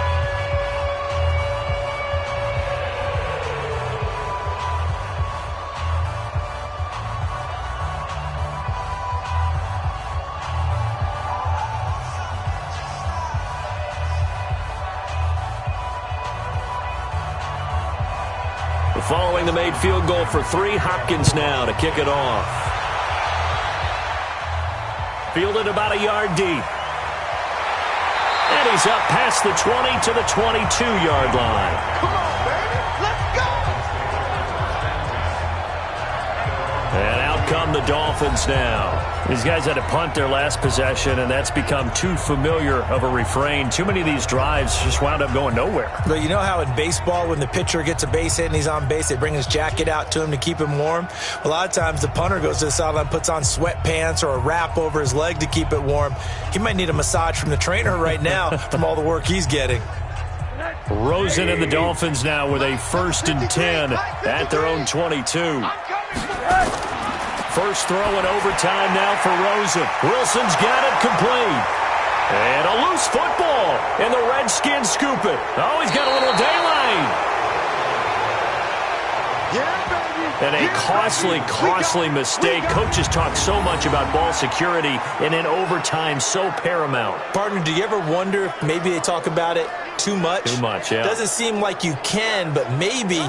Following the made field goal for 3, Hopkins now to kick it off. Fielded about a yard deep. And he's up past the 20 to the 22-yard line. Come on, baby. Let's go. And out come the Dolphins now. These guys had to punt their last possession, and that's become too familiar of a refrain. Too many of these drives just wound up going nowhere. But you know how in baseball, when the pitcher gets a base hit and he's on base, they bring his jacket out to him to keep him warm? A lot of times the punter goes to the sideline, puts on sweatpants or a wrap over his leg to keep it warm. He might need a massage from the trainer right now from all the work he's getting. Rosen and the Dolphins now with a 1st and 10 at their own 22. First throw in overtime now for Rosen. Wilson's got it complete. And a loose football. And the Redskins scoop it. Oh, he's got a little daylight. And a costly mistake. Coaches talk so much about ball security, and in overtime, so paramount. Partner, do you ever wonder if maybe they talk about it too much? Too much, yeah. Doesn't seem like you can, but maybe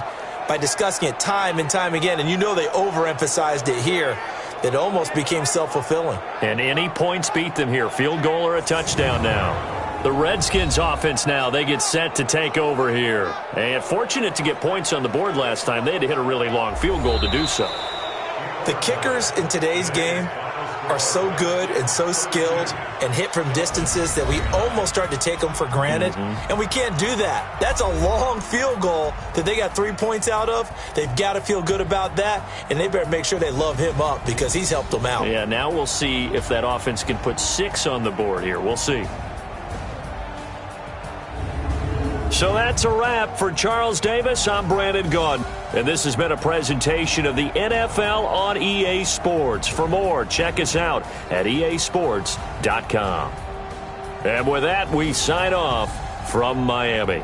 by discussing it time and time again, and you know they overemphasized it here, it almost became self-fulfilling. And any points beat them here. Field goal or a touchdown now. The Redskins offense now, they get set to take over here. And fortunate to get points on the board last time. They had to hit a really long field goal to do so. The kickers in today's game are so good and so skilled and hit from distances that we almost start to take them for granted. And we can't do that. That's a long field goal that they got 3 points out of. They've got to feel good about that, and they better make sure they love him up because he's helped them out. Yeah, now we'll see if that offense can put 6 on the board here. We'll see. So that's a wrap for Charles Davis. I'm Brandon Gunn, and this has been a presentation of the NFL on EA Sports. For more, check us out at easports.com. And with that, we sign off from Miami.